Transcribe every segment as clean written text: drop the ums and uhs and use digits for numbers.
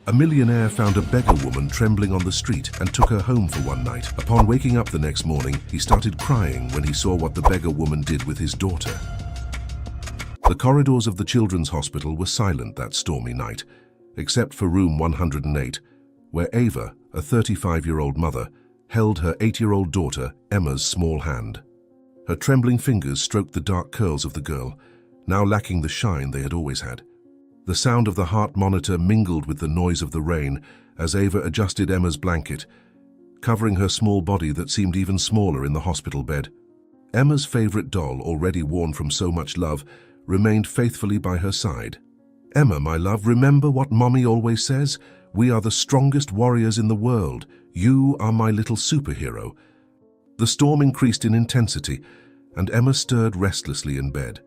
A millionaire found a beggar woman trembling on the street and took her home for one night. Upon waking up the next morning, he started crying when he saw what the beggar woman did with his daughter. The corridors of the children's hospital were silent that stormy night, except for room 108, where Ava, a 35-year-old mother, held her 8-year-old daughter, Emma's small hand. Her trembling fingers stroked the dark curls of the girl, now lacking the shine they had always had. The sound of the heart monitor mingled with the noise of the rain as Ava adjusted Emma's blanket, covering her small body that seemed even smaller in the hospital bed. Emma's favorite doll, already worn from so much love, remained faithfully by her side. "Emma, my love, remember what Mommy always says? We are the strongest warriors in the world. You are my little superhero." The storm increased in intensity, and Emma stirred restlessly in bed.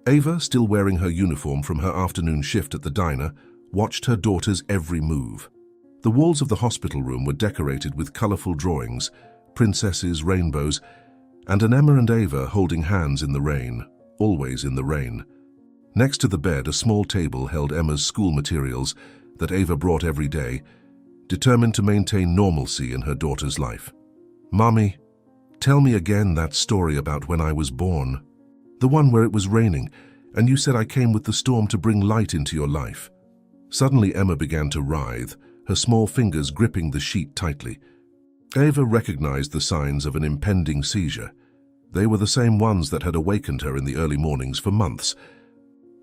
Ava, still wearing her uniform from her afternoon shift at the diner, watched her daughter's every move. The walls of the hospital room were decorated with colorful drawings, princesses, rainbows, and an Emma and Ava holding hands in the rain, always in the rain. Next to the bed, a small table held Emma's school materials that Ava brought every day, determined to maintain normalcy in her daughter's life. "Mommy, tell me again that story about when I was born. The one where it was raining, and you said I came with the storm to bring light into your life." Suddenly Emma began to writhe, her small fingers gripping the sheet tightly. Ava recognized the signs of an impending seizure. They were the same ones that had awakened her in the early mornings for months.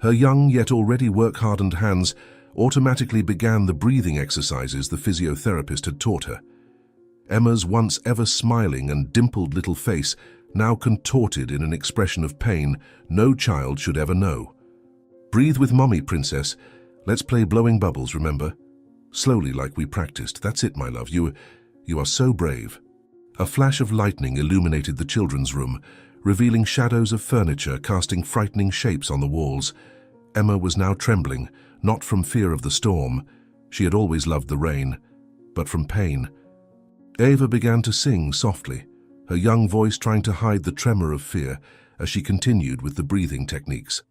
Her young yet already work-hardened hands automatically began the breathing exercises the physiotherapist had taught her. Emma's once ever smiling and dimpled little face now contorted in an expression of pain no child should ever know. "Breathe with Mommy, princess. Let's play blowing bubbles, remember? Slowly, like we practiced. That's it, my love. You are so brave." A flash of lightning illuminated the children's room, revealing shadows of furniture casting frightening shapes on the walls. Emma was now trembling, not from fear of the storm. She had always loved the rain, but from pain. Ava began to sing softly, her young voice trying to hide the tremor of fear as she continued with the breathing techniques.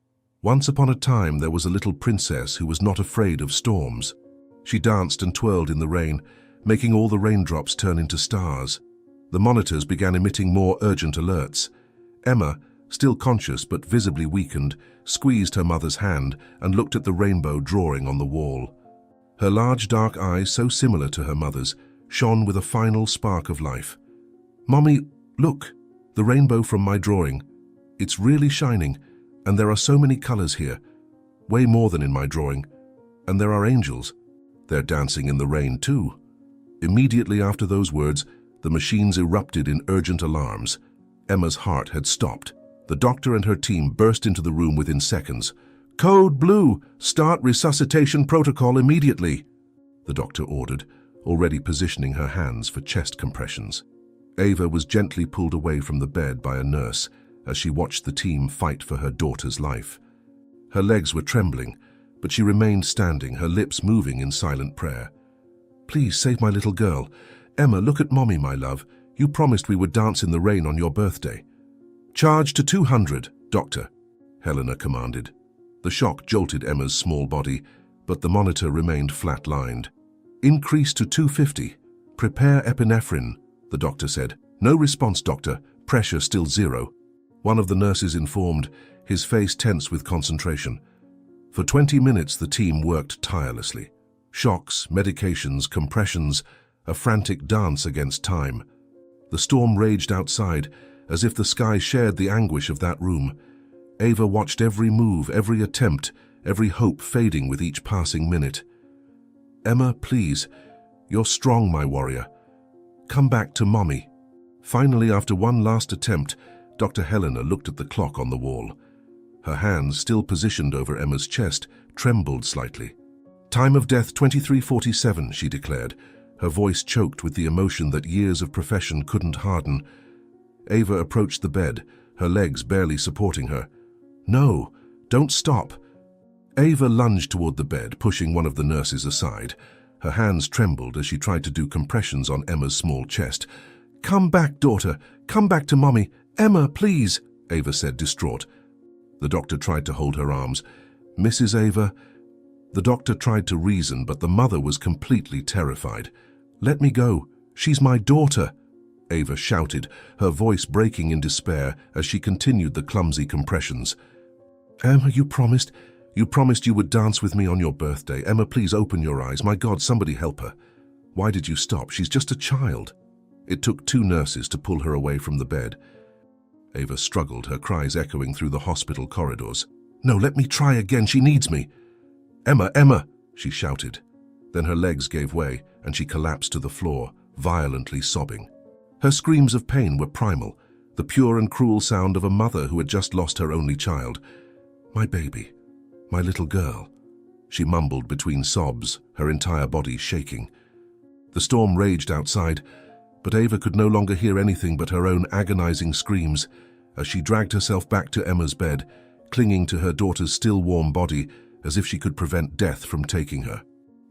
Once upon a time, there was a little princess who was not afraid of storms. She danced and twirled in the rain, making all the raindrops turn into stars. The monitors began emitting more urgent alerts. Emma, still conscious but visibly weakened, squeezed her mother's hand and looked at the rainbow drawing on the wall. Her large dark eyes, so similar to her mother's, shone with a final spark of life. "Mommy, look, the rainbow from my drawing. It's really shining, and there are so many colors here, way more than in my drawing. And there are angels. They're dancing in the rain too." Immediately after those words, the machines erupted in urgent alarms. Emma's heart had stopped. The doctor and her team burst into the room within seconds. "Code Blue, start resuscitation protocol immediately," the doctor ordered, already positioning her hands for chest compressions. Ava was gently pulled away from the bed by a nurse as she watched the team fight for her daughter's life. Her legs were trembling, but she remained standing, her lips moving in silent prayer. "Please save my little girl. Emma, look at Mommy, my love. You promised we would dance in the rain on your birthday." "Charge to 200, doctor," Helena commanded. The shock jolted Emma's small body, but the monitor remained flat-lined. "Increase to 250. Prepare epinephrine," the doctor said. "No response, doctor. Pressure still 0. One of the nurses informed, his face tense with concentration. For 20 minutes, the team worked tirelessly. Shocks, medications, compressions, a frantic dance against time. The storm raged outside, as if the sky shared the anguish of that room. Ava watched every move, every attempt, every hope fading with each passing minute. "Emma, please. You're strong, my warrior. Come back to Mommy." Finally, after one last attempt, Dr. Helena looked at the clock on the wall. Her hands, still positioned over Emma's chest, trembled slightly. "Time of death 23:47, she declared, her voice choked with the emotion that years of profession couldn't harden. Ava approached the bed, her legs barely supporting her. "No, don't stop." Ava lunged toward the bed, pushing one of the nurses aside. Her hands trembled as she tried to do compressions on Emma's small chest. "Come back, daughter. Come back to Mommy. Emma, please," Ava said, distraught. The doctor tried to hold her arms. "Mrs. Ava..." The doctor tried to reason, but the mother was completely terrified. "Let me go. She's my daughter," Ava shouted, her voice breaking in despair as she continued the clumsy compressions. "Emma, you promised you would dance with me on your birthday. Emma, please open your eyes. My God, somebody help her. Why did you stop? She's just a child." It took 2 nurses to pull her away from the bed. Ava struggled, her cries echoing through the hospital corridors. "No, let me try again. She needs me." "Emma, Emma," she shouted. Then her legs gave way and she collapsed to the floor, violently sobbing. Her screams of pain were primal, the pure and cruel sound of a mother who had just lost her only child. "My baby, my little girl," she mumbled between sobs, her entire body shaking. The storm raged outside, but Ava could no longer hear anything but her own agonizing screams as she dragged herself back to Emma's bed, clinging to her daughter's still warm body as if she could prevent death from taking her.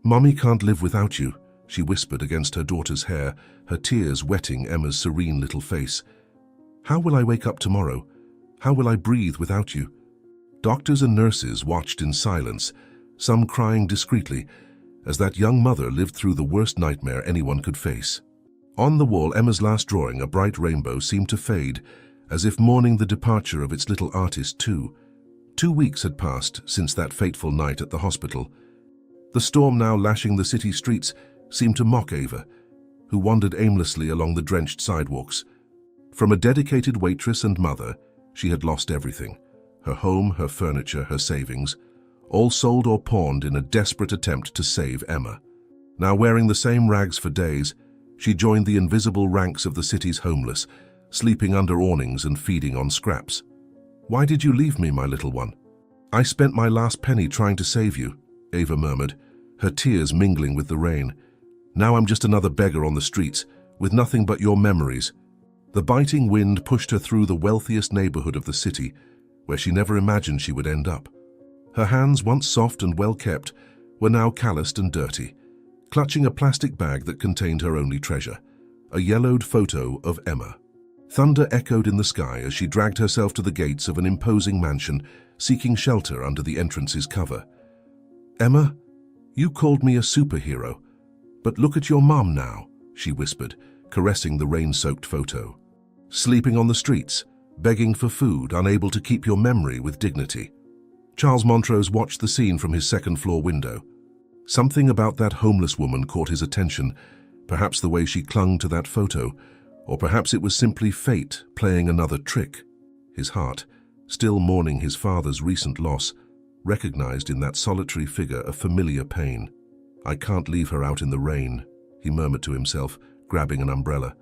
"Mommy can't live without you," she whispered against her daughter's hair, her tears wetting Emma's serene little face. "How will I wake up tomorrow? How will I breathe without you?" Doctors and nurses watched in silence, some crying discreetly, as that young mother lived through the worst nightmare anyone could face. On the wall, Emma's last drawing, a bright rainbow, seemed to fade, as if mourning the departure of its little artist too. 2 weeks had passed since that fateful night at the hospital. The storm now lashing the city streets seemed to mock Ava, who wandered aimlessly along the drenched sidewalks. From a dedicated waitress and mother, she had lost everything: her home, her furniture, her savings, all sold or pawned in a desperate attempt to save Emma. Now wearing the same rags for days, she joined the invisible ranks of the city's homeless, sleeping under awnings and feeding on scraps. "Why did you leave me, my little one?" "I spent my last penny trying to save you," Ava murmured, her tears mingling with the rain. "Now I'm just another beggar on the streets, with nothing but your memories." The biting wind pushed her through the wealthiest neighborhood of the city, where she never imagined she would end up. Her hands, once soft and well-kept, were now calloused and dirty, clutching a plastic bag that contained her only treasure, a yellowed photo of Emma. Thunder echoed in the sky as she dragged herself to the gates of an imposing mansion, seeking shelter under the entrance's cover. "Emma, you called me a superhero, but look at your mom now," she whispered, caressing the rain-soaked photo. "Sleeping on the streets, begging for food, unable to keep your memory with dignity." Charles Montrose watched the scene from his second-floor window. Something about that homeless woman caught his attention, perhaps the way she clung to that photo, or perhaps it was simply fate playing another trick. His heart, still mourning his father's recent loss, recognized in that solitary figure a familiar pain. "I can't leave her out in the rain," he murmured to himself, grabbing an umbrella.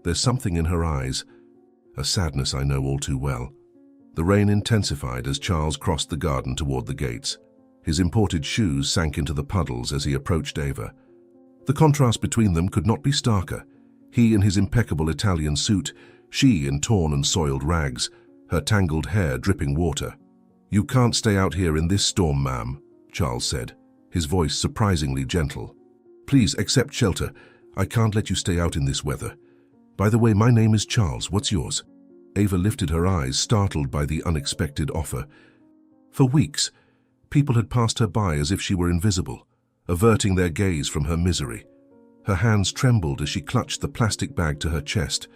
"There's something in her eyes, a sadness I know all too well." The rain intensified as Charles crossed the garden toward the gates. His imported shoes sank into the puddles as he approached Ava. The contrast between them could not be starker. He in his impeccable Italian suit, she in torn and soiled rags, her tangled hair dripping water. "You can't stay out here in this storm, ma'am," Charles said, his voice surprisingly gentle. "Please accept shelter. I can't let you stay out in this weather. By the way, my name is Charles. What's yours?" Ava lifted her eyes, startled by the unexpected offer. For weeks, people had passed her by as if she were invisible, averting their gaze from her misery. Her hands trembled as she clutched the plastic bag to her chest,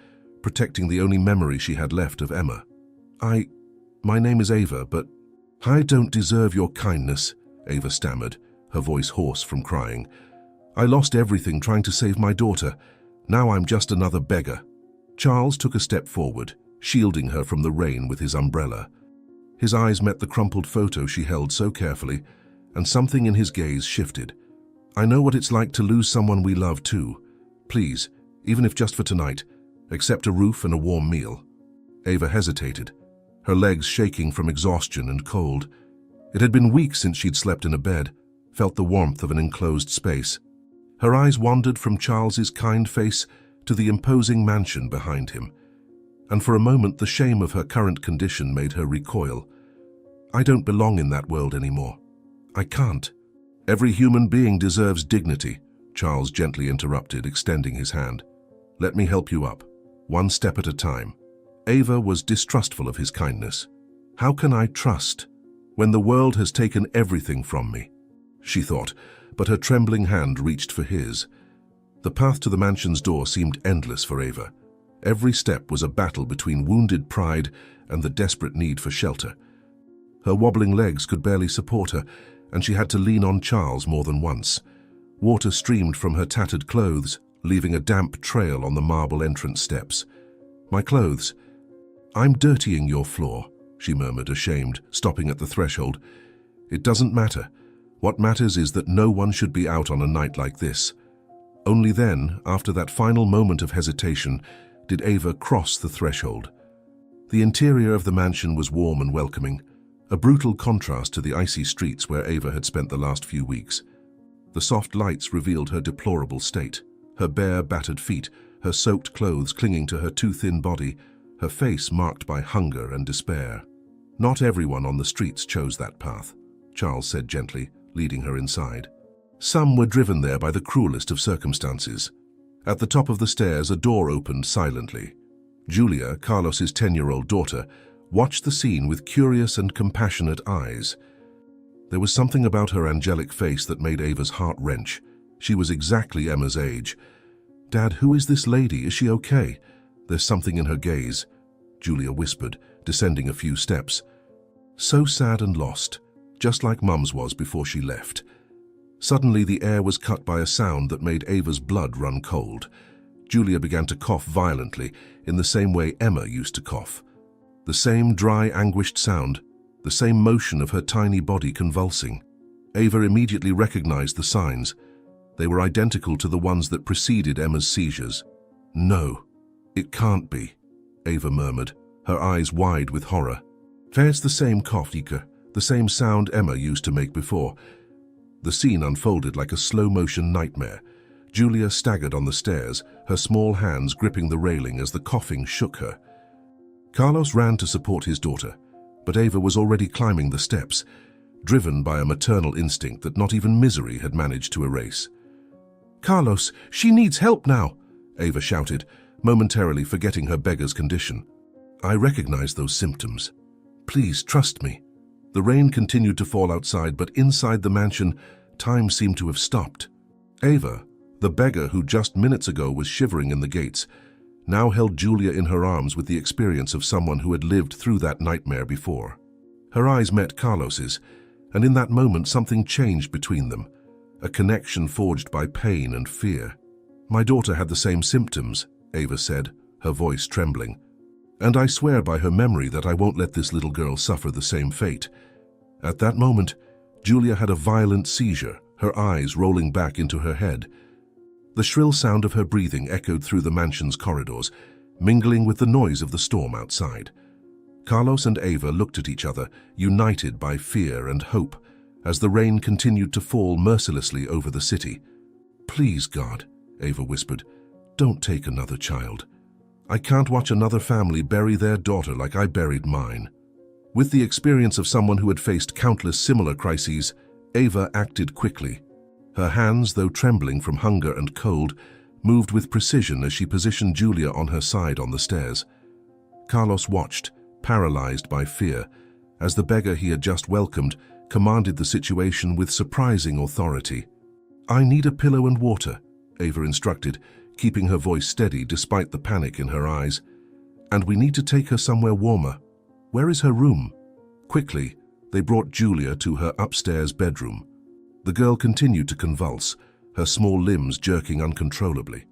protecting the only memory she had left of Emma. My name is Ava, but I don't deserve your kindness," Ava stammered, her voice hoarse from crying. "I lost everything trying to save my daughter. Now I'm just another beggar." Charles took a step forward, shielding her from the rain with his umbrella. His eyes met the crumpled photo she held so carefully, and something in his gaze shifted. "I know what it's like to lose someone we love too. Please, even if just for tonight, accept a roof and a warm meal." Ava hesitated, her legs shaking from exhaustion and cold. It had been weeks since she'd slept in a bed, felt the warmth of an enclosed space. Her eyes wandered from Charles's kind face to the imposing mansion behind him, and for a moment the shame of her current condition made her recoil. "I don't belong in that world anymore. I can't." "Every human being deserves dignity," Charles gently interrupted, extending his hand. "Let me help you up, one step at a time." Ava was distrustful of his kindness. "How can I trust when the world has taken everything from me?" she thought, but her trembling hand reached for his. The path to the mansion's door seemed endless for Ava. Every step was a battle between wounded pride and the desperate need for shelter. Her wobbling legs could barely support her, and she had to lean on Charles more than once. Water streamed from her tattered clothes, leaving a damp trail on the marble entrance steps. "My clothes. I'm dirtying your floor," she murmured, ashamed, stopping at the threshold. "It doesn't matter. What matters is that no one should be out on a night like this." Only then, after that final moment of hesitation, did Ava cross the threshold. The interior of the mansion was warm and welcoming, a brutal contrast to the icy streets where Ava had spent the last few weeks. The soft lights revealed her deplorable state, her bare, battered feet, her soaked clothes clinging to her too thin body, her face marked by hunger and despair. "Not everyone on the streets chose that path," Charles said gently, leading her inside. "Some were driven there by the cruelest of circumstances." At the top of the stairs, a door opened silently. Julia, Carlos's 10-year-old daughter, watched the scene with curious and compassionate eyes. There was something about her angelic face that made Ava's heart wrench. She was exactly Emma's age. "Dad, who is this lady? Is she okay?" "There's something in her gaze," Julia whispered, descending a few steps. "So sad and lost, just like Mum's was before she left." Suddenly the air was cut by a sound that made Ava's blood run cold. Julia began to cough violently, in the same way Emma used to cough. The same dry, anguished sound, the same motion of her tiny body convulsing. Ava immediately recognized the signs. They were identical to the ones that preceded Emma's seizures. "No, it can't be," Ava murmured, her eyes wide with horror. "It's the same cough, Ika, the same sound Emma used to make before." The scene unfolded like a slow-motion nightmare. Julia staggered on the stairs, her small hands gripping the railing as the coughing shook her. Carlos ran to support his daughter, but Ava was already climbing the steps, driven by a maternal instinct that not even misery had managed to erase. "Carlos, she needs help now!" Ava shouted, momentarily forgetting her beggar's condition. "I recognize those symptoms. Please trust me." The rain continued to fall outside, but inside the mansion, time seemed to have stopped. Ava, the beggar who just minutes ago was shivering in the gates, now held Julia in her arms with the experience of someone who had lived through that nightmare before. Her eyes met Carlos's, and in that moment something changed between them, a connection forged by pain and fear. "My daughter had the same symptoms," Ava said, her voice trembling. "And I swear by her memory that I won't let this little girl suffer the same fate." At that moment, Julia had a violent seizure, her eyes rolling back into her head. The shrill sound of her breathing echoed through the mansion's corridors, mingling with the noise of the storm outside. Carlos and Ava looked at each other, united by fear and hope, as the rain continued to fall mercilessly over the city. "Please, God," Ava whispered, "don't take another child. I can't watch another family bury their daughter like I buried mine." With the experience of someone who had faced countless similar crises, Ava acted quickly. Her hands, though trembling from hunger and cold, moved with precision as she positioned Julia on her side on the stairs. Carlos watched, paralyzed by fear, as the beggar he had just welcomed commanded the situation with surprising authority. "I need a pillow and water," Ava instructed, keeping her voice steady despite the panic in her eyes. "And we need to take her somewhere warmer. Where is her room?" Quickly, they brought Julia to her upstairs bedroom. The girl continued to convulse, her small limbs jerking uncontrollably.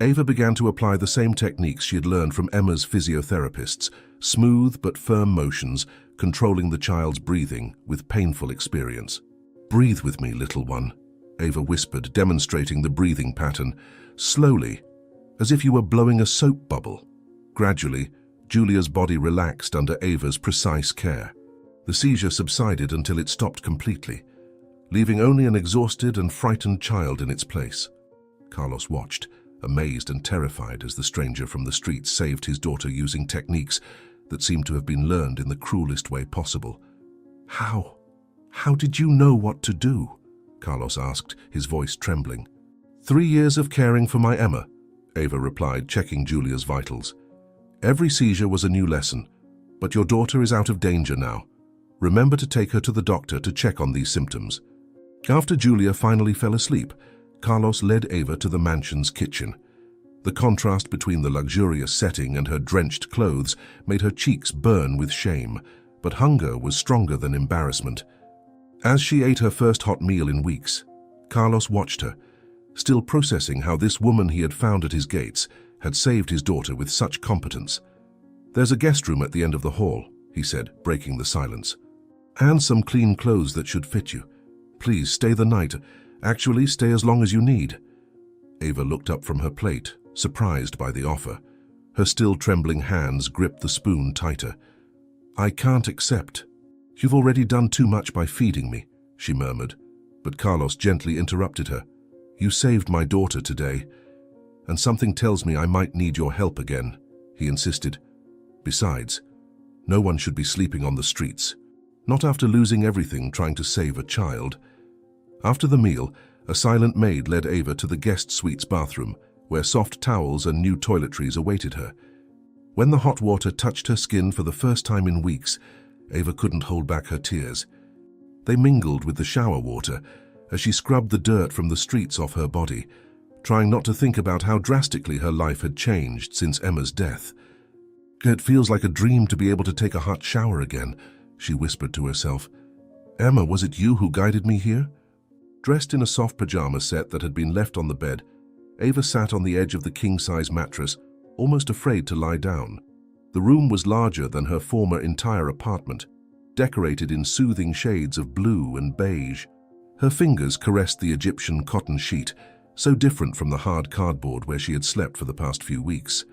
Ava began to apply the same techniques she had learned from Emma's physiotherapists, smooth but firm motions, controlling the child's breathing with painful experience. "Breathe with me, little one," Ava whispered, demonstrating the breathing pattern, slowly, as if you were blowing a soap bubble. Gradually, Julia's body relaxed under Ava's precise care. The seizure subsided until it stopped completely, leaving only an exhausted and frightened child in its place. Carlos watched, amazed and terrified, as the stranger from the street saved his daughter using techniques that seemed to have been learned in the cruelest way possible. How did you know what to do?" Carlos asked, his voice trembling. 3 years of caring for my Emma," Ava replied, checking Julia's vitals. "Every seizure was a new lesson, but your daughter is out of danger now. Remember to take her to the doctor to check on these symptoms." After Julia finally fell asleep, Carlos led Ava to the mansion's kitchen. The contrast between the luxurious setting and her drenched clothes made her cheeks burn with shame, but hunger was stronger than embarrassment. As she ate her first hot meal in weeks, Carlos watched her, still processing how this woman he had found at his gates had saved his daughter with such competence. "There's a guest room at the end of the hall," he said, breaking the silence. "And some clean clothes that should fit you. Please stay the night. Actually, stay as long as you need." Ava looked up from her plate, surprised by the offer. Her still trembling hands gripped the spoon tighter. "I can't accept. You've already done too much by feeding me," she murmured, but Carlos gently interrupted her. "You saved my daughter today, and something tells me I might need your help again," he insisted. "Besides, no one should be sleeping on the streets, not after losing everything trying to save a child." After the meal, a silent maid led Ava to the guest suite's bathroom, where soft towels and new toiletries awaited her. When the hot water touched her skin for the first time in weeks, Ava couldn't hold back her tears. They mingled with the shower water as she scrubbed the dirt from the streets off her body, trying not to think about how drastically her life had changed since Emma's death. "It feels like a dream to be able to take a hot shower again," she whispered to herself. "Emma, was it you who guided me here?" Dressed in a soft pajama set that had been left on the bed, Ava sat on the edge of the king-size mattress, almost afraid to lie down. The room was larger than her former entire apartment, decorated in soothing shades of blue and beige. Her fingers caressed the Egyptian cotton sheet, so different from the hard cardboard where she had slept for the past few weeks.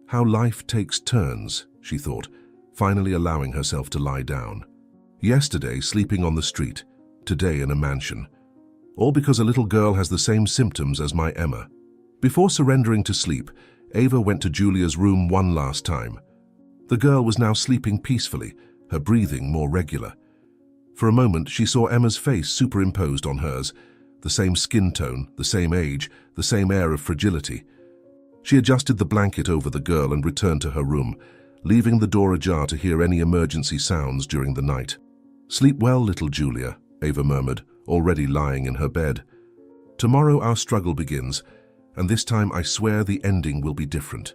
How life takes turns, she thought, finally allowing herself to lie down. Yesterday, sleeping on the street, today in a mansion. All because a little girl has the same symptoms as my Emma. Before surrendering to sleep, Ava went to Julia's room one last time. The girl was now sleeping peacefully, her breathing more regular. For a moment, she saw Emma's face superimposed on hers, the same skin tone, the same age, the same air of fragility. She adjusted the blanket over the girl and returned to her room, leaving the door ajar to hear any emergency sounds during the night. "Sleep well, little Julia," Ava murmured, already lying in her bed. "Tomorrow our struggle begins, and this time I swear the ending will be different."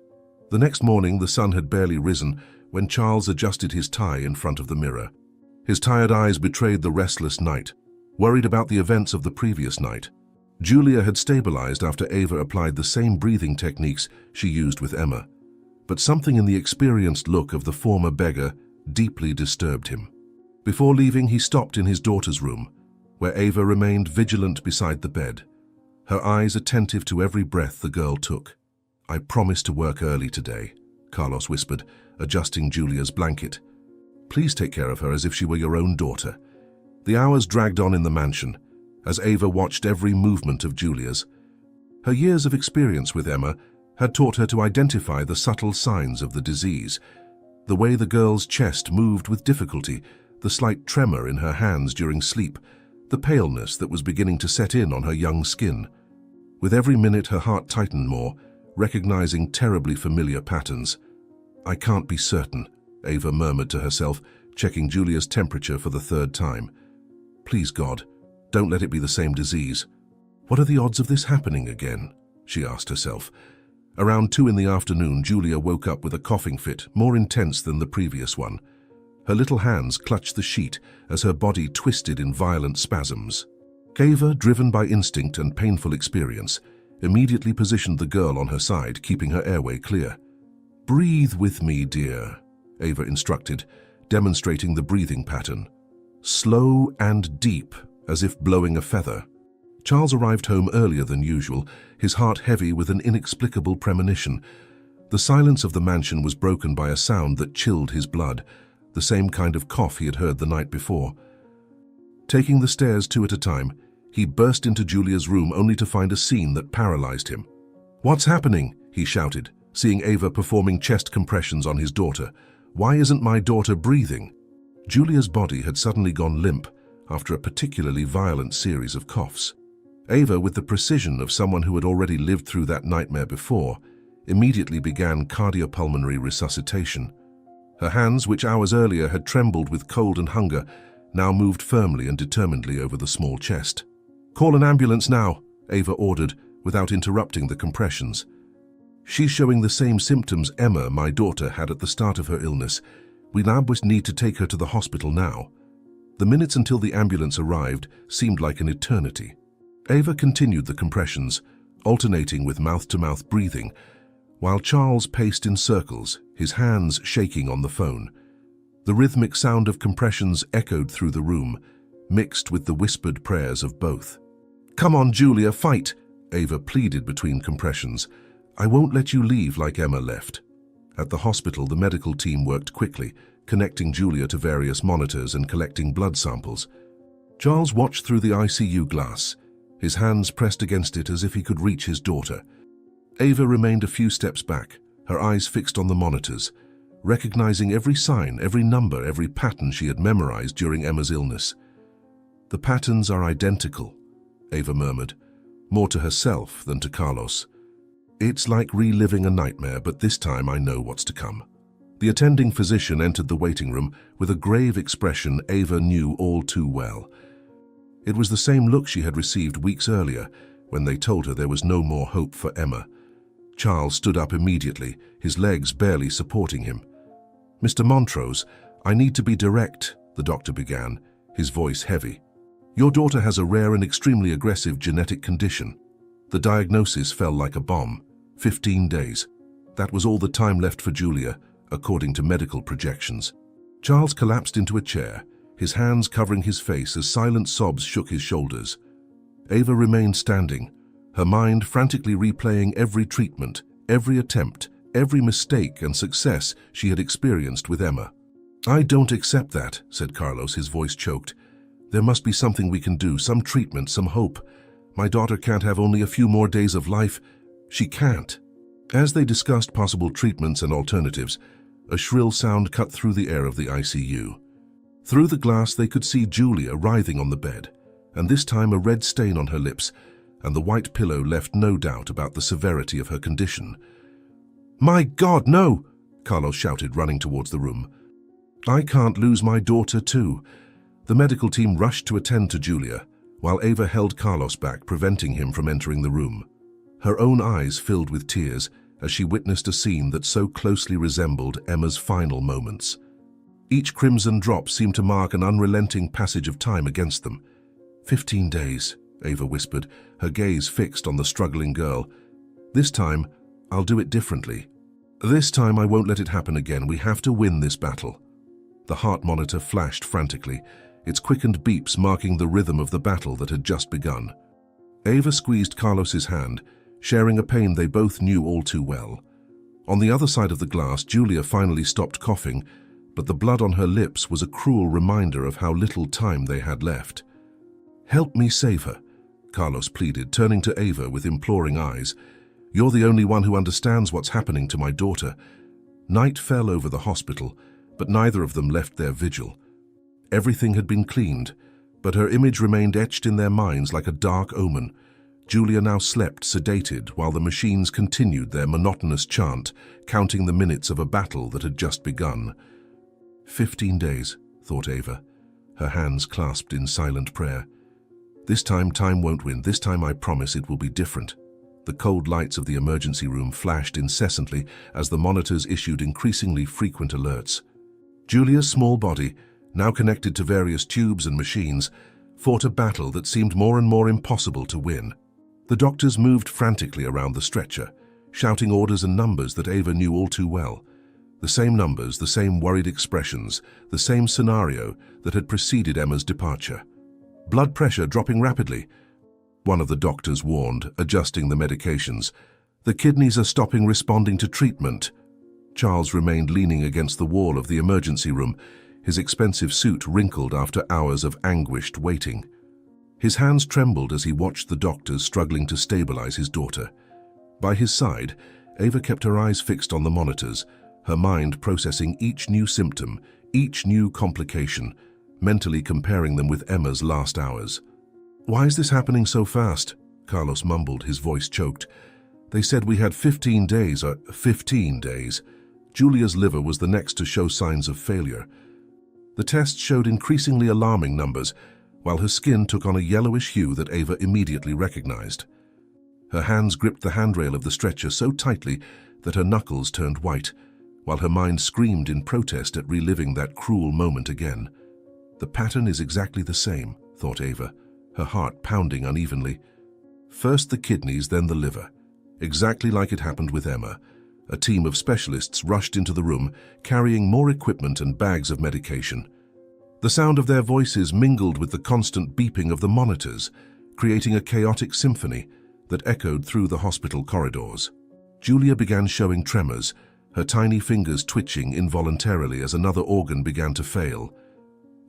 The next morning, the sun had barely risen when Charles adjusted his tie in front of the mirror. His tired eyes betrayed the restless night, worried about the events of the previous night. Julia had stabilized after Ava applied the same breathing techniques she used with Emma, but something in the experienced look of the former beggar deeply disturbed him. Before leaving, he stopped in his daughter's room, where Ava remained vigilant beside the bed, her eyes attentive to every breath the girl took. "I promise to work early today," Carlos whispered, adjusting Julia's blanket. "Please take care of her as if she were your own daughter." The hours dragged on in the mansion, as Ava watched every movement of Julia's. Her years of experience with Emma had taught her to identify the subtle signs of the disease. The way the girl's chest moved with difficulty, the slight tremor in her hands during sleep, the paleness that was beginning to set in on her young skin. With every minute, her heart tightened more, recognizing terribly familiar patterns. "I can't be certain," Ava murmured to herself, checking Julia's temperature for the third time. "Please, God, don't let it be the same disease." "What are the odds of this happening again?" she asked herself. Around 2 in the afternoon, Julia woke up with a coughing fit more intense than the previous one. Her little hands clutched the sheet as her body twisted in violent spasms. Ava, driven by instinct and painful experience, immediately positioned the girl on her side, keeping her airway clear. "Breathe with me, dear," Ava instructed, demonstrating the breathing pattern. Slow and deep, as if blowing a feather. Charles arrived home earlier than usual, his heart heavy with an inexplicable premonition. The silence of the mansion was broken by a sound that chilled his blood, the same kind of cough he had heard the night before. Taking the stairs 2 at a time, he burst into Julia's room only to find a scene that paralyzed him. "What's happening?" he shouted, seeing Ava performing chest compressions on his daughter. "Why isn't my daughter breathing?" Julia's body had suddenly gone limp after a particularly violent series of coughs. Ava, with the precision of someone who had already lived through that nightmare before, immediately began cardiopulmonary resuscitation. Her hands, which hours earlier had trembled with cold and hunger, now moved firmly and determinedly over the small chest. "Call an ambulance now," Ava ordered, without interrupting the compressions. "She's showing the same symptoms Emma, my daughter, had at the start of her illness. We now need to take her to the hospital now." The minutes until the ambulance arrived seemed like an eternity. Ava continued the compressions, alternating with mouth-to-mouth breathing, while Charles paced in circles, his hands shaking on the phone. The rhythmic sound of compressions echoed through the room, mixed with the whispered prayers of both. "Come on, Julia, fight," Ava pleaded between compressions. "I won't let you leave like Emma left." At the hospital, the medical team worked quickly, connecting Julia to various monitors and collecting blood samples. Charles watched through the ICU glass, his hands pressed against it as if he could reach his daughter. Ava remained a few steps back, her eyes fixed on the monitors, recognizing every sign, every number, every pattern she had memorized during Emma's illness. "The patterns are identical," Ava murmured, more to herself than to Carlos. "It's like reliving a nightmare, but this time I know what's to come." The attending physician entered the waiting room with a grave expression Ava knew all too well. It was the same look she had received weeks earlier when they told her there was no more hope for Emma. Charles stood up immediately, his legs barely supporting him. "Mr. Montrose, I need to be direct," the doctor began, his voice heavy. "Your daughter has a rare and extremely aggressive genetic condition." The diagnosis fell like a bomb. 15 days. That was all the time left for Julia, according to medical projections. Charles collapsed into a chair, his hands covering his face as silent sobs shook his shoulders. Ava remained standing, her mind frantically replaying every treatment, every attempt, every mistake and success she had experienced with Emma. "I don't accept that," said Carlos, his voice choked. "There must be something we can do, some treatment, some hope. My daughter can't have only a few more days of life. She can't." As they discussed possible treatments and alternatives, a shrill sound cut through the air of the ICU. Through the glass they could see Julia writhing on the bed, and this time a red stain on her lips, and the white pillow left no doubt about the severity of her condition. "My God, no!" Carlos shouted, running towards the room. "I can't lose my daughter too." The medical team rushed to attend to Julia, while Ava held Carlos back, preventing him from entering the room. Her own eyes filled with tears as she witnessed a scene that so closely resembled Emma's final moments. Each crimson drop seemed to mark an unrelenting passage of time against them. 15 days, Ava whispered, her gaze fixed on the struggling girl. "This time, I'll do it differently. This time I won't let it happen again. We have to win this battle." The heart monitor flashed frantically, its quickened beeps marking the rhythm of the battle that had just begun. Ava squeezed Carlos's hand, sharing a pain they both knew all too well. On the other side of the glass, Julia finally stopped coughing, but the blood on her lips was a cruel reminder of how little time they had left. "Help me save her," Carlos pleaded, turning to Ava with imploring eyes. "You're the only one who understands what's happening to my daughter." Night fell over the hospital, but neither of them left their vigil. Everything had been cleaned, but her image remained etched in their minds like a dark omen. Julia now slept sedated while the machines continued their monotonous chant, counting the minutes of a battle that had just begun. 15 days, thought Ava, her hands clasped in silent prayer. This time won't win. This time I promise it will be different. The cold lights of the emergency room flashed incessantly as the monitors issued increasingly frequent alerts. Julia's small body, now connected to various tubes and machines, fought a battle that seemed more and more impossible to win. The doctors moved frantically around the stretcher, shouting orders and numbers that Ava knew all too well. The same numbers, the same worried expressions, the same scenario that had preceded Emma's departure. "Blood pressure dropping rapidly," one of the doctors warned, adjusting the medications. "The kidneys are stopping responding to treatment." Charles remained leaning against the wall of the emergency room, his expensive suit wrinkled after hours of anguished waiting. His hands trembled as he watched the doctors struggling to stabilize his daughter. By his side, Ava kept her eyes fixed on the monitors, her mind processing each new symptom, each new complication, mentally comparing them with Emma's last hours. "Why is this happening so fast?" Carlos mumbled, his voice choked. "They said we had 15 days, 15 days. Julia's liver was the next to show signs of failure." The tests showed increasingly alarming numbers, while her skin took on a yellowish hue that Ava immediately recognized. Her hands gripped the handrail of the stretcher so tightly that her knuckles turned white, while her mind screamed in protest at reliving that cruel moment again. The pattern is exactly the same, thought Ava, her heart pounding unevenly. First the kidneys, then the liver. Exactly like it happened with Emma. A team of specialists rushed into the room, carrying more equipment and bags of medication. The sound of their voices mingled with the constant beeping of the monitors, creating a chaotic symphony that echoed through the hospital corridors. Julia began showing tremors, her tiny fingers twitching involuntarily as another organ began to fail.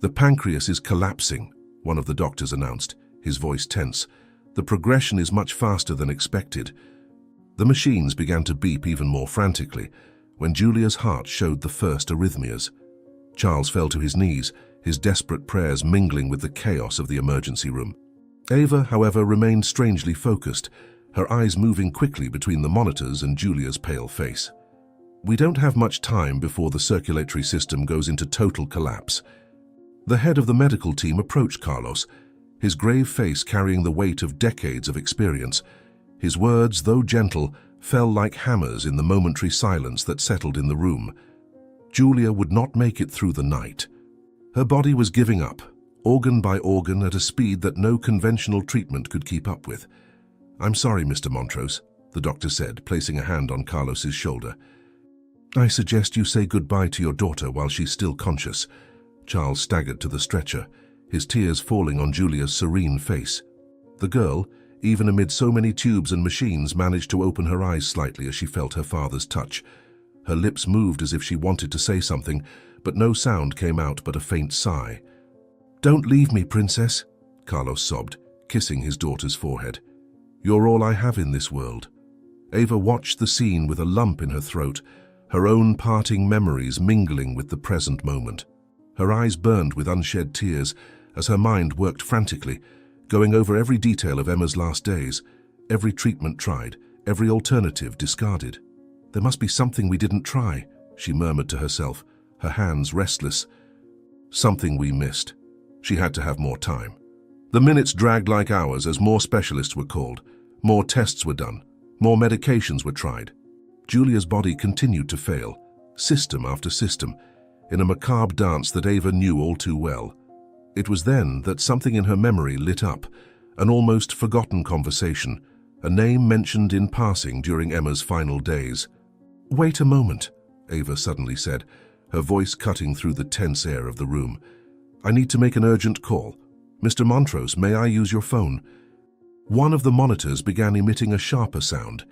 "The pancreas is collapsing," one of the doctors announced, his voice tense. "The progression is much faster than expected." The machines began to beep even more frantically when Julia's heart showed the first arrhythmias. Charles fell to his knees, his desperate prayers mingling with the chaos of the emergency room. Ava, however, remained strangely focused, her eyes moving quickly between the monitors and Julia's pale face. "We don't have much time before the circulatory system goes into total collapse." The head of the medical team approached Carlos, his grave face carrying the weight of decades of experience. His words, though gentle, fell like hammers in the momentary silence that settled in the room. Julia would not make it through the night. Her body was giving up, organ by organ, at a speed that no conventional treatment could keep up with. "I'm sorry, Mr. Montrose," the doctor said, placing a hand on Carlos's shoulder. "I suggest you say goodbye to your daughter while she's still conscious." Charles staggered to the stretcher, his tears falling on Julia's serene face. The girl, even amid so many tubes and machines, managed to open her eyes slightly as she felt her father's touch. Her lips moved as if she wanted to say something, but no sound came out but a faint sigh. "Don't leave me, Princess," Carlos sobbed, kissing his daughter's forehead. "You're all I have in this world." Ava watched the scene with a lump in her throat, her own parting memories mingling with the present moment. Her eyes burned with unshed tears as her mind worked frantically, going over every detail of Emma's last days, every treatment tried, every alternative discarded. "There must be something we didn't try," she murmured to herself, her hands restless. Something we missed. She had to have more time. The minutes dragged like hours as more specialists were called, more tests were done, more medications were tried. Julia's body continued to fail, system after system, in a macabre dance that Ava knew all too well. It was then that something in her memory lit up, an almost forgotten conversation, a name mentioned in passing during Emma's final days. "Wait a moment," Ava suddenly said, her voice cutting through the tense air of the room. "I need to make an urgent call. Mr. Montrose, may I use your phone?" One of the monitors began emitting a sharper sound,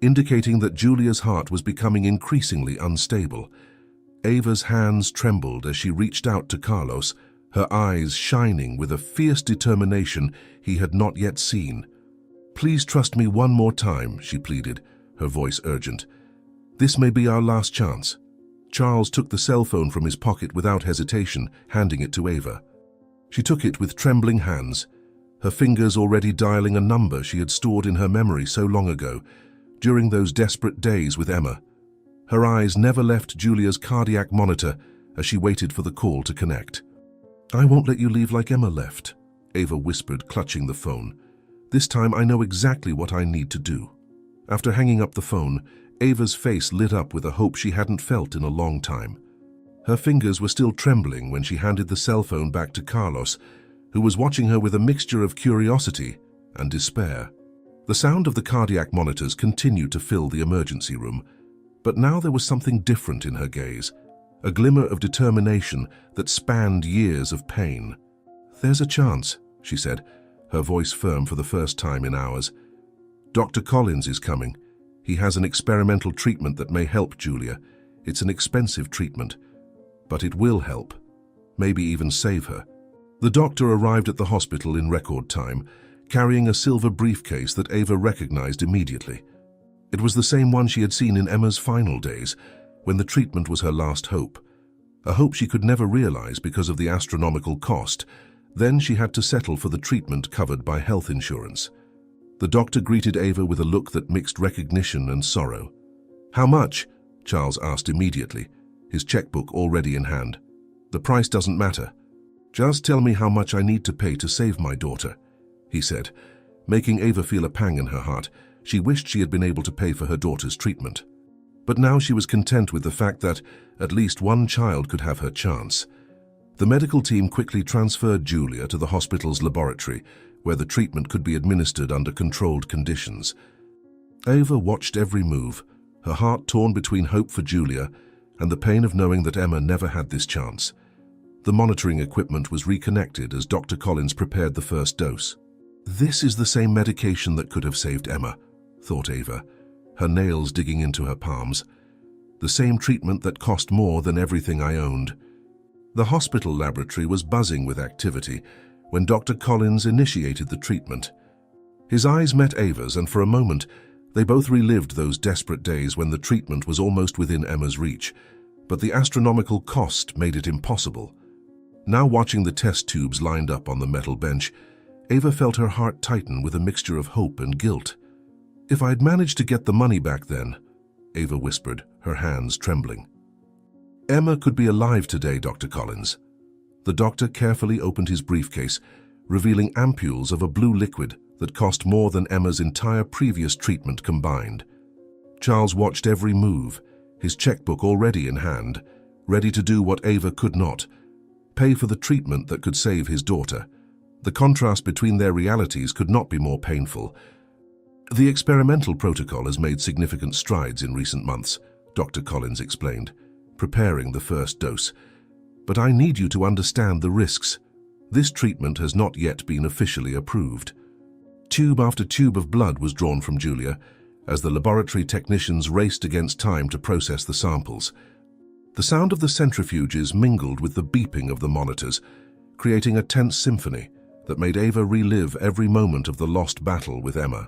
indicating that Julia's heart was becoming increasingly unstable. Ava's hands trembled as she reached out to Carlos, her eyes shining with a fierce determination he had not yet seen. "Please trust me one more time," she pleaded, her voice urgent. "This may be our last chance." Charles took the cell phone from his pocket without hesitation, handing it to Ava. She took it with trembling hands, her fingers already dialing a number she had stored in her memory so long ago, during those desperate days with Emma. Her eyes never left Julia's cardiac monitor as she waited for the call to connect. "I won't let you leave like Emma left," Ava whispered, clutching the phone. "This time I know exactly what I need to do." After hanging up the phone, Ava's face lit up with a hope she hadn't felt in a long time. Her fingers were still trembling when she handed the cell phone back to Carlos, who was watching her with a mixture of curiosity and despair. The sound of the cardiac monitors continued to fill the emergency room, but now there was something different in her gaze, a glimmer of determination that spanned years of pain. "There's a chance," she said, her voice firm for the first time in hours. "Dr. Collins is coming. He has an experimental treatment that may help Julia. It's an expensive treatment, but it will help, maybe even save her." The doctor arrived at the hospital in record time, carrying a silver briefcase that Ava recognized immediately. It was the same one she had seen in Emma's final days, when the treatment was her last hope. A hope she could never realize because of the astronomical cost. Then she had to settle for the treatment covered by health insurance. The doctor greeted Ava with a look that mixed recognition and sorrow. "How much?" Charles asked immediately, his checkbook already in hand. "The price doesn't matter. Just tell me how much I need to pay to save my daughter," he said, making Ava feel a pang in her heart. She wished she had been able to pay for her daughter's treatment. But now she was content with the fact that at least one child could have her chance. The medical team quickly transferred Julia to the hospital's laboratory, where the treatment could be administered under controlled conditions. Ava watched every move, her heart torn between hope for Julia and the pain of knowing that Emma never had this chance. The monitoring equipment was reconnected as Dr. Collins prepared the first dose. "This is the same medication that could have saved Emma," thought Ava, her nails digging into her palms. "The same treatment that cost more than everything I owned." The hospital laboratory was buzzing with activity when Dr. Collins initiated the treatment. His eyes met Ava's, and for a moment, they both relived those desperate days when the treatment was almost within Emma's reach, but the astronomical cost made it impossible. Now watching the test tubes lined up on the metal bench, Ava felt her heart tighten with a mixture of hope and guilt. "If I'd managed to get the money back then," Ava whispered, her hands trembling. "Emma could be alive today, Dr. Collins." The doctor carefully opened his briefcase, revealing ampules of a blue liquid that cost more than Emma's entire previous treatment combined. Charles watched every move, his checkbook already in hand, ready to do what Ava could not, pay for the treatment that could save his daughter. The contrast between their realities could not be more painful. "The experimental protocol has made significant strides in recent months," Dr. Collins explained, preparing the first dose. "But I need you to understand the risks. This treatment has not yet been officially approved." Tube after tube of blood was drawn from Julia as the laboratory technicians raced against time to process the samples. The sound of the centrifuges mingled with the beeping of the monitors, creating a tense symphony that made Ava relive every moment of the lost battle with Emma.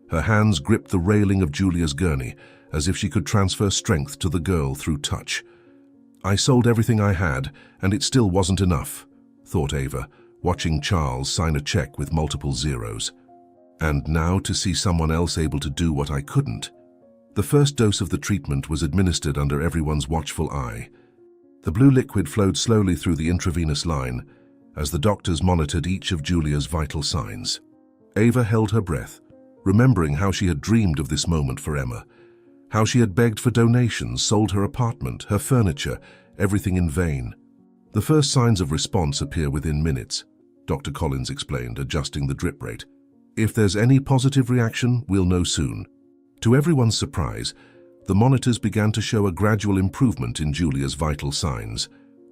Her hands gripped the railing of Julia's gurney as if she could transfer strength to the girl through touch. "I sold everything I had, and it still wasn't enough," thought Ava, watching Charles sign a check with multiple zeros. "And now to see someone else able to do what I couldn't." The first dose of the treatment was administered under everyone's watchful eye. The blue liquid flowed slowly through the intravenous line as the doctors monitored each of Julia's vital signs. Ava held her breath, remembering how she had dreamed of this moment for Emma, how she had begged for donations, sold her apartment, her furniture, everything in vain. "The first signs of response appear within minutes," Dr. Collins explained, adjusting the drip rate. "If there's any positive reaction, we'll know soon." To everyone's surprise, the monitors began to show a gradual improvement in Julia's vital signs.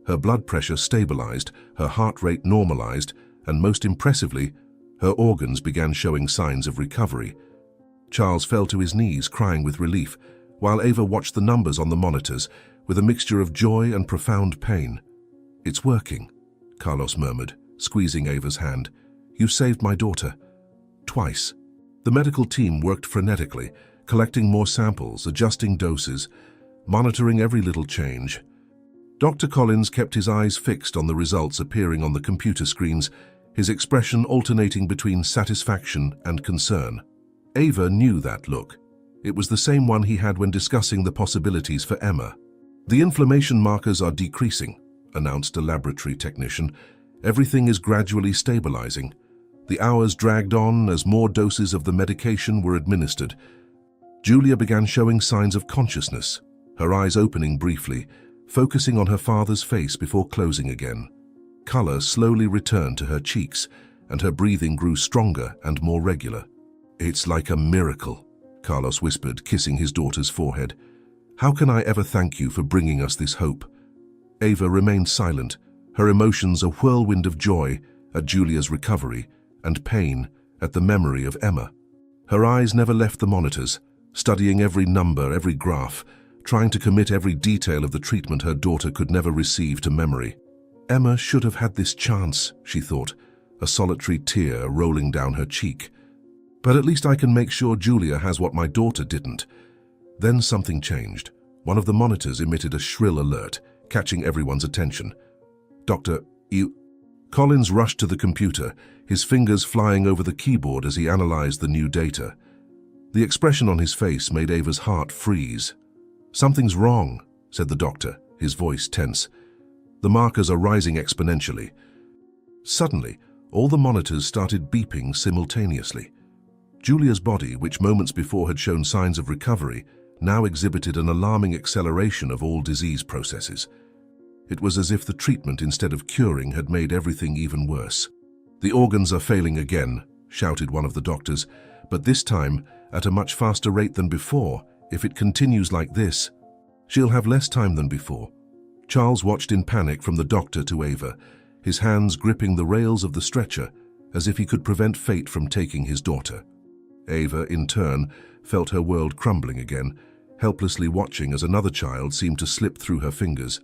Her blood pressure stabilized, her heart rate normalized, and most impressively, her organs began showing signs of recovery. Charles fell to his knees, crying with relief, while Ava watched the numbers on the monitors with a mixture of joy and profound pain. "It's working," Carlos murmured, squeezing Ava's hand. "You saved my daughter. Twice." The medical team worked frenetically, collecting more samples, adjusting doses, monitoring every little change. Dr. Collins kept his eyes fixed on the results appearing on the computer screens, his expression alternating between satisfaction and concern. Ava knew that look. It was the same one he had when discussing the possibilities for Emma. "The inflammation markers are decreasing," announced a laboratory technician. "Everything is gradually stabilizing." The hours dragged on as more doses of the medication were administered. Julia began showing signs of consciousness, her eyes opening briefly, focusing on her father's face before closing again. Color slowly returned to her cheeks, and her breathing grew stronger and more regular. "It's like a miracle," Carlos whispered, kissing his daughter's forehead. "How can I ever thank you for bringing us this hope?" Ava remained silent, her emotions a whirlwind of joy at Julia's recovery and pain at the memory of Emma. Her eyes never left the monitors, studying every number, every graph, trying to commit every detail of the treatment her daughter could never receive to memory. "Emma should have had this chance," she thought, a solitary tear rolling down her cheek. "But at least I can make sure Julia has what my daughter didn't." Then something changed. One of the monitors emitted a shrill alert, catching everyone's attention. "Doctor, you..." Collins rushed to the computer, his fingers flying over the keyboard as he analyzed the new data. The expression on his face made Ava's heart freeze. "Something's wrong," said the doctor, his voice tense. The markers are rising exponentially. Suddenly, all the monitors started beeping simultaneously. Julia's body, which moments before had shown signs of recovery, now exhibited an alarming acceleration of all disease processes. It was as if the treatment, instead of curing, had made everything even worse. "The organs are failing again," shouted one of the doctors, "but this time at a much faster rate than before. If it continues like this, she'll have less time than before." Charles watched in panic from the doctor to Ava, his hands gripping the rails of the stretcher as if he could prevent fate from taking his daughter. Ava, in turn, felt her world crumbling again, helplessly watching as another child seemed to slip through her fingers.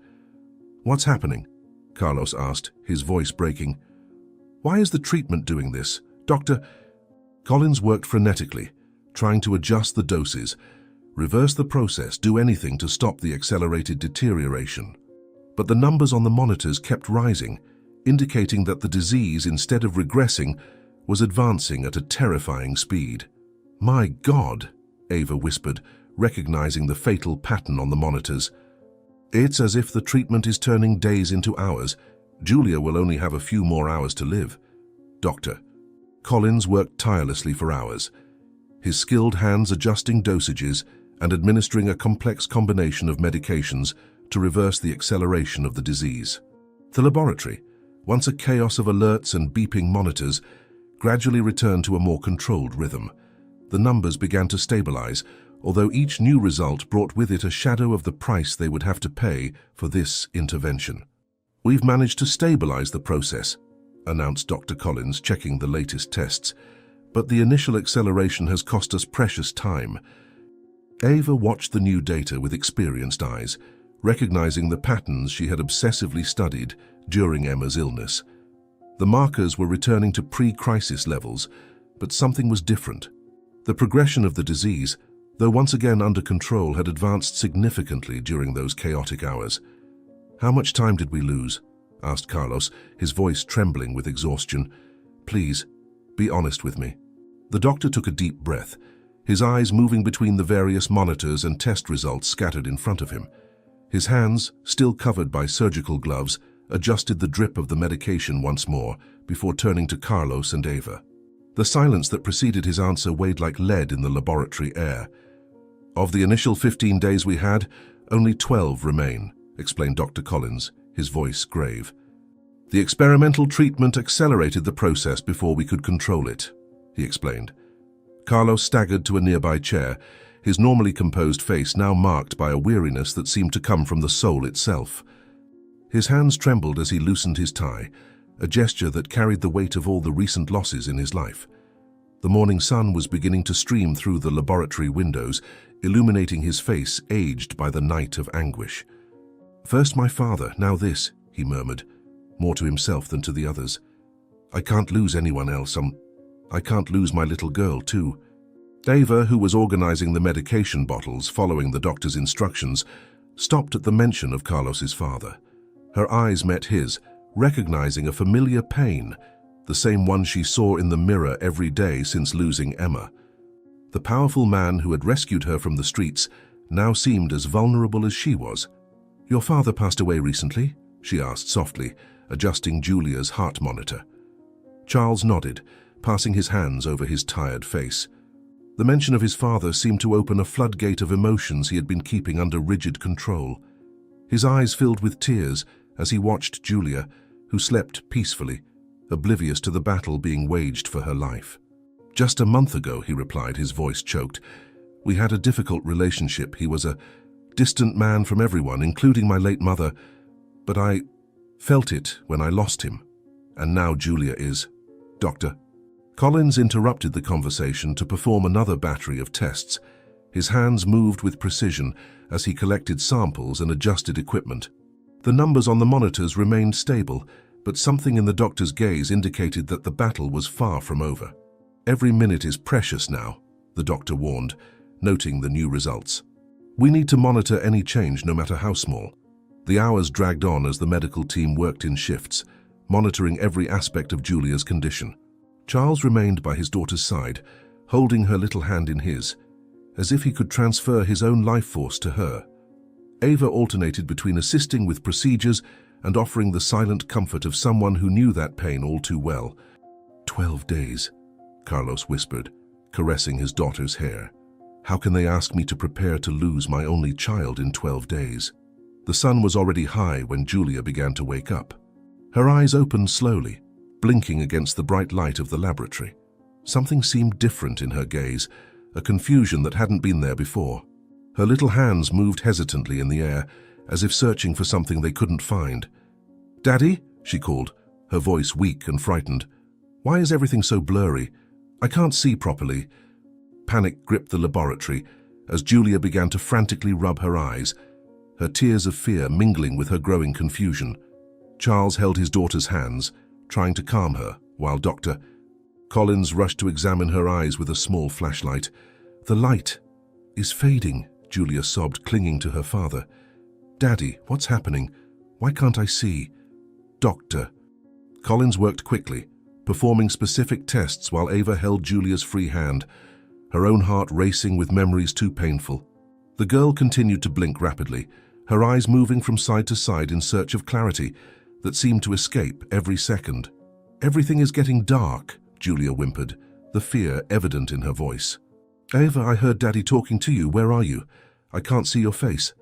"What's happening?" Carlos asked, his voice breaking. "Why is the treatment doing this, Doctor?" Collins worked frenetically, trying to adjust the doses, reverse the process, do anything to stop the accelerated deterioration. But the numbers on the monitors kept rising, indicating that the disease, instead of regressing, was advancing at a terrifying speed. "My God," Ava whispered, recognizing the fatal pattern on the monitors. "It's as if the treatment is turning days into hours. Julia will only have a few more hours to live." "Doctor." Collins worked tirelessly for hours, his skilled hands adjusting dosages and administering a complex combination of medications to reverse the acceleration of the disease. The laboratory, once a chaos of alerts and beeping monitors, gradually returned to a more controlled rhythm. The numbers began to stabilize, although each new result brought with it a shadow of the price they would have to pay for this intervention. "We've managed to stabilize the process," announced Dr. Collins, checking the latest tests, "but the initial acceleration has cost us precious time." Ava watched the new data with experienced eyes, recognizing the patterns she had obsessively studied during Emma's illness. The markers were returning to pre-crisis levels, but something was different. The progression of the disease, though once again under control, had advanced significantly during those chaotic hours. "How much time did we lose?" asked Carlos, his voice trembling with exhaustion. "Please, be honest with me." The doctor took a deep breath, his eyes moving between the various monitors and test results scattered in front of him. His hands, still covered by surgical gloves, adjusted the drip of the medication once more before turning to Carlos and Ava. The silence that preceded his answer weighed like lead in the laboratory air. "Of the initial 15 days we had, only 12 remain," explained Dr. Collins, his voice grave. "The experimental treatment accelerated the process before we could control it," he explained. Carlos staggered to a nearby chair, his normally composed face now marked by a weariness that seemed to come from the soul itself. His hands trembled as he loosened his tie, a gesture that carried the weight of all the recent losses in his life. The morning sun was beginning to stream through the laboratory windows, illuminating his face aged by the night of anguish. "First my father, now this," he murmured, more to himself than to the others. "I can't lose anyone else. I can't lose my little girl, too." Ava, who was organizing the medication bottles following the doctor's instructions, stopped at the mention of Carlos's father. Her eyes met his, recognizing a familiar pain, the same one she saw in the mirror every day since losing Emma. The powerful man who had rescued her from the streets now seemed as vulnerable as she was. "Your father passed away recently?" she asked softly, adjusting Julia's heart monitor. Charles nodded, passing his hands over his tired face. The mention of his father seemed to open a floodgate of emotions he had been keeping under rigid control. His eyes filled with tears as he watched Julia, who slept peacefully, oblivious to the battle being waged for her life. "Just a month ago," he replied, his voice choked. "We had a difficult relationship. He was a distant man from everyone, including my late mother, but I felt it when I lost him. And now Julia is." "Doctor." Collins interrupted the conversation to perform another battery of tests. His hands moved with precision as he collected samples and adjusted equipment. The numbers on the monitors remained stable, but something in the doctor's gaze indicated that the battle was far from over. "Every minute is precious now," the doctor warned, noting the new results. "We need to monitor any change, no matter how small." The hours dragged on as the medical team worked in shifts, monitoring every aspect of Julia's condition. Charles remained by his daughter's side, holding her little hand in his, as if he could transfer his own life force to her. Ava alternated between assisting with procedures and offering the silent comfort of someone who knew that pain all too well. 12 days, Carlos whispered, caressing his daughter's hair. How can they ask me to prepare to lose my only child in 12 days? The sun was already high when Julia began to wake up. Her eyes opened slowly, blinking against the bright light of the laboratory. Something seemed different in her gaze, a confusion that hadn't been there before. Her little hands moved hesitantly in the air, as if searching for something they couldn't find. "Daddy?" she called, her voice weak and frightened. "Why is everything so blurry? I can't see properly." Panic gripped the laboratory as Julia began to frantically rub her eyes, her tears of fear mingling with her growing confusion. Charles held his daughter's hands, trying to calm her, while Dr. Collins rushed to examine her eyes with a small flashlight. "The light is fading," Julia sobbed, clinging to her father. "Daddy, what's happening? Why can't I see?" "Doctor." Collins worked quickly, performing specific tests while Ava held Julia's free hand, her own heart racing with memories too painful. The girl continued to blink rapidly, her eyes moving from side to side in search of clarity that seemed to escape every second. "Everything is getting dark," Julia whimpered, the fear evident in her voice. "Ava, I heard Daddy talking to you. Where are you? I can't see your face."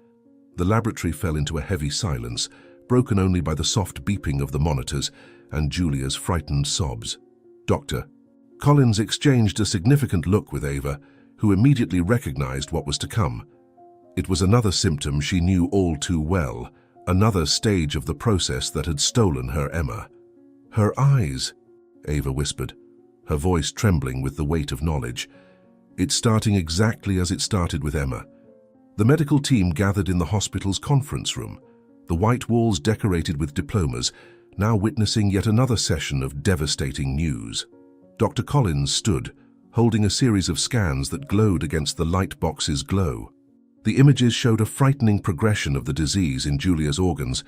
The laboratory fell into a heavy silence, broken only by the soft beeping of the monitors and Julia's frightened sobs. Dr. Collins exchanged a significant look with Ava, who immediately recognized what was to come. It was another symptom she knew all too well, another stage of the process that had stolen her Emma. "Her eyes," Ava whispered, her voice trembling with the weight of knowledge. "It's starting exactly as it started with Emma." The medical team gathered in the hospital's conference room, the white walls decorated with diplomas, now witnessing yet another session of devastating news. Dr. Collins stood, holding a series of scans that glowed against the light box's glow. The images showed a frightening progression of the disease in Julia's organs,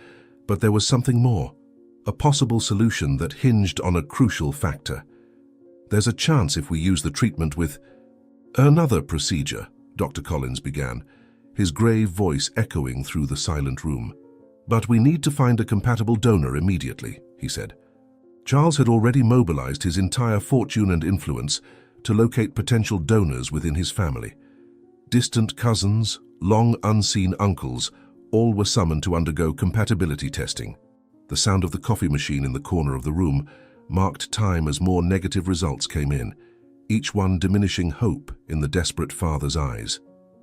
but there was something more, a possible solution that hinged on a crucial factor. "There's a chance if we use the treatment with..." "Another procedure," Dr. Collins began, his grave voice echoing through the silent room. "But we need to find a compatible donor immediately," he said. Charles had already mobilized his entire fortune and influence to locate potential donors within his family. Distant cousins, long unseen uncles, all were summoned to undergo compatibility testing. The sound of the coffee machine in the corner of the room marked time as more negative results came in, each one diminishing hope in the desperate father's eyes.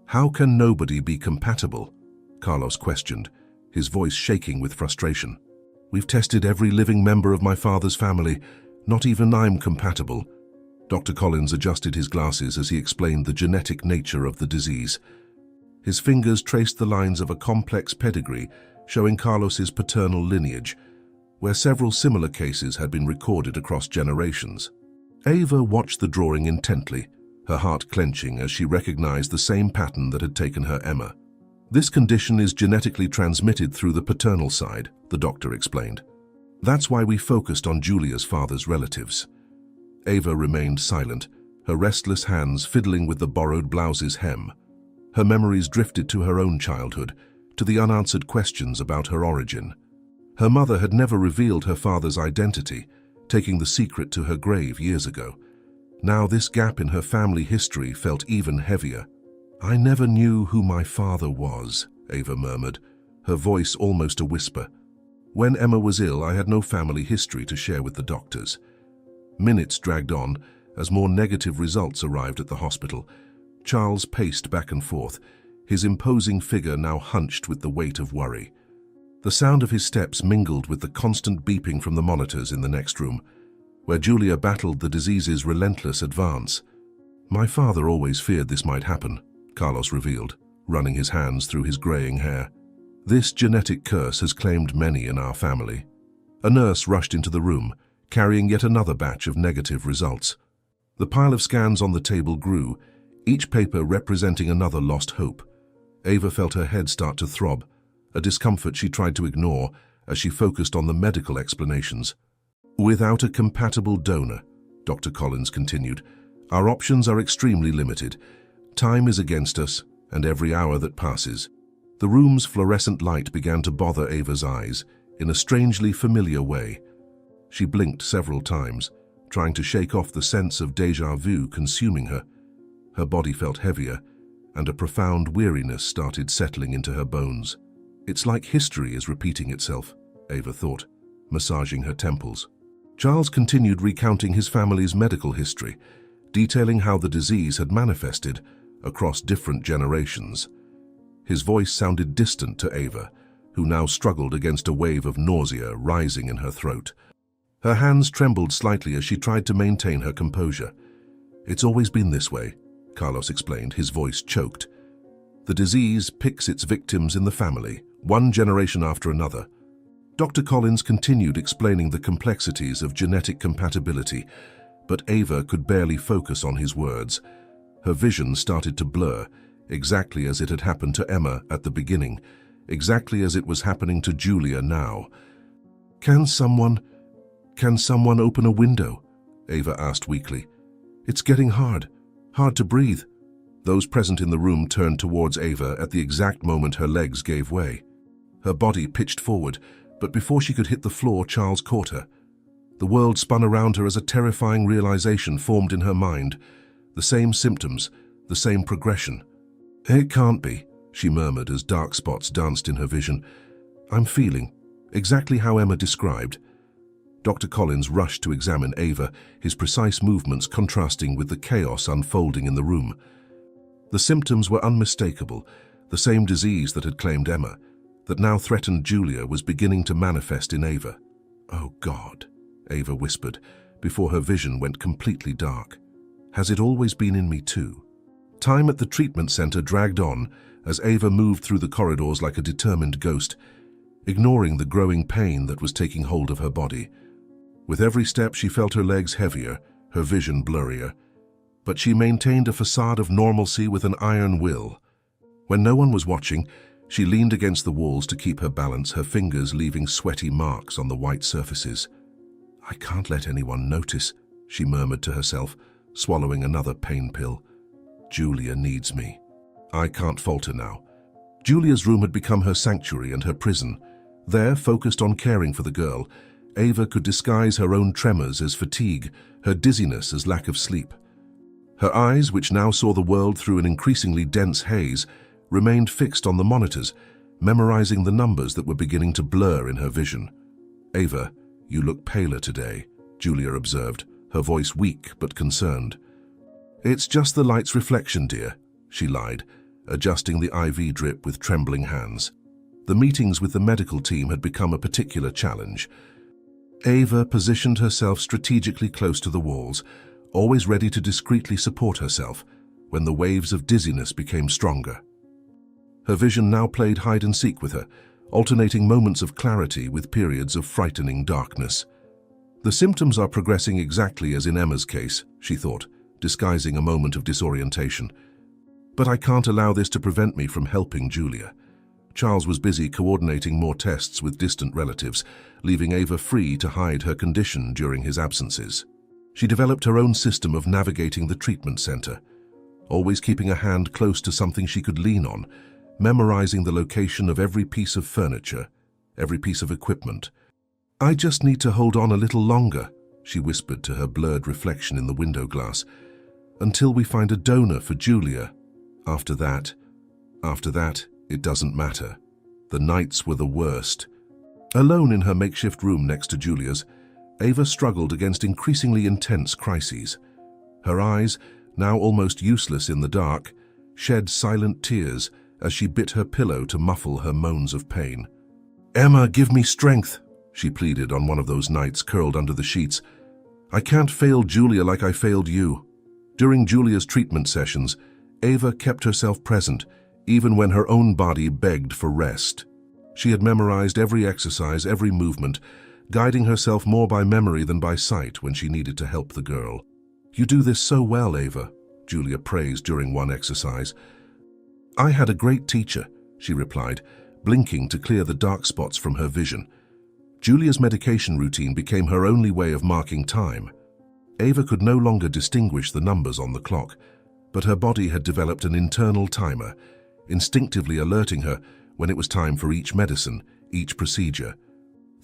"How can nobody be compatible?" Carlos questioned, his voice shaking with frustration. "We've tested every living member of my father's family. Not even I'm compatible." Dr. Collins adjusted his glasses as he explained the genetic nature of the disease. His fingers traced the lines of a complex pedigree showing Carlos's paternal lineage, where several similar cases had been recorded across generations. Ava watched the drawing intently, her heart clenching as she recognized the same pattern that had taken her Emma. "This condition is genetically transmitted through the paternal side," the doctor explained. "That's why we focused on Julia's father's relatives." Ava remained silent, her restless hands fiddling with the borrowed blouse's hem. Her memories drifted to her own childhood, to the unanswered questions about her origin. Her mother had never revealed her father's identity, taking the secret to her grave years ago. Now this gap in her family history felt even heavier. "I never knew who my father was," Ava murmured, her voice almost a whisper. "When Emma was ill, I had no family history to share with the doctors." Minutes dragged on as more negative results arrived at the hospital. Charles paced back and forth, his imposing figure now hunched with the weight of worry. The sound of his steps mingled with the constant beeping from the monitors in the next room, where Julia battled the disease's relentless advance. "My father always feared this might happen," Carlos revealed, running his hands through his graying hair. "This genetic curse has claimed many in our family." A nurse rushed into the room, carrying yet another batch of negative results. The pile of scans on the table grew, each paper representing another lost hope. Ava felt her head start to throb, a discomfort she tried to ignore as she focused on the medical explanations. "Without a compatible donor," Dr. Collins continued, "our options are extremely limited. Time is against us, and every hour that passes." The room's fluorescent light began to bother Ava's eyes, in a strangely familiar way. She blinked several times, trying to shake off the sense of déjà vu consuming her. Her body felt heavier, and a profound weariness started settling into her bones. It's like history is repeating itself, Ava thought, massaging her temples. Charles continued recounting his family's medical history, detailing how the disease had manifested across different generations. His voice sounded distant to Ava, who now struggled against a wave of nausea rising in her throat. Her hands trembled slightly as she tried to maintain her composure. "It's always been this way," Carlos explained, his voice choked. "The disease picks its victims in the family, one generation after another." Dr. Collins continued explaining the complexities of genetic compatibility, but Ava could barely focus on his words. Her vision started to blur, exactly as it had happened to Emma at the beginning, exactly as it was happening to Julia now. Can someone open a window?" Ava asked weakly. "It's getting hard to breathe." Those present in the room turned towards Ava at the exact moment her legs gave way. Her body pitched forward, but before she could hit the floor, Charles caught her. The world spun around her as a terrifying realization formed in her mind. The same symptoms, the same progression. "It can't be," she murmured as dark spots danced in her vision. "I'm feeling exactly how Emma described." Dr. Collins rushed to examine Ava, his precise movements contrasting with the chaos unfolding in the room. The symptoms were unmistakable. The same disease that had claimed Emma, that now threatened Julia, was beginning to manifest in Ava. "Oh God," Ava whispered, before her vision went completely dark. "Has it always been in me too?" Time at the treatment center dragged on as Ava moved through the corridors like a determined ghost, ignoring the growing pain that was taking hold of her body. With every step, she felt her legs heavier, her vision blurrier, but she maintained a facade of normalcy with an iron will. When no one was watching, she leaned against the walls to keep her balance, her fingers leaving sweaty marks on the white surfaces. "I can't let anyone notice," she murmured to herself, swallowing another pain pill. "Julia needs me. I can't falter now." Julia's room had become her sanctuary and her prison. There, focused on caring for the girl, Ava could disguise her own tremors as fatigue, her dizziness as lack of sleep. Her eyes, which now saw the world through an increasingly dense haze, remained fixed on the monitors, memorizing the numbers that were beginning to blur in her vision. "Ava, you look paler today," Julia observed, her voice weak but concerned. "It's just the light's reflection, dear," she lied, adjusting the IV drip with trembling hands. The meetings with the medical team had become a particular challenge. Ava positioned herself strategically close to the walls, always ready to discreetly support herself when the waves of dizziness became stronger. Her vision now played hide-and-seek with her, alternating moments of clarity with periods of frightening darkness. "The symptoms are progressing exactly as in Emma's case," she thought, disguising a moment of disorientation. "But I can't allow this to prevent me from helping Julia." Charles was busy coordinating more tests with distant relatives, leaving Ava free to hide her condition during his absences. She developed her own system of navigating the treatment center, always keeping a hand close to something she could lean on, memorizing the location of every piece of furniture, every piece of equipment. "I just need to hold on a little longer," she whispered to her blurred reflection in the window glass, "until we find a donor for Julia. After that, it doesn't matter." The nights were the worst. Alone in her makeshift room next to Julia's, Ava struggled against increasingly intense crises. Her eyes, now almost useless in the dark, shed silent tears as she bit her pillow to muffle her moans of pain. "Emma, give me strength," she pleaded on one of those nights curled under the sheets. "I can't fail Julia like I failed you." During Julia's treatment sessions, Ava kept herself present, even when her own body begged for rest. She had memorized every exercise, every movement, guiding herself more by memory than by sight when she needed to help the girl. "You do this so well, Ava," Julia praised during one exercise. "I had a great teacher," she replied, blinking to clear the dark spots from her vision. Julia's medication routine became her only way of marking time. Ava could no longer distinguish the numbers on the clock, but her body had developed an internal timer, instinctively alerting her when it was time for each medicine, each procedure.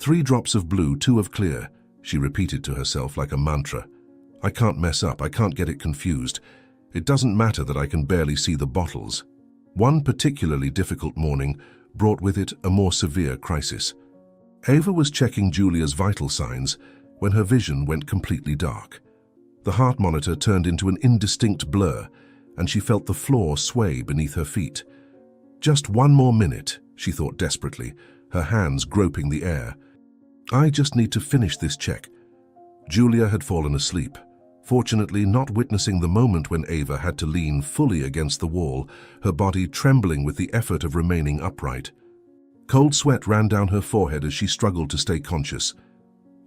3 drops of blue, 2 of clear, she repeated to herself like a mantra. I can't mess up, I can't get it confused. It doesn't matter that I can barely see the bottles. One particularly difficult morning brought with it a more severe crisis. Ava was checking Julia's vital signs when her vision went completely dark. The heart monitor turned into an indistinct blur, and she felt the floor sway beneath her feet. Just 1 more minute, she thought desperately, her hands groping the air. I just need to finish this check. Julia had fallen asleep, fortunately not witnessing the moment when Ava had to lean fully against the wall, her body trembling with the effort of remaining upright. Cold sweat ran down her forehead as she struggled to stay conscious.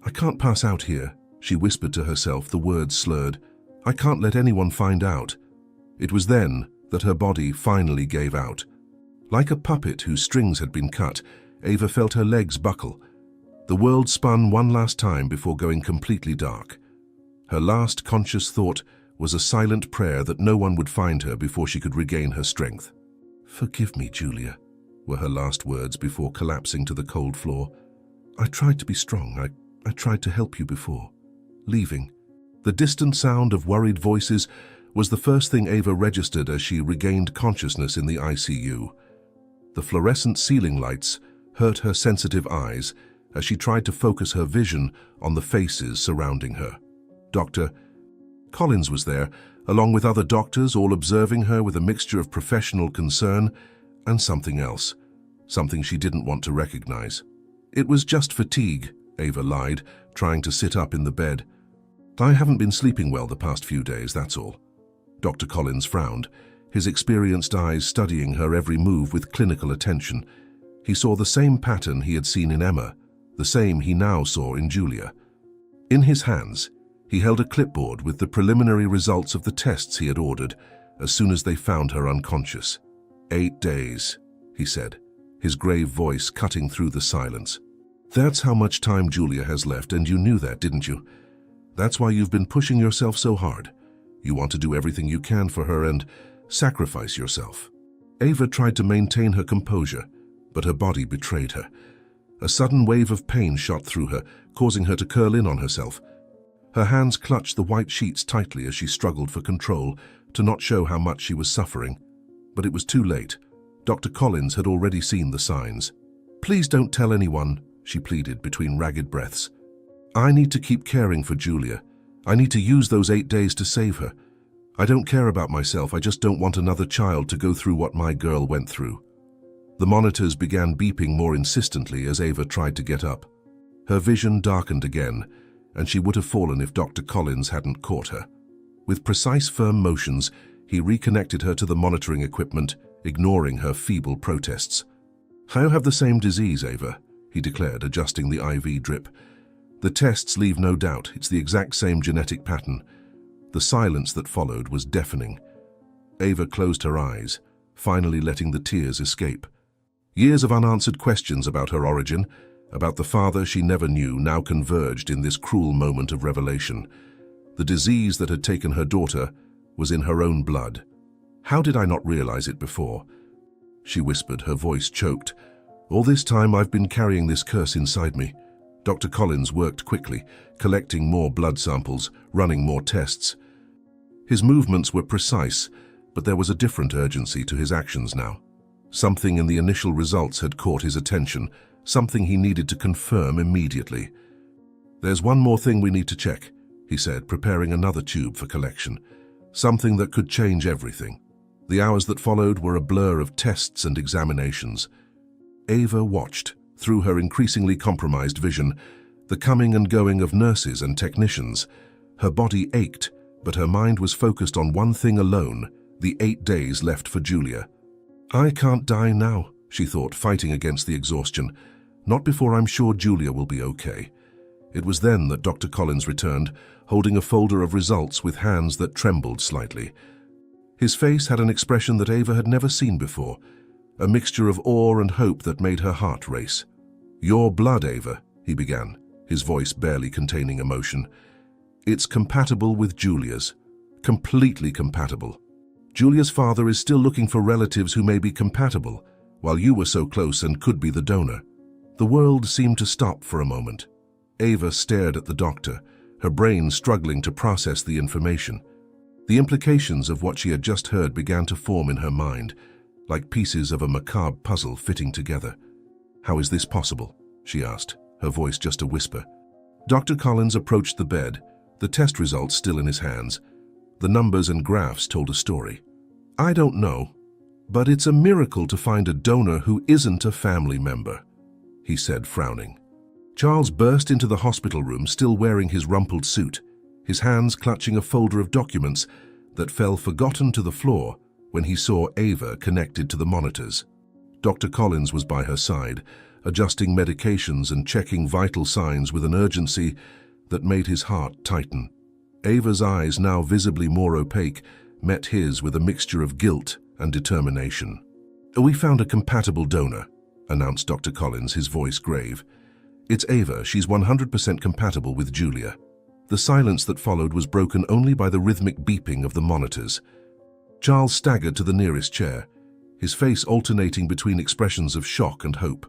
I can't pass out here, she whispered to herself, the words slurred. I can't let anyone find out. It was then that her body finally gave out. Like a puppet whose strings had been cut, Ava felt her legs buckle. The world spun one last time before going completely dark. Her last conscious thought was a silent prayer that no one would find her before she could regain her strength. Forgive me, Julia, were her last words before collapsing to the cold floor. I tried to be strong. I tried to help you before. Leaving. The distant sound of worried voices was the first thing Ava registered as she regained consciousness in the ICU. The fluorescent ceiling lights hurt her sensitive eyes as she tried to focus her vision on the faces surrounding her. Dr. Collins was there, along with other doctors, all observing her with a mixture of professional concern and something else, something she didn't want to recognize. It was just fatigue, Ava lied, trying to sit up in the bed. I haven't been sleeping well the past few days, that's all. Dr. Collins frowned, his experienced eyes studying her every move with clinical attention. He saw the same pattern he had seen in Emma, the same he now saw in Julia. In his hands, he held a clipboard with the preliminary results of the tests he had ordered as soon as they found her unconscious. 8 days, he said, his grave voice cutting through the silence. That's how much time Julia has left, and you knew that, didn't you? That's why you've been pushing yourself so hard. You want to do everything you can for her and sacrifice yourself. Ava tried to maintain her composure, but her body betrayed her. A sudden wave of pain shot through her, causing her to curl in on herself. Her hands clutched the white sheets tightly as she struggled for control to not show how much she was suffering. But it was too late. Dr. Collins had already seen the signs. Please don't tell anyone, she pleaded between ragged breaths. I need to keep caring for Julia. I need to use those 8 days to save her. I don't care about myself, I just don't want another child to go through what my girl went through. The monitors began beeping more insistently as Ava tried to get up. Her vision darkened again, and she would have fallen if Dr. Collins hadn't caught her. With precise, firm motions, he reconnected her to the monitoring equipment, ignoring her feeble protests. I have the same disease, Ava, he declared, adjusting the IV drip. The tests leave no doubt it's the exact same genetic pattern. The silence that followed was deafening. Ava closed her eyes, finally letting the tears escape. Years of unanswered questions about her origin, about the father she never knew, now converged in this cruel moment of revelation. The disease that had taken her daughter was in her own blood. How did I not realize it before? She whispered, her voice choked. All this time I've been carrying this curse inside me. Dr. Collins worked quickly, collecting more blood samples, running more tests. His movements were precise, but there was a different urgency to his actions now. Something in the initial results had caught his attention, something he needed to confirm immediately. There's one more thing we need to check, he said, preparing another tube for collection. Something that could change everything. The hours that followed were a blur of tests and examinations. Ava watched, through her increasingly compromised vision, the coming and going of nurses and technicians. Her body ached, but her mind was focused on one thing alone, the 8 days left for Julia. I can't die now, she thought, fighting against the exhaustion. Not before I'm sure Julia will be okay. It was then that Dr. Collins returned, holding a folder of results with hands that trembled slightly. His face had an expression that Ava had never seen before, a mixture of awe and hope that made her heart race. Your blood, Ava, he began, his voice barely containing emotion. It's compatible with Julia's. Completely compatible. Julia's father is still looking for relatives who may be compatible, while you were so close and could be the donor. The world seemed to stop for a moment. Ava stared at the doctor, her brain struggling to process the information. The implications of what she had just heard began to form in her mind, like pieces of a macabre puzzle fitting together. "How is this possible?" she asked, her voice just a whisper. Dr. Collins approached the bed, the test results still in his hands. The numbers and graphs told a story. "I don't know, but it's a miracle to find a donor who isn't a family member," he said, frowning. Charles burst into the hospital room still wearing his rumpled suit, his hands clutching a folder of documents that fell forgotten to the floor when he saw Ava connected to the monitors. Dr. Collins was by her side, adjusting medications and checking vital signs with an urgency that made his heart tighten. Ava's eyes, now visibly more opaque, met his with a mixture of guilt and determination. "We found a compatible donor," announced Dr. Collins, his voice grave. "It's Ava. She's 100% compatible with Julia." The silence that followed was broken only by the rhythmic beeping of the monitors. Charles staggered to the nearest chair, his face alternating between expressions of shock and hope.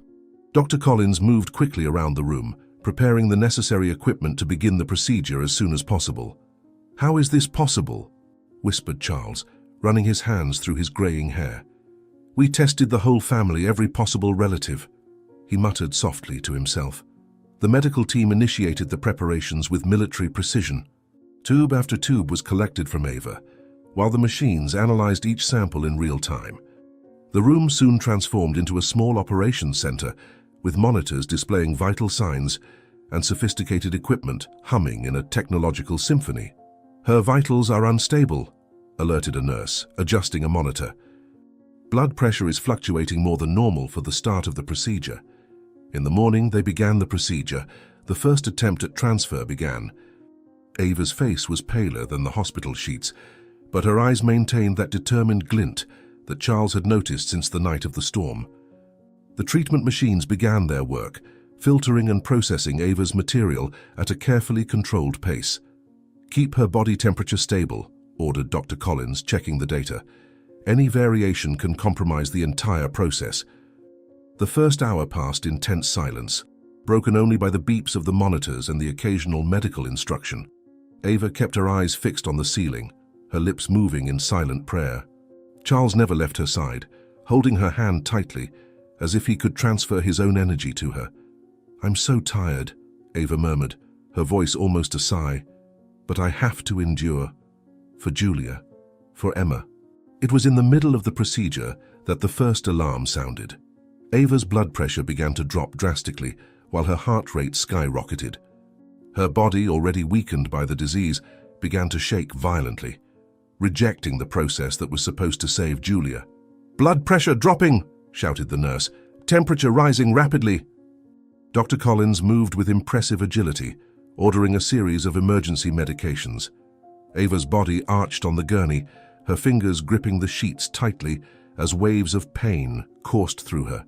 Dr. Collins moved quickly around the room, preparing the necessary equipment to begin the procedure as soon as possible. "How is this possible?" whispered Charles, running his hands through his graying hair. "We tested the whole family, every possible relative," he muttered softly to himself. The medical team initiated the preparations with military precision. Tube after tube was collected from Ava, while the machines analyzed each sample in real time. The room soon transformed into a small operations center, with monitors displaying vital signs and sophisticated equipment humming in a technological symphony. "Her vitals are unstable," alerted a nurse, adjusting a monitor. "Blood pressure is fluctuating more than normal for the start of the procedure." In the morning, they began the procedure. The first attempt at transfer began. Ava's face was paler than the hospital sheets, but her eyes maintained that determined glint that Charles had noticed since the night of the storm. The treatment machines began their work, filtering and processing Ava's material at a carefully controlled pace. "Keep her body temperature stable," ordered Dr. Collins, checking the data. "Any variation can compromise the entire process." The first hour passed in tense silence, broken only by the beeps of the monitors and the occasional medical instruction. Ava kept her eyes fixed on the ceiling, her lips moving in silent prayer. Charles never left her side, holding her hand tightly, as if he could transfer his own energy to her. "I'm so tired," Ava murmured, her voice almost a sigh. "But I have to endure. For Julia. For Emma." It was in the middle of the procedure that the first alarm sounded. Ava's blood pressure began to drop drastically, while her heart rate skyrocketed. Her body, already weakened by the disease, began to shake violently, rejecting the process that was supposed to save Julia. "Blood pressure dropping!" shouted the nurse. "Temperature rising rapidly!" Dr. Collins moved with impressive agility, ordering a series of emergency medications. Ava's body arched on the gurney, her fingers gripping the sheets tightly as waves of pain coursed through her.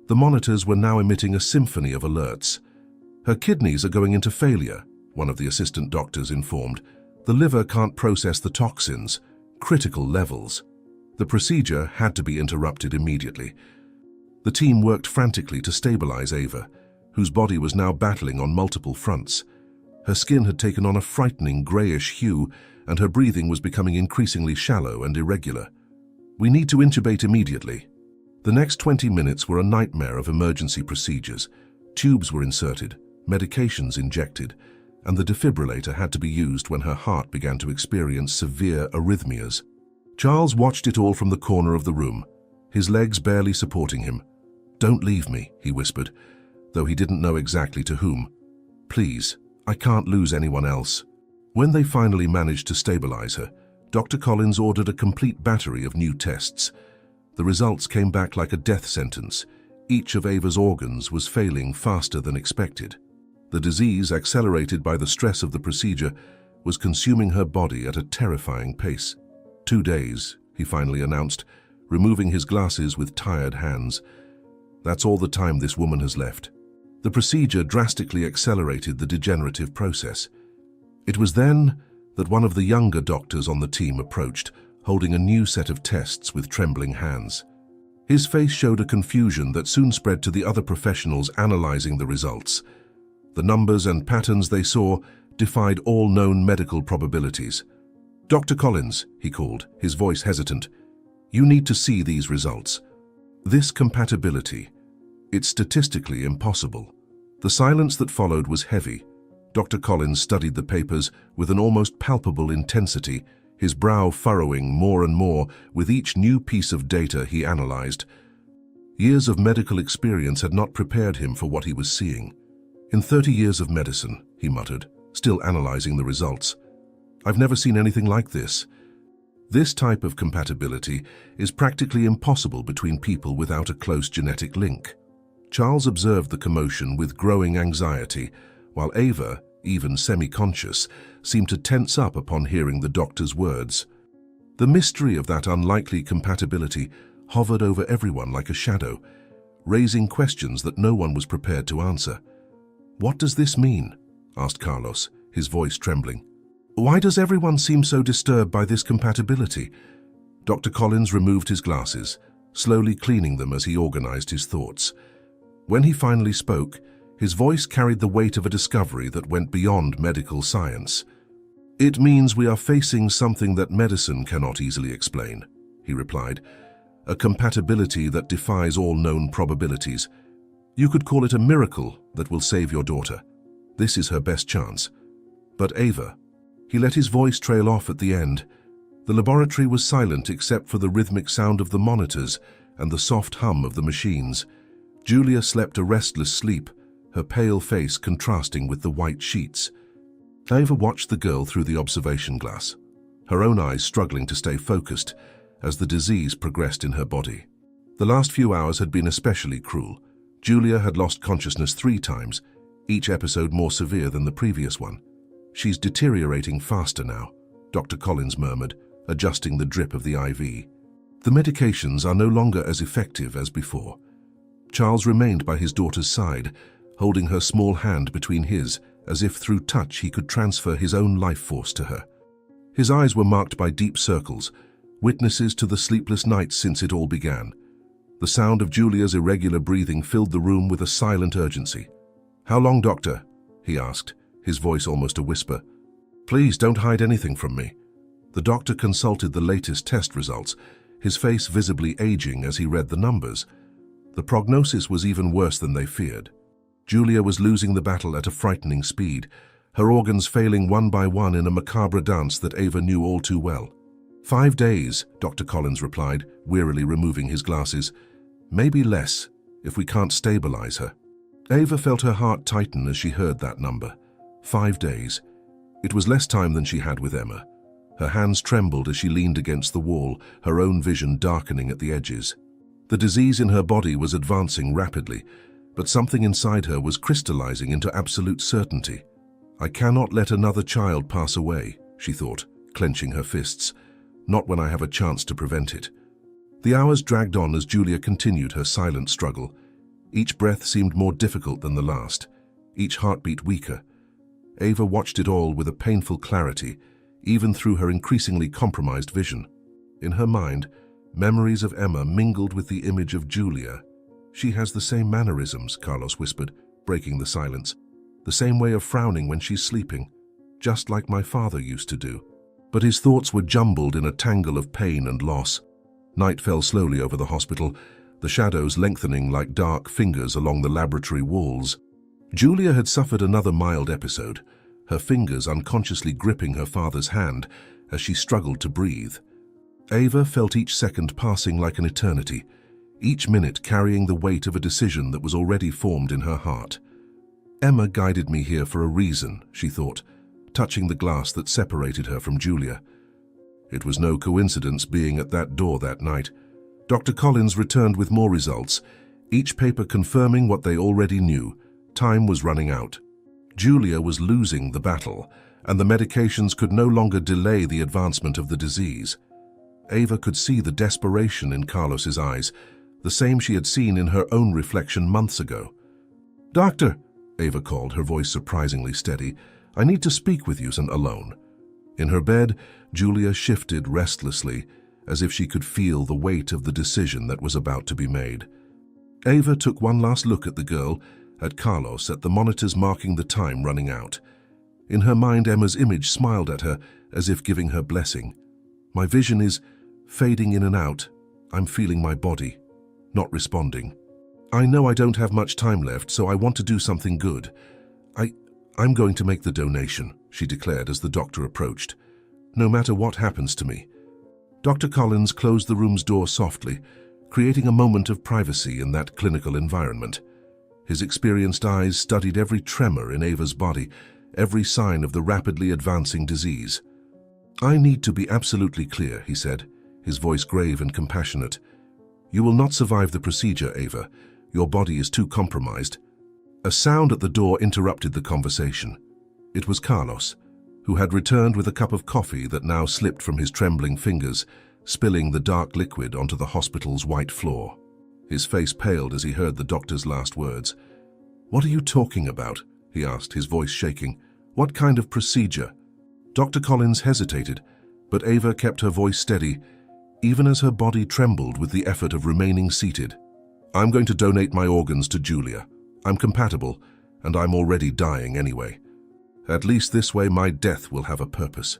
The monitors were now emitting a symphony of alerts. "Her kidneys are going into failure," one of the assistant doctors informed. "The liver can't process the toxins. Critical levels." The procedure had to be interrupted immediately. The team worked frantically to stabilize Ava, whose body was now battling on multiple fronts. Her skin had taken on a frightening grayish hue, and her breathing was becoming increasingly shallow and irregular. "We need to intubate immediately." The next 20 minutes were a nightmare of emergency procedures. Tubes were inserted, medications injected, and the defibrillator had to be used when her heart began to experience severe arrhythmias. Charles watched it all from the corner of the room, his legs barely supporting him. "Don't leave me," he whispered, though he didn't know exactly to whom. "Please, I can't lose anyone else." When they finally managed to stabilize her, Dr. Collins ordered a complete battery of new tests. The results came back like a death sentence. Each of Ava's organs was failing faster than expected. The disease, accelerated by the stress of the procedure, was consuming her body at a terrifying pace. 2 days, he finally announced, removing his glasses with tired hands. "That's all the time this woman has left." The procedure drastically accelerated the degenerative process. It was then that one of the younger doctors on the team approached, holding a new set of tests with trembling hands. His face showed a confusion that soon spread to the other professionals analyzing the results. The numbers and patterns they saw defied all known medical probabilities. "Dr. Collins," he called, his voice hesitant, "you need to see these results. This compatibility, it's statistically impossible." The silence that followed was heavy. Dr. Collins studied the papers with an almost palpable intensity, his brow furrowing more and more with each new piece of data he analyzed. Years of medical experience had not prepared him for what he was seeing. "In 30 years of medicine," he muttered, still analyzing the results, "I've never seen anything like this. This type of compatibility is practically impossible between people without a close genetic link." Charles observed the commotion with growing anxiety, while Ava, even semi-conscious, seemed to tense up upon hearing the doctor's words. The mystery of that unlikely compatibility hovered over everyone like a shadow, raising questions that no one was prepared to answer. "What does this mean?" asked Carlos, his voice trembling. "Why does everyone seem so disturbed by this compatibility?" Dr. Collins removed his glasses, slowly cleaning them as he organized his thoughts. When he finally spoke, his voice carried the weight of a discovery that went beyond medical science. "It means we are facing something that medicine cannot easily explain," he replied. "A compatibility that defies all known probabilities. You could call it a miracle that will save your daughter. This is her best chance. But Ava..." He let his voice trail off at the end. The laboratory was silent except for the rhythmic sound of the monitors and the soft hum of the machines. Julia slept a restless sleep, her pale face contrasting with the white sheets. Ava watched the girl through the observation glass, her own eyes struggling to stay focused as the disease progressed in her body. The last few hours had been especially cruel. Julia had lost consciousness 3 times, each episode more severe than the previous one. "She's deteriorating faster now," Dr. Collins murmured, adjusting the drip of the IV. "The medications are no longer as effective as before." Charles remained by his daughter's side, holding her small hand between his, as if through touch he could transfer his own life force to her. His eyes were marked by deep circles, witnesses to the sleepless nights since it all began. The sound of Julia's irregular breathing filled the room with a silent urgency. "How long, doctor?" he asked, his voice almost a whisper. "Please don't hide anything from me." The doctor consulted the latest test results, his face visibly aging as he read the numbers. The prognosis was even worse than they feared. Julia was losing the battle at a frightening speed, her organs failing one by one in a macabre dance that Ava knew all too well. 5 days, Dr. Collins replied, wearily removing his glasses. "Maybe less, if we can't stabilize her." Ava felt her heart tighten as she heard that number. 5 days. It was less time than she had with Emma. Her hands trembled as she leaned against the wall, her own vision darkening at the edges. The disease in her body was advancing rapidly, but something inside her was crystallizing into absolute certainty. "I cannot let another child pass away," she thought, clenching her fists. "Not when I have a chance to prevent it." The hours dragged on as Julia continued her silent struggle. Each breath seemed more difficult than the last, each heartbeat weaker. Ava watched it all with a painful clarity, even through her increasingly compromised vision. In her mind, memories of Emma mingled with the image of Julia. "She has the same mannerisms," Carlos whispered, breaking the silence. "The same way of frowning when she's sleeping, just like my father used to do." But his thoughts were jumbled in a tangle of pain and loss. Night fell slowly over the hospital, the shadows lengthening like dark fingers along the laboratory walls. Julia had suffered another mild episode, her fingers unconsciously gripping her father's hand as she struggled to breathe. Ava felt each second passing like an eternity, each minute carrying the weight of a decision that was already formed in her heart. "Emma guided me here for a reason," she thought, touching the glass that separated her from Julia. It was no coincidence being at that door that night. Dr. Collins returned with more results, each paper confirming what they already knew. Time was running out. Julia was losing the battle, and the medications could no longer delay the advancement of the disease. Ava could see the desperation in Carlos's eyes, the same she had seen in her own reflection months ago. "Doctor," Ava called, her voice surprisingly steady, "I need to speak with you alone." In her bed, Julia shifted restlessly as if she could feel the weight of the decision that was about to be made. Ava took one last look at the girl, at Carlos, at the monitors marking the time running out. In her mind, Emma's image smiled at her as if giving her blessing. My vision is fading in and out. I'm feeling my body, not responding. I know I don't have much time left, so I want to do something good. I'm going to make the donation, she declared as the doctor approached. No matter what happens to me. Dr. Collins closed the room's door softly, creating a moment of privacy in that clinical environment. His experienced eyes studied every tremor in Ava's body, every sign of the rapidly advancing disease. I need to be absolutely clear, he said, his voice grave and compassionate. You will not survive the procedure, Ava. Your body is too compromised. A sound at the door interrupted the conversation. It was Carlos, who had returned with a cup of coffee that now slipped from his trembling fingers, spilling the dark liquid onto the hospital's white floor. His face paled as he heard the doctor's last words. "What are you talking about?" he asked, his voice shaking. "What kind of procedure?" Dr. Collins hesitated, but Ava kept her voice steady, even as her body trembled with the effort of remaining seated. "I'm going to donate my organs to Julia. I'm compatible, and I'm already dying anyway. At least this way my death will have a purpose."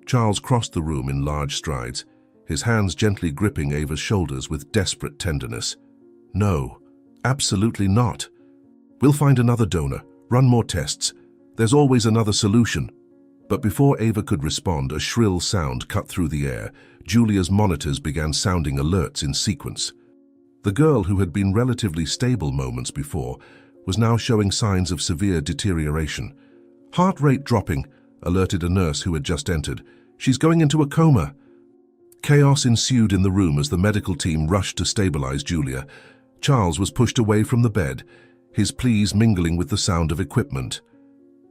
Charles crossed the room in large strides, his hands gently gripping Ava's shoulders with desperate tenderness. "No, absolutely not. We'll find another donor, run more tests. There's always another solution." But before Ava could respond, a shrill sound cut through the air. Julia's monitors began sounding alerts in sequence. The girl, who had been relatively stable moments before, was now showing signs of severe deterioration. "Heart rate dropping," alerted a nurse who had just entered. "She's going into a coma." Chaos ensued in the room as the medical team rushed to stabilize Julia. Charles was pushed away from the bed, his pleas mingling with the sound of equipment.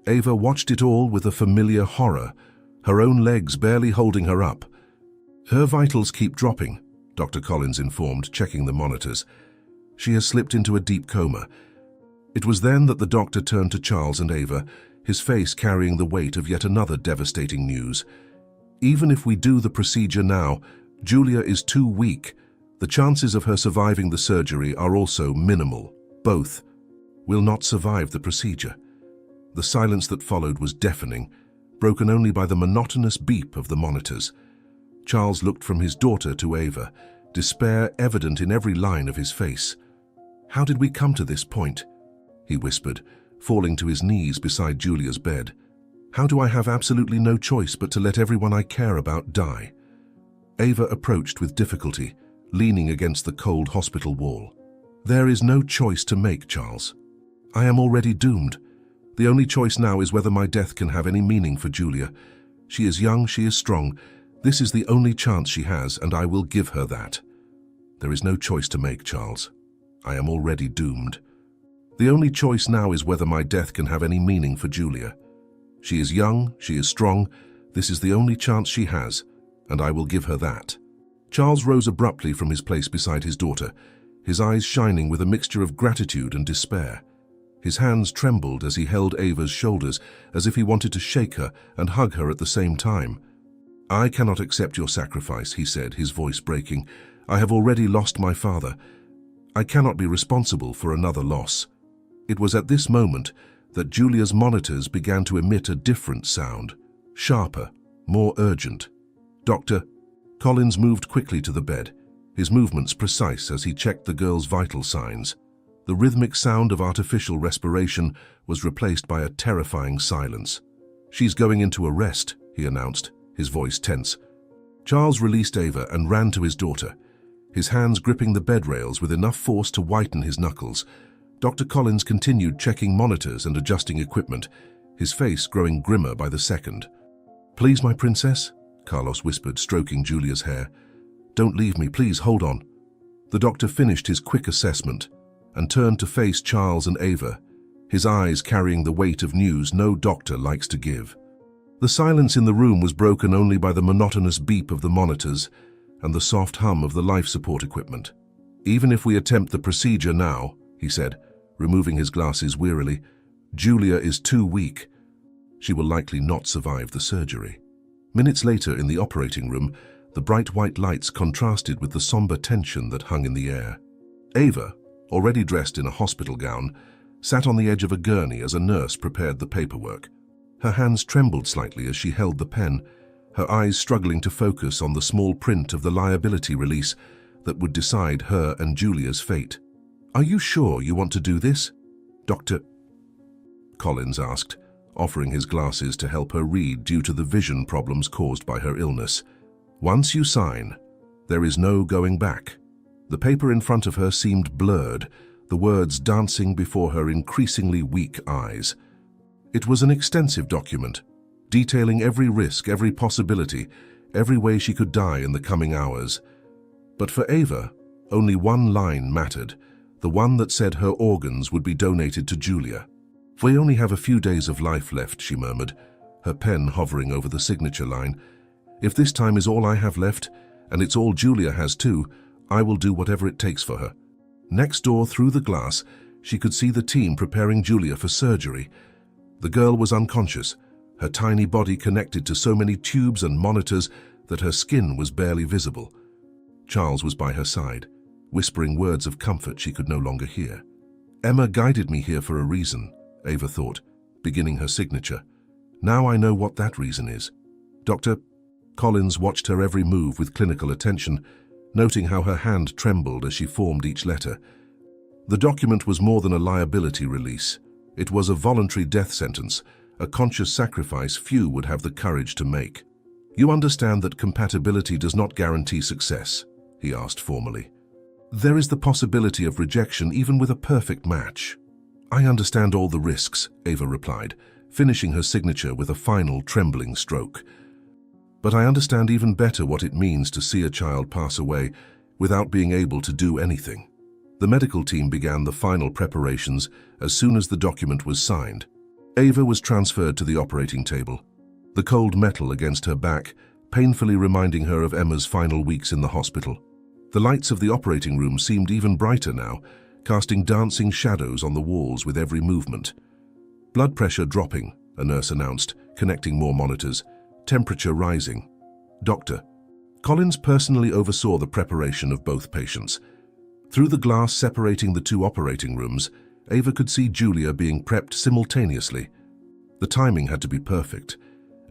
Ava watched it all with a familiar horror, her own legs barely holding her up. "Her vitals keep dropping," Dr. Collins informed, checking the monitors. "She has slipped into a deep coma." It was then that the doctor turned to Charles and Ava, his face carrying the weight of yet another devastating news. "Even if we do the procedure now, Julia is too weak. The chances of her surviving the surgery are also minimal. Both will not survive the procedure." The silence that followed was deafening, broken only by the monotonous beep of the monitors. Charles looked from his daughter to Ava, despair evident in every line of his face. "How did we come to this point?" he whispered, falling to his knees beside Julia's bed. "How do I have absolutely no choice but to let everyone I care about die?" Ava approached with difficulty, leaning against the cold hospital wall. "There is no choice to make, Charles. I am already doomed. The only choice now is whether my death can have any meaning for Julia. She is young, she is strong. This is the only chance she has, and I will give her that. There is no choice to make, Charles. I am already doomed. The only choice now is whether my death can have any meaning for Julia. She is young, she is strong. This is the only chance she has, and I will give her that." Charles rose abruptly from his place beside his daughter, his eyes shining with a mixture of gratitude and despair. His hands trembled as he held Ava's shoulders, as if he wanted to shake her and hug her at the same time. "I cannot accept your sacrifice," he said, his voice breaking. "I have already lost my father. I cannot be responsible for another loss." It was at this moment that Julia's monitors began to emit a different sound, sharper, more urgent. "Doctor." Collins moved quickly to the bed, his movements precise as he checked the girl's vital signs. The rhythmic sound of artificial respiration was replaced by a terrifying silence. "She's going into arrest," he announced, his voice tense. Charles released Ava and ran to his daughter, his hands gripping the bed rails with enough force to whiten his knuckles. Dr. Collins continued checking monitors and adjusting equipment, his face growing grimmer by the second. "Please, my princess," Carlos whispered, stroking Julia's hair. "Don't leave me, please, hold on." The doctor finished his quick assessment and turned to face Charles and Ava, his eyes carrying the weight of news no doctor likes to give. The silence in the room was broken only by the monotonous beep of the monitors and the soft hum of the life support equipment. "Even if we attempt the procedure now," he said, removing his glasses wearily, "Julia is too weak. She will likely not survive the surgery." Minutes later in the operating room, The bright white lights contrasted with the somber tension that hung in the air. Ava, already dressed in a hospital gown, sat on the edge of a gurney as a nurse prepared the paperwork. Her hands trembled slightly as she held the pen, her eyes struggling to focus on the small print of the liability release that would decide her and Julia's fate. "Are you sure you want to do this, Dr. Collins asked, offering his glasses to help her read due to the vision problems caused by her illness. "Once you sign, there is no going back." The paper in front of her seemed blurred, the words dancing before her increasingly weak eyes. It was an extensive document, detailing every risk, every possibility, every way she could die in the coming hours. But for Ava, only one line mattered, the one that said her organs would be donated to Julia. "We only have a few days of life left," she murmured, her pen hovering over the signature line. "If this time is all I have left, and it's all Julia has too, I will do whatever it takes for her." Next door, through the glass, she could see the team preparing Julia for surgery. The girl was unconscious, her tiny body connected to so many tubes and monitors that her skin was barely visible. Charles was by her side, whispering words of comfort she could no longer hear. "Emma guided me here for a reason," Ava thought, beginning her signature. "Now I know what that reason is." Dr. Collins watched her every move with clinical attention, noting how her hand trembled as she formed each letter. The document was more than a liability release. It was a voluntary death sentence, a conscious sacrifice few would have the courage to make. "You understand that compatibility does not guarantee success?" he asked formally. "There is the possibility of rejection even with a perfect match." "I understand all the risks," Ava replied, finishing her signature with a final trembling stroke. "But I understand even better what it means to see a child pass away without being able to do anything." The medical team began the final preparations as soon as the document was signed. Ava was transferred to the operating table, the cold metal against her back painfully reminding her of Emma's final weeks in the hospital. The lights of the operating room seemed even brighter now, casting dancing shadows on the walls with every movement. "Blood pressure dropping," a nurse announced, connecting more monitors. "Temperature rising." Dr. Collins personally oversaw the preparation of both patients. Through the glass separating the two operating rooms, Ava could see Julia being prepped simultaneously. The timing had to be perfect.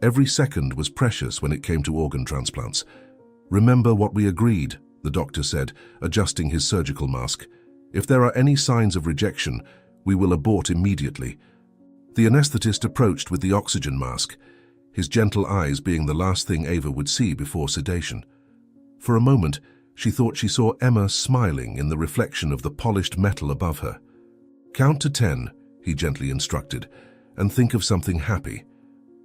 Every second was precious when it came to organ transplants. "Remember what we agreed," the doctor said, adjusting his surgical mask. "If there are any signs of rejection, we will abort immediately." The anesthetist approached with the oxygen mask, his gentle eyes being the last thing Ava would see before sedation. For a moment, she thought she saw Emma smiling in the reflection of the polished metal above her. "Count to 10, he gently instructed, "and think of something happy."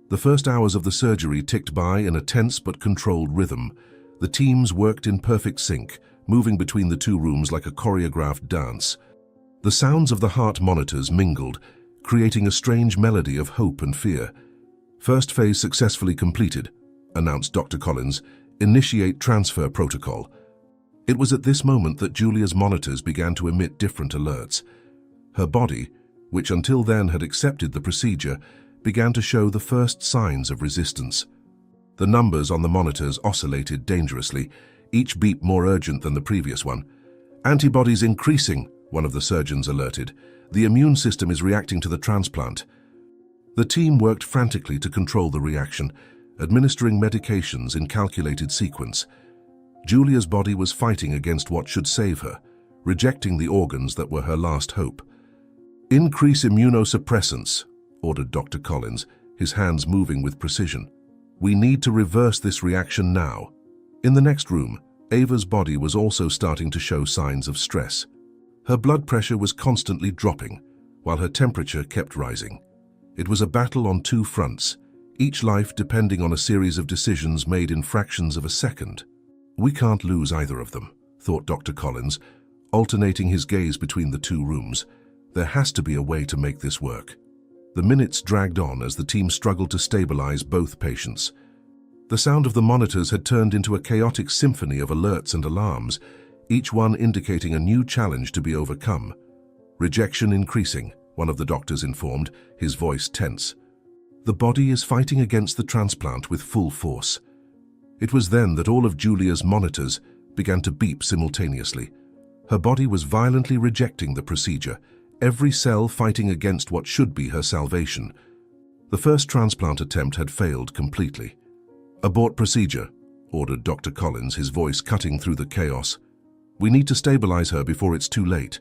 The first hours of the surgery ticked by in a tense but controlled rhythm. The teams worked in perfect sync, moving between the two rooms like a choreographed dance. The sounds of the heart monitors mingled, creating a strange melody of hope and fear. "First phase successfully completed," announced Dr. Collins. "Initiate transfer protocol." It was at this moment that Julia's monitors began to emit different alerts. Her body, which until then had accepted the procedure, began to show the first signs of resistance. The numbers on the monitors oscillated dangerously, each beep more urgent than the previous one. "Antibodies increasing," one of the surgeons alerted. "The immune system is reacting to the transplant." The team worked frantically to control the reaction, administering medications in calculated sequence. Julia's body was fighting against what should save her, rejecting the organs that were her last hope. "Increase immunosuppressants," ordered Dr. Collins, his hands moving with precision. "We need to reverse this reaction now." In the next room, Ava's body was also starting to show signs of stress. Her blood pressure was constantly dropping, while her temperature kept rising. It was a battle on two fronts, each life depending on a series of decisions made in fractions of a second. "We can't lose either of them," thought Dr. Collins, alternating his gaze between the two rooms. "There has to be a way to make this work." The minutes dragged on as the team struggled to stabilize both patients. The sound of the monitors had turned into a chaotic symphony of alerts and alarms, each one indicating a new challenge to be overcome. "Rejection increasing," one of the doctors informed, his voice tense. "The body is fighting against the transplant with full force." It was then that all of Julia's monitors began to beep simultaneously. Her body was violently rejecting the procedure, every cell fighting against what should be her salvation. The first transplant attempt had failed completely. "Abort procedure," ordered Dr. Collins, his voice cutting through the chaos. "We need to stabilize her before it's too late."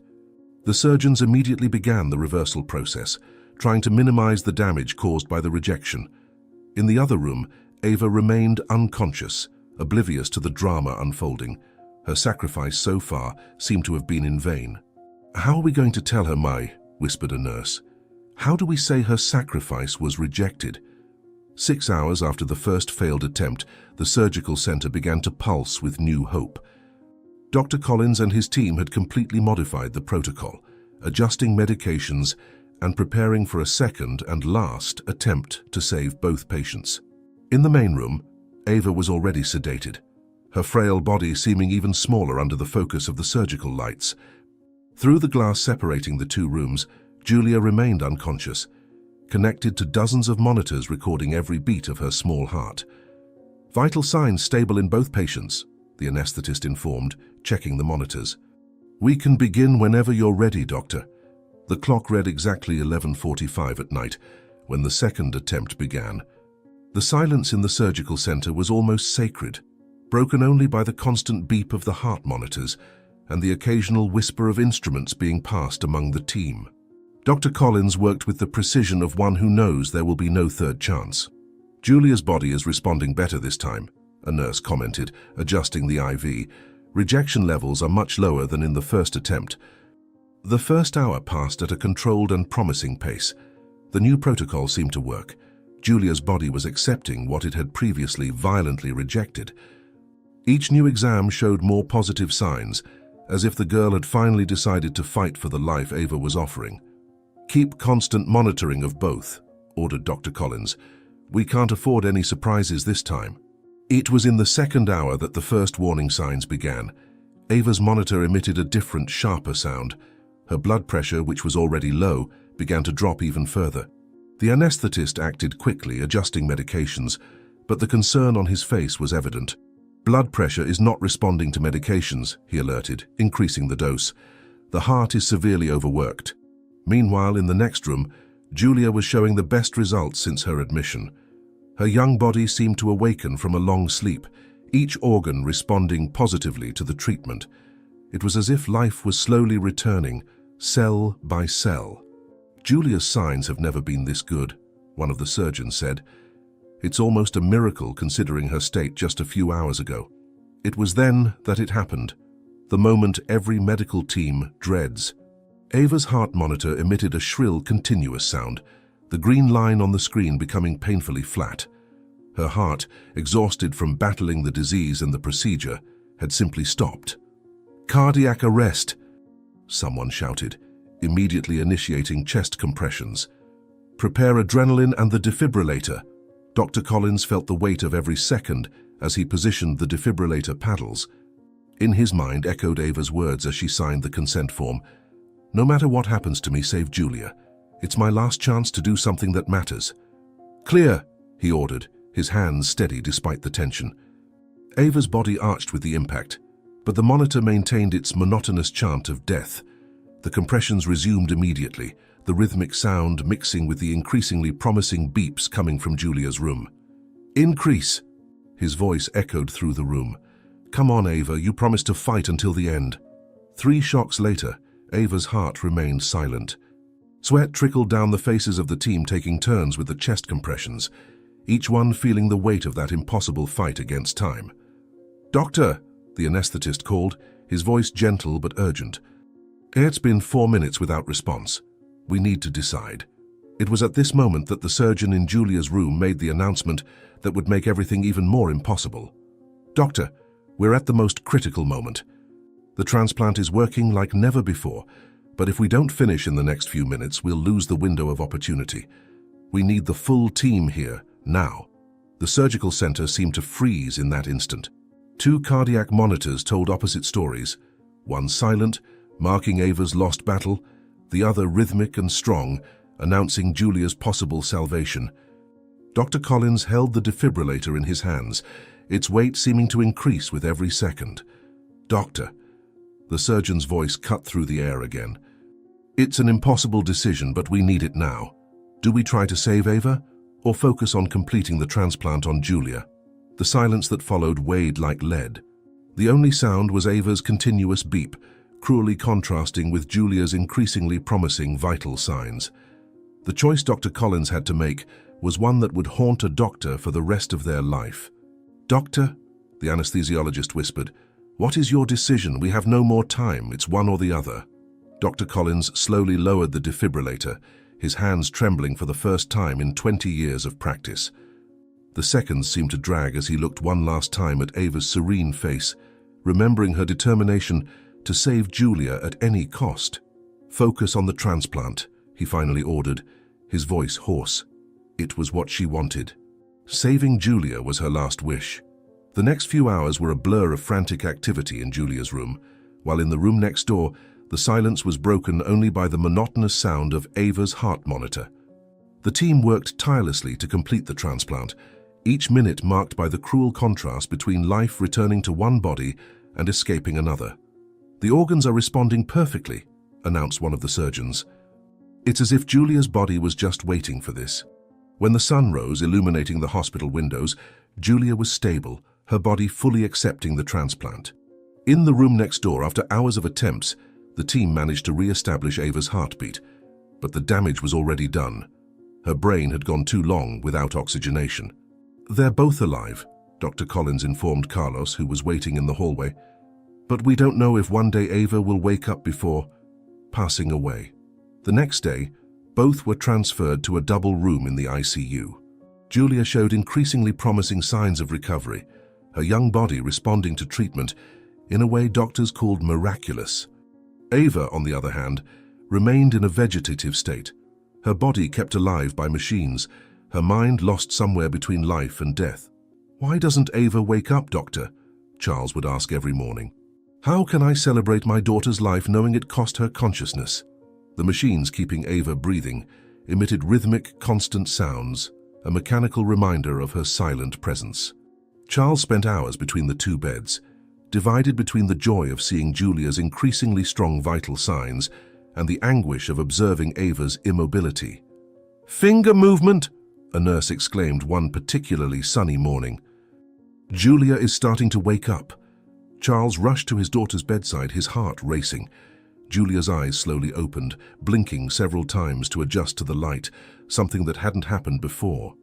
The surgeons immediately began the reversal process, trying to minimize the damage caused by the rejection. In the other room, Ava remained unconscious, oblivious to the drama unfolding. Her sacrifice so far seemed to have been in vain. "How are we going to tell her, Mai?" whispered a nurse. "How do we say her sacrifice was rejected?" 6 hours after the first failed attempt, the surgical center began to pulse with new hope. Dr. Collins and his team had completely modified the protocol, adjusting medications and preparing for a second and last attempt to save both patients. In the main room, Ava was already sedated, her frail body seeming even smaller under the focus of the surgical lights. Through the glass separating the two rooms, Julia remained unconscious, connected to dozens of monitors recording every beat of her small heart. "Vital signs stable in both patients," the anesthetist informed, checking the monitors. "We can begin whenever you're ready, doctor." The clock read exactly 11:45 at night when the second attempt began. The silence in the surgical center was almost sacred, broken only by the constant beep of the heart monitors and the occasional whisper of instruments being passed among the team. Dr. Collins worked with the precision of one who knows there will be no third chance. "Julia's body is responding better this time," a nurse commented, adjusting the IV. "Rejection levels are much lower than in the first attempt." The first hour passed at a controlled and promising pace. The new protocol seemed to work. Julia's body was accepting what it had previously violently rejected. Each new exam showed more positive signs, as if the girl had finally decided to fight for the life Ava was offering. "Keep constant monitoring of both," ordered Dr. Collins. "We can't afford any surprises this time." It was in the second hour that the first warning signs began. Ava's monitor emitted a different, sharper sound. Her blood pressure, which was already low, began to drop even further. The anesthetist acted quickly, adjusting medications, but the concern on his face was evident. "Blood pressure is not responding to medications," he alerted, increasing the dose. "The heart is severely overworked." Meanwhile, in the next room, Julia was showing the best results since her admission. Her young body seemed to awaken from a long sleep, each organ responding positively to the treatment. It was as if life was slowly returning, cell by cell. "Julia's signs have never been this good," one of the surgeons said. "It's almost a miracle considering her state just a few hours ago." It was then that it happened, the moment every medical team dreads. Ava's heart monitor emitted a shrill, continuous sound, the green line on the screen becoming painfully flat. Her heart, exhausted from battling the disease and the procedure, had simply stopped. "Cardiac arrest," someone shouted, immediately initiating chest compressions. "Prepare adrenaline and the defibrillator." Dr. Collins felt the weight of every second as he positioned the defibrillator paddles. In his mind echoed Ava's words as she signed the consent form. "No matter what happens to me, save Julia. It's my last chance to do something that matters." "Clear," he ordered, his hands steady despite the tension. Ava's body arched with the impact, but the monitor maintained its monotonous chant of death. The compressions resumed immediately, the rhythmic sound mixing with the increasingly promising beeps coming from Julia's room. "Increase!" His voice echoed through the room. "Come on, Ava, you promised to fight until the end." 3 shocks later, Ava's heart remained silent. Sweat trickled down the faces of the team, taking turns with the chest compressions, each one feeling the weight of that impossible fight against time. "Doctor," the anesthetist called, his voice gentle but urgent. "It's been 4 minutes without response. We need to decide." It was at this moment that the surgeon in Julia's room made the announcement that would make everything even more impossible. "Doctor, we're at the most critical moment. The transplant is working like never before, but if we don't finish in the next few minutes, we'll lose the window of opportunity. We need the full team here, now." The surgical center seemed to freeze in that instant. 2 cardiac monitors told opposite stories, one silent, marking Ava's lost battle, the other rhythmic and strong, announcing Julia's possible salvation. Dr. Collins held the defibrillator in his hands, its weight seeming to increase with every second. "Doctor," the surgeon's voice cut through the air again. "It's an impossible decision, but we need it now. Do we try to save Ava, or focus on completing the transplant on Julia?" The silence that followed weighed like lead. The only sound was Ava's continuous beep, cruelly contrasting with Julia's increasingly promising vital signs. The choice Dr. Collins had to make was one that would haunt a doctor for the rest of their life. "Doctor," the anesthesiologist whispered, "what is your decision? We have no more time. It's one or the other." Dr. Collins slowly lowered the defibrillator, his hands trembling for the first time in 20 years of practice. The seconds seemed to drag as he looked one last time at Ava's serene face, remembering her determination to save Julia at any cost. "Focus on the transplant," he finally ordered, his voice hoarse. It was what she wanted. Saving Julia was her last wish. The next few hours were a blur of frantic activity in Julia's room, while in the room next door, the silence was broken only by the monotonous sound of Ava's heart monitor. The team worked tirelessly to complete the transplant, each minute marked by the cruel contrast between life returning to one body and escaping another. "The organs are responding perfectly," announced one of the surgeons. It's as if Julia's body was just waiting for this. When the sun rose, illuminating the hospital windows, Julia was stable, her body fully accepting the transplant. In the room next door, after hours of attempts, the team managed to re-establish Ava's heartbeat, but the damage was already done. Her brain had gone too long without oxygenation. "They're both alive," Dr. Collins informed Carlos, who was waiting in the hallway. "But we don't know if one day Ava will wake up before passing away." The next day, both were transferred to a double room in the ICU. Julia showed increasingly promising signs of recovery, her young body responding to treatment in a way doctors called miraculous. Ava, on the other hand, remained in a vegetative state, her body kept alive by machines, her mind lost somewhere between life and death. "Why doesn't Ava wake up, doctor?" Charles would ask every morning. "How can I celebrate my daughter's life knowing it cost her consciousness?" The machines keeping Ava breathing emitted rhythmic, constant sounds, a mechanical reminder of her silent presence. Charles spent hours between the two beds, divided between the joy of seeing Julia's increasingly strong vital signs and the anguish of observing Ava's immobility. "Finger movement!" a nurse exclaimed one particularly sunny morning. "Julia is starting to wake up." Charles rushed to his daughter's bedside, his heart racing. Julia's eyes slowly opened, blinking several times to adjust to the light, something that hadn't happened before.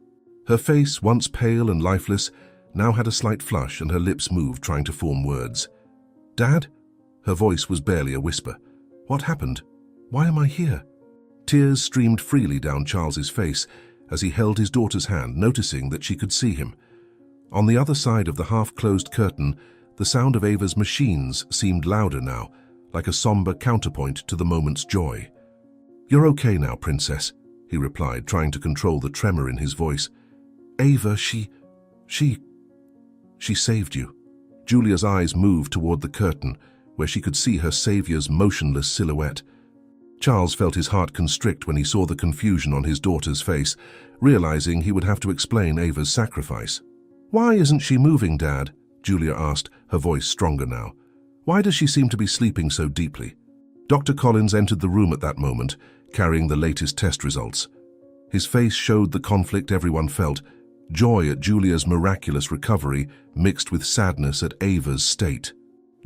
Her face, once pale and lifeless, now had a slight flush and her lips moved, trying to form words. "Dad?" Her voice was barely a whisper. "What happened? Why am I here?" Tears streamed freely down Charles's face as he held his daughter's hand, noticing that she could see him. On the other side of the half-closed curtain, the sound of Ava's machines seemed louder now, like a somber counterpoint to the moment's joy. "You're okay now, Princess," he replied, trying to control the tremor in his voice. "Ava, she saved you." Julia's eyes moved toward the curtain, where she could see her savior's motionless silhouette. Charles felt his heart constrict when he saw the confusion on his daughter's face, realizing he would have to explain Ava's sacrifice. "Why isn't she moving, Dad?" Julia asked, her voice stronger now. "Why does she seem to be sleeping so deeply?" Dr. Collins entered the room at that moment, carrying the latest test results. His face showed the conflict everyone felt, joy at Julia's miraculous recovery mixed with sadness at Ava's state.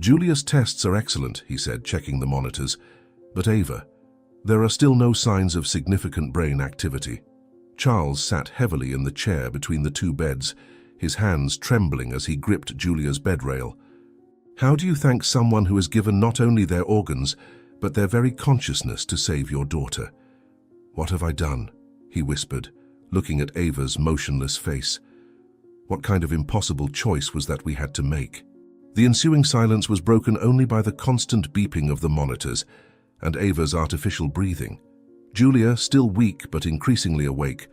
"Julia's tests are excellent," he said, checking the monitors. "But Ava, there are still no signs of significant brain activity." Charles sat heavily in the chair between the two beds, his hands trembling as he gripped Julia's bedrail. "How do you thank someone who has given not only their organs, but their very consciousness to save your daughter?" "What have I done?" he whispered, looking at Ava's motionless face. What kind of impossible choice was that we had to make? The ensuing silence was broken only by the constant beeping of the monitors and Ava's artificial breathing. Julia, still weak but increasingly awake,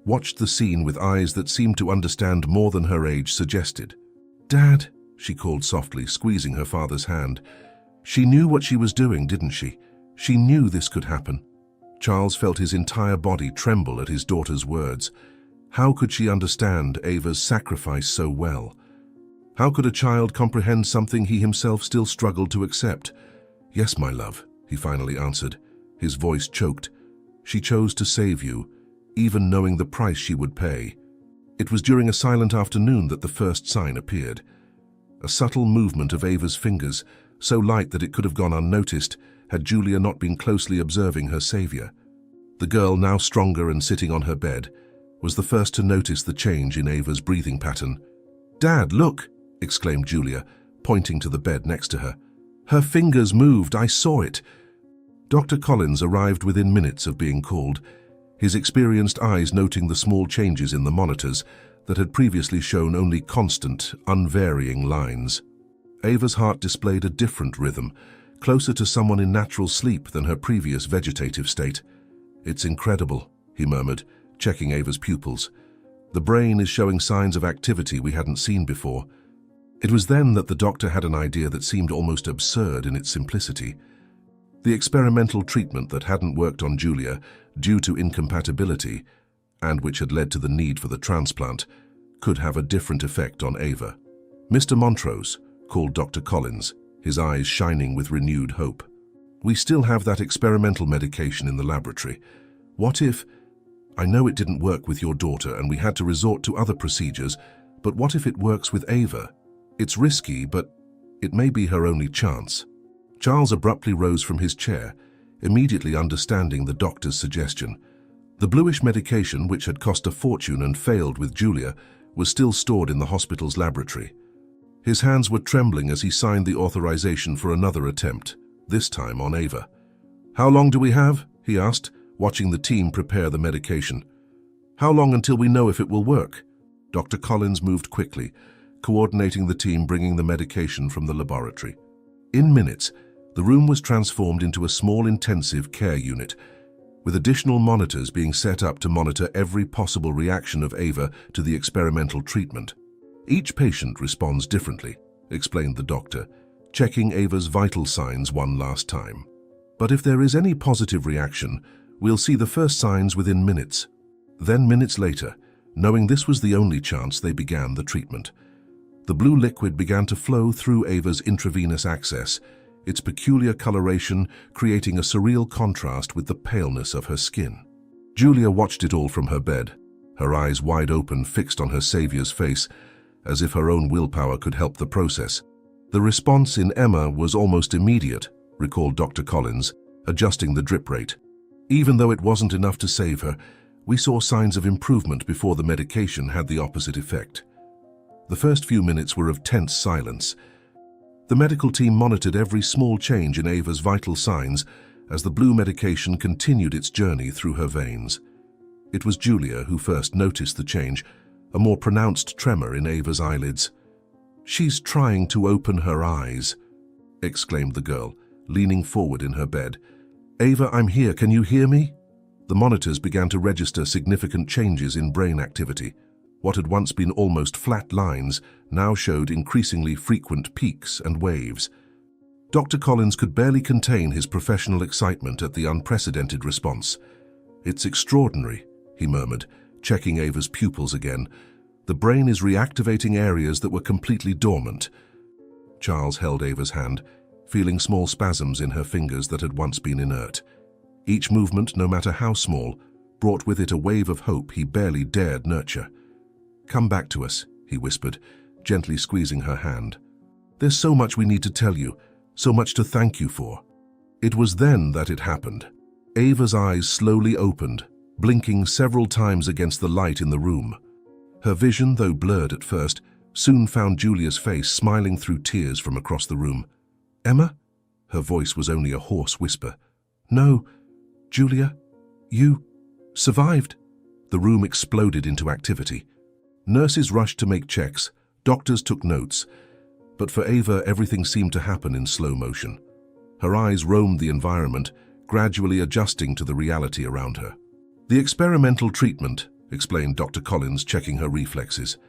watched the scene with eyes that seemed to understand more than her age suggested. "Dad," she called softly, squeezing her father's hand. She knew what she was doing, didn't she? She knew this could happen. Charles felt his entire body tremble at his daughter's words. How could she understand Ava's sacrifice so well? How could a child comprehend something he himself still struggled to accept? "Yes, my love," he finally answered, his voice choked. "She chose to save you, even knowing the price she would pay." It was during a silent afternoon that the first sign appeared. A subtle movement of Ava's fingers, so light that it could have gone unnoticed had Julia not been closely observing her savior. The girl, now stronger and sitting on her bed, was the first to notice the change in Ava's breathing pattern. "Dad, look!" exclaimed Julia, pointing to the bed next to her. "Her fingers moved, I saw it." Dr. Collins arrived within minutes of being called, his experienced eyes noting the small changes in the monitors that had previously shown only constant, unvarying lines. Ava's heart displayed a different rhythm, closer to someone in natural sleep than her previous vegetative state. "It's incredible," he murmured, checking Ava's pupils. "The brain is showing signs of activity we hadn't seen before." It was then that the doctor had an idea that seemed almost absurd in its simplicity. The experimental treatment that hadn't worked on Julia due to incompatibility, and which had led to the need for the transplant, could have a different effect on Ava. "Mr. Montrose," called Dr. Collins, his eyes shining with renewed hope. "We still have that experimental medication in the laboratory. What if... I know it didn't work with your daughter and we had to resort to other procedures, but what if it works with Ava? It's risky, but it may be her only chance." Charles abruptly rose from his chair, immediately understanding the doctor's suggestion. The bluish medication, which had cost a fortune and failed with Julia, was still stored in the hospital's laboratory. His hands were trembling as he signed the authorization for another attempt, this time on Ava. "How long do we have?" he asked, watching the team prepare the medication. "How long until we know if it will work?" Dr. Collins moved quickly, coordinating the team bringing the medication from the laboratory. In minutes, the room was transformed into a small intensive care unit, with additional monitors being set up to monitor every possible reaction of Ava to the experimental treatment. "Each patient responds differently," explained the doctor, checking Ava's vital signs one last time. "But if there is any positive reaction, we'll see the first signs within minutes." Then minutes later, knowing this was the only chance, they began the treatment. The blue liquid began to flow through Ava's intravenous access, its peculiar coloration creating a surreal contrast with the paleness of her skin. Julia watched it all from her bed, her eyes wide open, fixed on her savior's face, as if her own willpower could help the process. "The response in Emma was almost immediate," recalled Dr. Collins, adjusting the drip rate. "Even though it wasn't enough to save her, we saw signs of improvement before the medication had the opposite effect." The first few minutes were of tense silence. The medical team monitored every small change in Ava's vital signs as the blue medication continued its journey through her veins. It was Julia who first noticed the change, a more pronounced tremor in Ava's eyelids. "She's trying to open her eyes," exclaimed the girl, leaning forward in her bed. "Ava, I'm here. Can you hear me?" The monitors began to register significant changes in brain activity. What had once been almost flat lines now showed increasingly frequent peaks and waves. Dr. Collins could barely contain his professional excitement at the unprecedented response. "It's extraordinary," he murmured, checking Ava's pupils again. "The brain is reactivating areas that were completely dormant." Charles held Ava's hand, feeling small spasms in her fingers that had once been inert. Each movement, no matter how small, brought with it a wave of hope he barely dared nurture. "Come back to us," he whispered, gently squeezing her hand. "There's so much we need to tell you, so much to thank you for." It was then that it happened. Ava's eyes slowly opened, blinking several times against the light in the room. Her vision, though blurred at first, soon found Julia's face smiling through tears from across the room. "Emma?" Her voice was only a hoarse whisper. "No, Julia, you survived." The room exploded into activity. Nurses rushed to make checks, doctors took notes, but for Ava everything seemed to happen in slow motion. Her eyes roamed the environment, gradually adjusting to the reality around her. "The experimental treatment," explained Dr. Collins, checking her reflexes.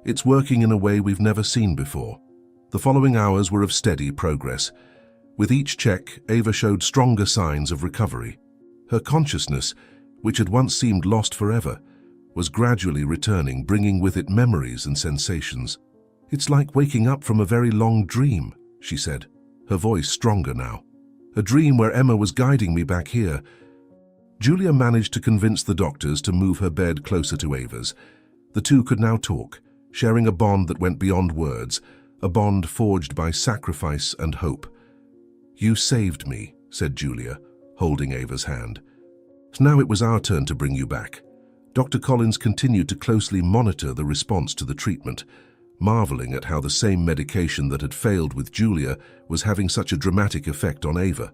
"It's working in a way we've never seen before." The following hours were of steady progress. With each check, Ava showed stronger signs of recovery. Her consciousness, which had once seemed lost forever, was gradually returning, bringing with it memories and sensations. "It's like waking up from a very long dream," she said, her voice stronger now. "A dream where Emma was guiding me back here." Julia managed to convince the doctors to move her bed closer to Ava's. The two could now talk, sharing a bond that went beyond words, a bond forged by sacrifice and hope. "You saved me," said Julia, holding Ava's hand. "Now it was our turn to bring you back." Dr. Collins continued to closely monitor the response to the treatment, marveling at how the same medication that had failed with Julia was having such a dramatic effect on Ava.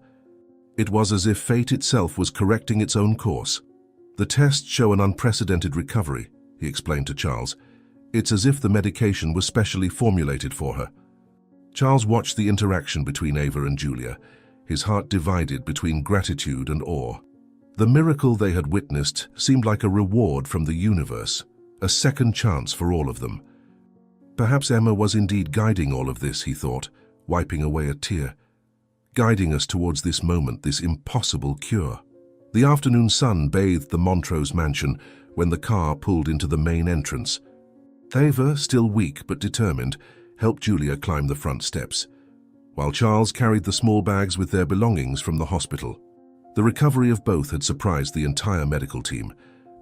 It was as if fate itself was correcting its own course. "The tests show an unprecedented recovery," he explained to Charles. "It's as if the medication was specially formulated for her." Charles watched the interaction between Ava and Julia, his heart divided between gratitude and awe. The miracle they had witnessed seemed like a reward from the universe, a second chance for all of them. Perhaps Emma was indeed guiding all of this, he thought, wiping away a tear. Guiding us towards this moment, this impossible cure. The afternoon sun bathed the Montrose mansion when the car pulled into the main entrance. Ava, still weak but determined, helped Julia climb the front steps, while Charles carried the small bags with their belongings from the hospital. The recovery of both had surprised the entire medical team,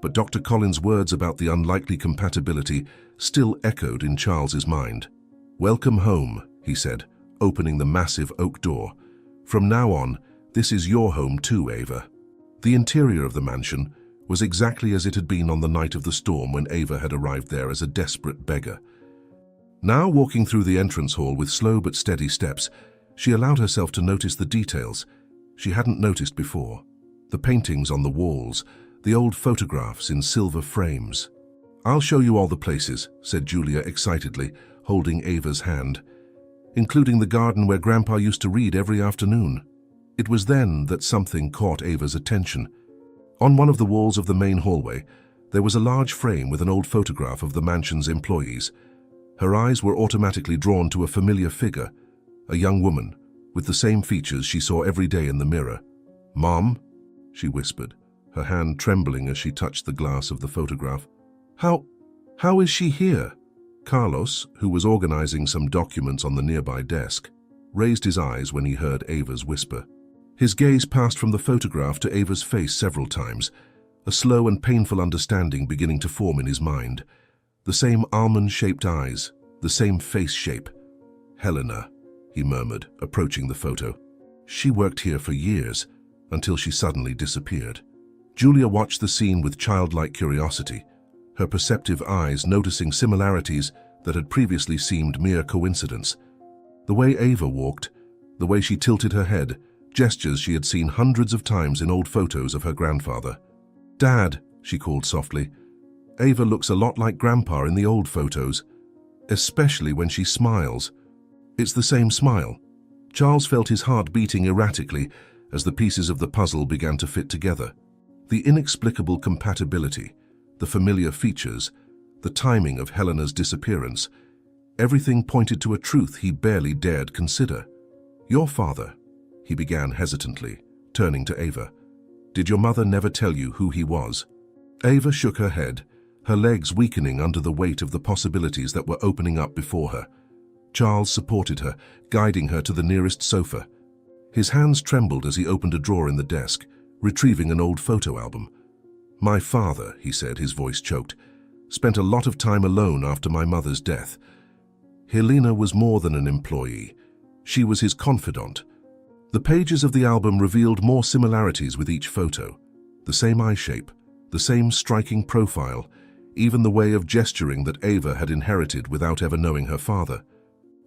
but Dr. Collins' words about the unlikely compatibility still echoed in Charles's mind. "Welcome home," he said, opening the massive oak door. "From now on, this is your home too, Ava." The interior of the mansion was exactly as it had been on the night of the storm when Ava had arrived there as a desperate beggar. Now walking through the entrance hall with slow but steady steps, she allowed herself to notice the details she hadn't noticed before. The paintings on the walls, the old photographs in silver frames. "I'll show you all the places," said Julia excitedly, holding Ava's hand, "including the garden where Grandpa used to read every afternoon." It was then that something caught Ava's attention. On one of the walls of the main hallway, there was a large frame with an old photograph of the mansion's employees. Her eyes were automatically drawn to a familiar figure, a young woman, with the same features she saw every day in the mirror. "Mom," she whispered, her hand trembling as she touched the glass of the photograph. How is she here?" Carlos, who was organizing some documents on the nearby desk, raised his eyes when he heard Ava's whisper. His gaze passed from the photograph to Ava's face several times, a slow and painful understanding beginning to form in his mind. The same almond-shaped eyes, the same face shape. "Helena," he murmured, approaching the photo. "She worked here for years, until she suddenly disappeared." Julia watched the scene with childlike curiosity, her perceptive eyes noticing similarities that had previously seemed mere coincidence. The way Ava walked, the way she tilted her head, gestures she had seen hundreds of times in old photos of her grandfather. "Dad," she called softly. "Ava looks a lot like Grandpa in the old photos, especially when she smiles." It's the same smile. Charles felt his heart beating erratically as the pieces of the puzzle began to fit together. The inexplicable compatibility, the familiar features, the timing of Helena's disappearance, everything pointed to a truth he barely dared consider. "Your father," he began hesitantly, turning to Ava. "Did your mother never tell you who he was?" Ava shook her head, her legs weakening under the weight of the possibilities that were opening up before her. Charles supported her, guiding her to the nearest sofa. His hands trembled as he opened a drawer in the desk, retrieving an old photo album. "My father," he said, his voice choked, "spent a lot of time alone after my mother's death. Helena was more than an employee. She was his confidant." The pages of the album revealed more similarities with each photo. The same eye shape, the same striking profile, even the way of gesturing that Ava had inherited without ever knowing her father.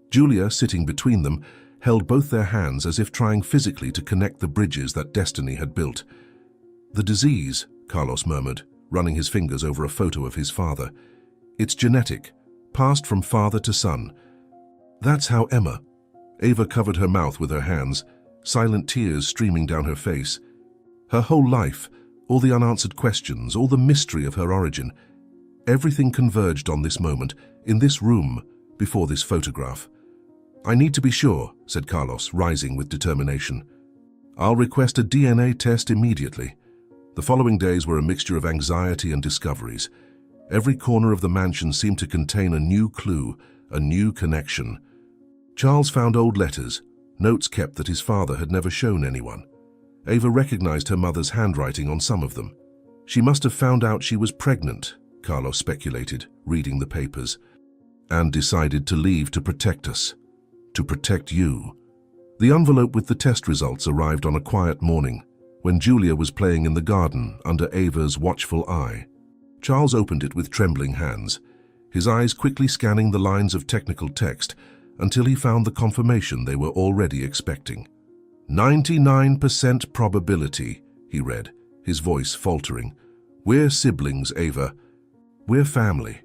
Julia, sitting between them, held both their hands as if trying physically to connect the bridges that destiny had built. "The disease," Carlos murmured, running his fingers over a photo of his father. "It's genetic, passed from father to son." "That's how Emma." Ava covered her mouth with her hands, silent tears streaming down her face. Her whole life, all the unanswered questions, all the mystery of her origin, everything converged on this moment, in this room, before this photograph. "I need to be sure," said Carlos, rising with determination. "I'll request a DNA test immediately." The following days were a mixture of anxiety and discoveries. Every corner of the mansion seemed to contain a new clue, a new connection. Charles found old letters, notes kept that his father had never shown anyone. Ava recognized her mother's handwriting on some of them. She must have found out she was pregnant, Carlos speculated, reading the papers, and decided to leave to protect us. To protect you. The envelope with the test results arrived on a quiet morning, when Julia was playing in the garden under Ava's watchful eye. Charles opened it with trembling hands, his eyes quickly scanning the lines of technical text until he found the confirmation they were already expecting. 99% probability, he read, his voice faltering. We're siblings, Ava. We're family.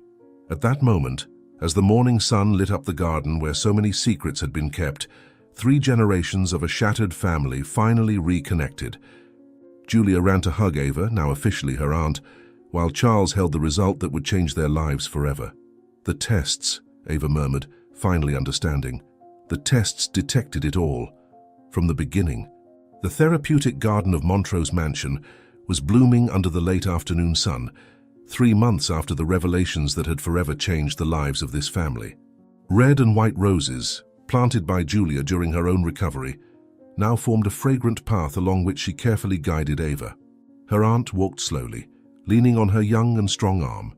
At that moment, as the morning sun lit up the garden where so many secrets had been kept, 3 generations of a shattered family finally reconnected. Julia ran to hug Ava, now officially her aunt, while Charles held the result that would change their lives forever. The tests, Ava murmured, finally understanding. The tests detected it all. From the beginning. The therapeutic garden of Montrose Mansion was blooming under the late afternoon sun, 3 months after the revelations that had forever changed the lives of this family. Red and white roses, planted by Julia during her own recovery, now formed a fragrant path along which she carefully guided Ava. Her aunt walked slowly, leaning on her young and strong arm,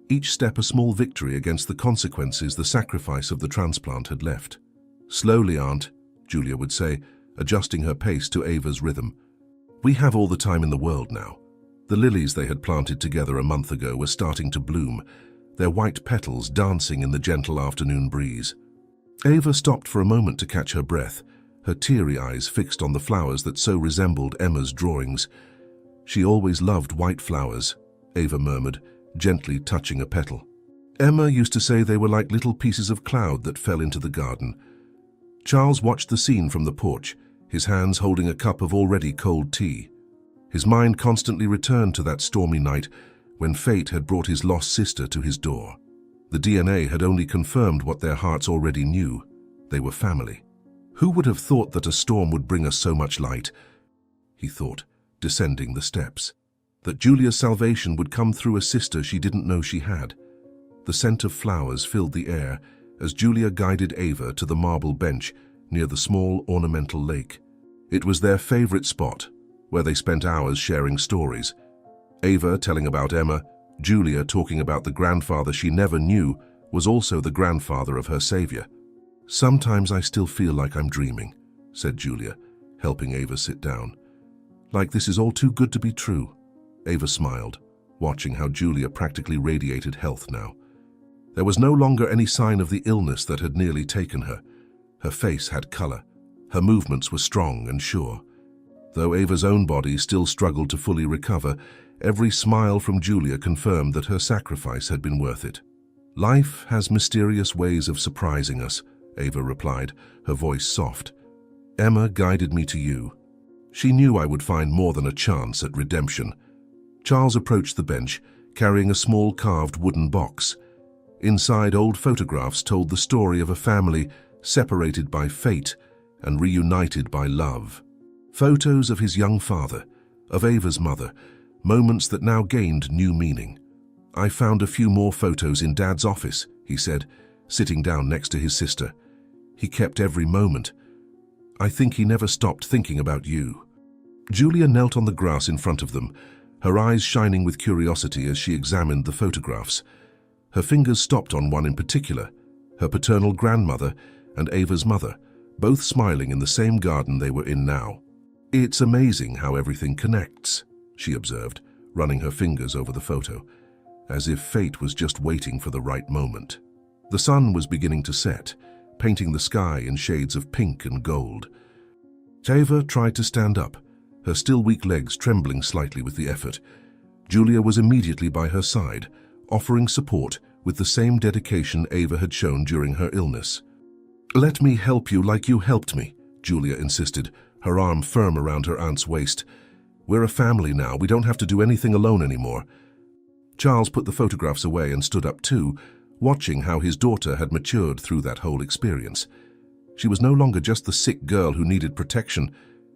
each step a small victory against the consequences the sacrifice of the transplant had left. Slowly, Aunt, Julia would say, adjusting her pace to Ava's rhythm. We have all the time in the world now. The lilies they had planted together a month ago were starting to bloom, their white petals dancing in the gentle afternoon breeze. Ava stopped for a moment to catch her breath, her teary eyes fixed on the flowers that so resembled Emma's drawings. She always loved white flowers, Ava murmured, gently touching a petal. Emma used to say they were like little pieces of cloud that fell into the garden. Charles watched the scene from the porch, his hands holding a cup of already cold tea. His mind constantly returned to that stormy night when fate had brought his lost sister to his door. The DNA had only confirmed what their hearts already knew. They were family. Who would have thought that a storm would bring us so much light? He thought, descending the steps. That Julia's salvation would come through a sister she didn't know she had. The scent of flowers filled the air as Julia guided Ava to the marble bench near the small ornamental lake. It was their favorite spot, where they spent hours sharing stories. Ava telling about Emma, Julia talking about the grandfather she never knew was also the grandfather of her savior. Sometimes I still feel like I'm dreaming, said Julia, helping Ava sit down. Like this is all too good to be true. Ava smiled, watching how Julia practically radiated health now. There was no longer any sign of the illness that had nearly taken her. Her face had color. Her movements were strong and sure. Though Ava's own body still struggled to fully recover, every smile from Julia confirmed that her sacrifice had been worth it. Life has mysterious ways of surprising us, Ava replied, her voice soft. Emma guided me to you. She knew I would find more than a chance at redemption. Charles approached the bench, carrying a small carved wooden box. Inside, old photographs told the story of a family separated by fate and reunited by love. Photos of his young father, of Ava's mother, moments that now gained new meaning. I found a few more photos in Dad's office, he said, sitting down next to his sister. He kept every moment. I think he never stopped thinking about you. Julia knelt on the grass in front of them, her eyes shining with curiosity as she examined the photographs. Her fingers stopped on one in particular, her paternal grandmother and Ava's mother, both smiling in the same garden they were in now. It's amazing how everything connects, she observed, running her fingers over the photo, as if fate was just waiting for the right moment. The sun was beginning to set, painting the sky in shades of pink and gold. Ava tried to stand up, her still weak legs trembling slightly with the effort. Julia was immediately by her side, offering support with the same dedication Ava had shown during her illness. Let me help you like you helped me, Julia insisted, her arm firm around her aunt's waist. We're a family now, we don't have to do anything alone anymore. Charles put the photographs away and stood up too, watching how his daughter had matured through that whole experience. She was no longer just the sick girl who needed protection.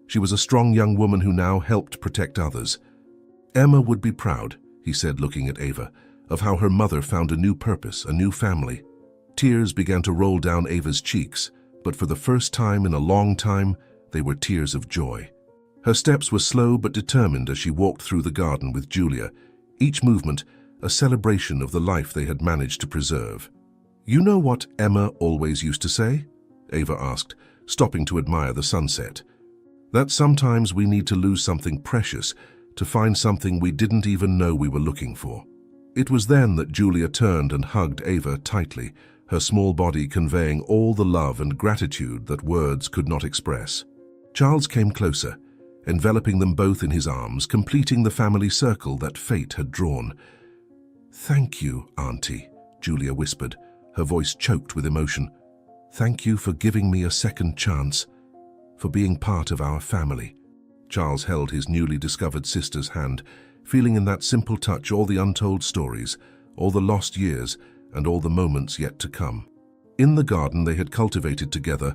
She was a strong young woman who now helped protect others. Emma would be proud, he said, looking at Ava, of how her mother found a new purpose, a new family. Tears began to roll down Ava's cheeks, but for the first time in a long time, they were tears of joy. Her steps were slow but determined as she walked through the garden with Julia, each movement a celebration of the life they had managed to preserve. "You know what Emma always used to say?" Ava asked, stopping to admire the sunset. "That sometimes we need to lose something precious to find something we didn't even know we were looking for." It was then that Julia turned and hugged Ava tightly, her small body conveying all the love and gratitude that words could not express. Charles came closer, enveloping them both in his arms, completing the family circle that fate had drawn. "Thank you, Auntie," Julia whispered, her voice choked with emotion. "Thank you for giving me a second chance, for being part of our family." Charles held his newly discovered sister's hand, feeling in that simple touch all the untold stories, all the lost years, and all the moments yet to come. In the garden they had cultivated together,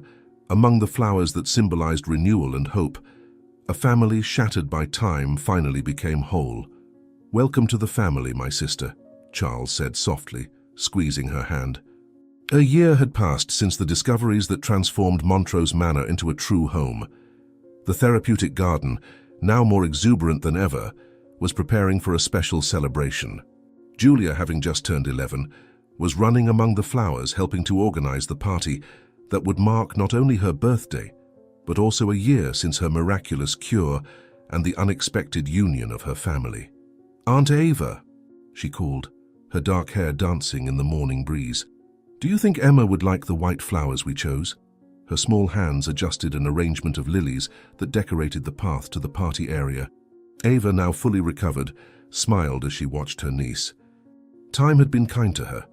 among the flowers that symbolized renewal and hope, a family shattered by time finally became whole. "Welcome to the family, my sister," Charles said softly, squeezing her hand. A year had passed since the discoveries that transformed Montrose Manor into a true home. The therapeutic garden, now more exuberant than ever, was preparing for a special celebration. Julia, having just turned 11, was running among the flowers helping to organize the party that would mark not only her birthday, but also a year since her miraculous cure and the unexpected union of her family. "Aunt Ava," she called, her dark hair dancing in the morning breeze. "Do you think Emma would like the white flowers we chose?" Her small hands adjusted an arrangement of lilies that decorated the path to the party area. Ava, now fully recovered, smiled as she watched her niece. Time had been kind to her.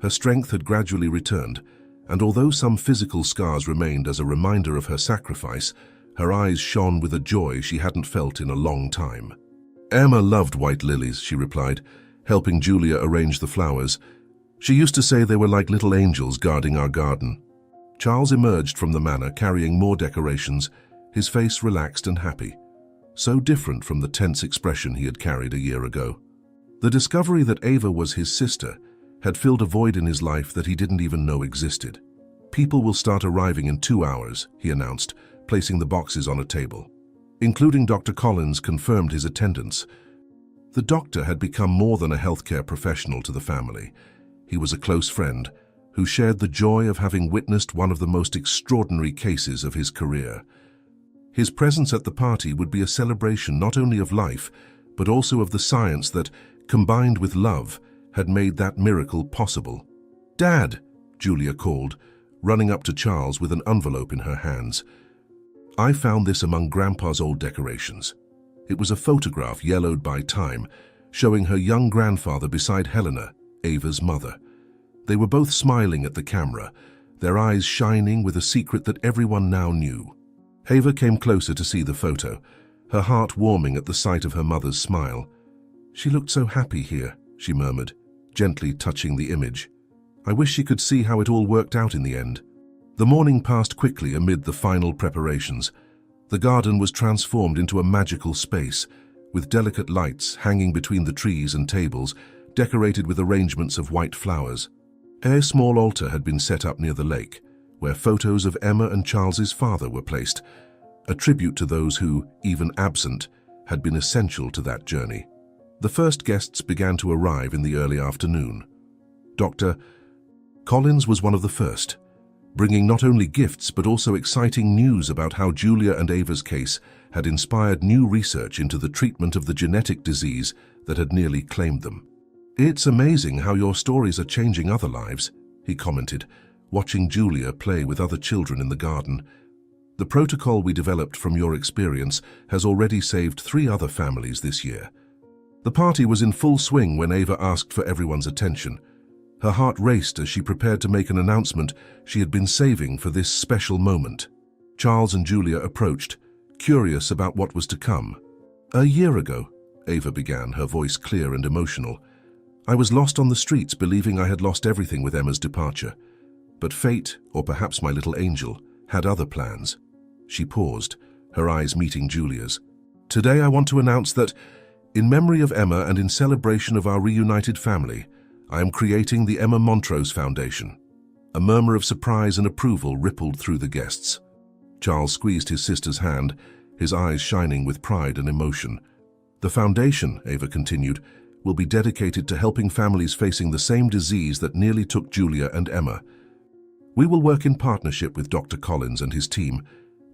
Her strength had gradually returned, and although some physical scars remained as a reminder of her sacrifice, her eyes shone with a joy she hadn't felt in a long time. "Emma loved white lilies," she replied, helping Julia arrange the flowers. "She used to say they were like little angels guarding our garden." Charles emerged from the manor carrying more decorations, his face relaxed and happy, so different from the tense expression he had carried a year ago. The discovery that Ava was his sister had filled a void in his life that he didn't even know existed. "People will start arriving in 2 hours," he announced, placing the boxes on a table. Including Dr. Collins confirmed his attendance. The doctor had become more than a healthcare professional to the family. He was a close friend who shared the joy of having witnessed one of the most extraordinary cases of his career. His presence at the party would be a celebration not only of life, but also of the science that, combined with love, had made that miracle possible. "Dad," Julia called, running up to Charles with an envelope in her hands. "I found this among Grandpa's old decorations." It was a photograph yellowed by time, showing her young grandfather beside Helena, Ava's mother. They were both smiling at the camera, their eyes shining with a secret that everyone now knew. Ava came closer to see the photo, her heart warming at the sight of her mother's smile. "She looked so happy here," she murmured, gently touching the image. "I wish she could see how it all worked out in the end." The morning passed quickly amid the final preparations. The garden was transformed into a magical space, with delicate lights hanging between the trees and tables, decorated with arrangements of white flowers. A small altar had been set up near the lake, where photos of Emma and Charles's father were placed, a tribute to those who, even absent, had been essential to that journey. The first guests began to arrive in the early afternoon. Dr. Collins was one of the first, bringing not only gifts but also exciting news about how Julia and Ava's case had inspired new research into the treatment of the genetic disease that had nearly claimed them. "It's amazing how your stories are changing other lives," he commented, watching Julia play with other children in the garden. "The protocol we developed from your experience has already saved 3 other families this year." The party was in full swing when Ava asked for everyone's attention. Her heart raced as she prepared to make an announcement she had been saving for this special moment. Charles and Julia approached, curious about what was to come. "A year ago," Ava began, her voice clear and emotional, "I was lost on the streets believing I had lost everything with Emma's departure. But fate, or perhaps my little angel, had other plans." She paused, her eyes meeting Julia's. "Today I want to announce that, in memory of Emma and in celebration of our reunited family, I am creating the Emma Montrose Foundation." A murmur of surprise and approval rippled through the guests. Charles squeezed his sister's hand, his eyes shining with pride and emotion. "The foundation," Ava continued, "will be dedicated to helping families facing the same disease that nearly took Julia and Emma. We will work in partnership with Dr. Collins and his team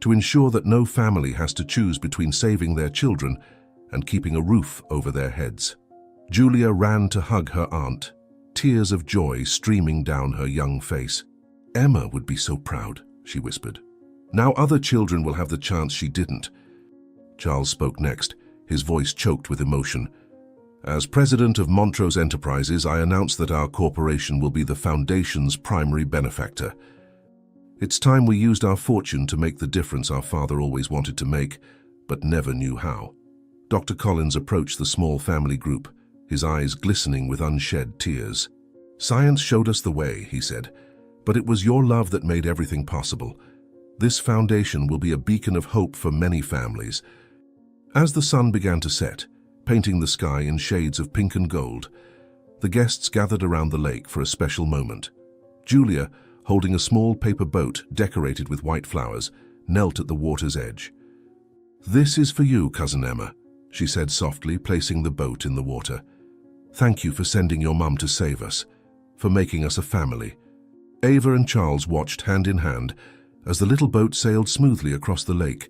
to ensure that no family has to choose between saving their children and keeping a roof over their heads." Julia ran to hug her aunt, tears of joy streaming down her young face. "Emma would be so proud," she whispered. "Now other children will have the chance she didn't." Charles spoke next, his voice choked with emotion. "As president of Montrose Enterprises, I announce that our corporation will be the foundation's primary benefactor. It's time we used our fortune to make the difference our father always wanted to make, but never knew how." Dr. Collins approached the small family group, his eyes glistening with unshed tears. "Science showed us the way," he said, "but it was your love that made everything possible. This foundation will be a beacon of hope for many families." As the sun began to set, painting the sky in shades of pink and gold, the guests gathered around the lake for a special moment. Julia, holding a small paper boat decorated with white flowers, knelt at the water's edge. "This is for you, Cousin Emma," she said softly, placing the boat in the water. "Thank you for sending your mum to save us, for making us a family." Ava and Charles watched hand in hand as the little boat sailed smoothly across the lake,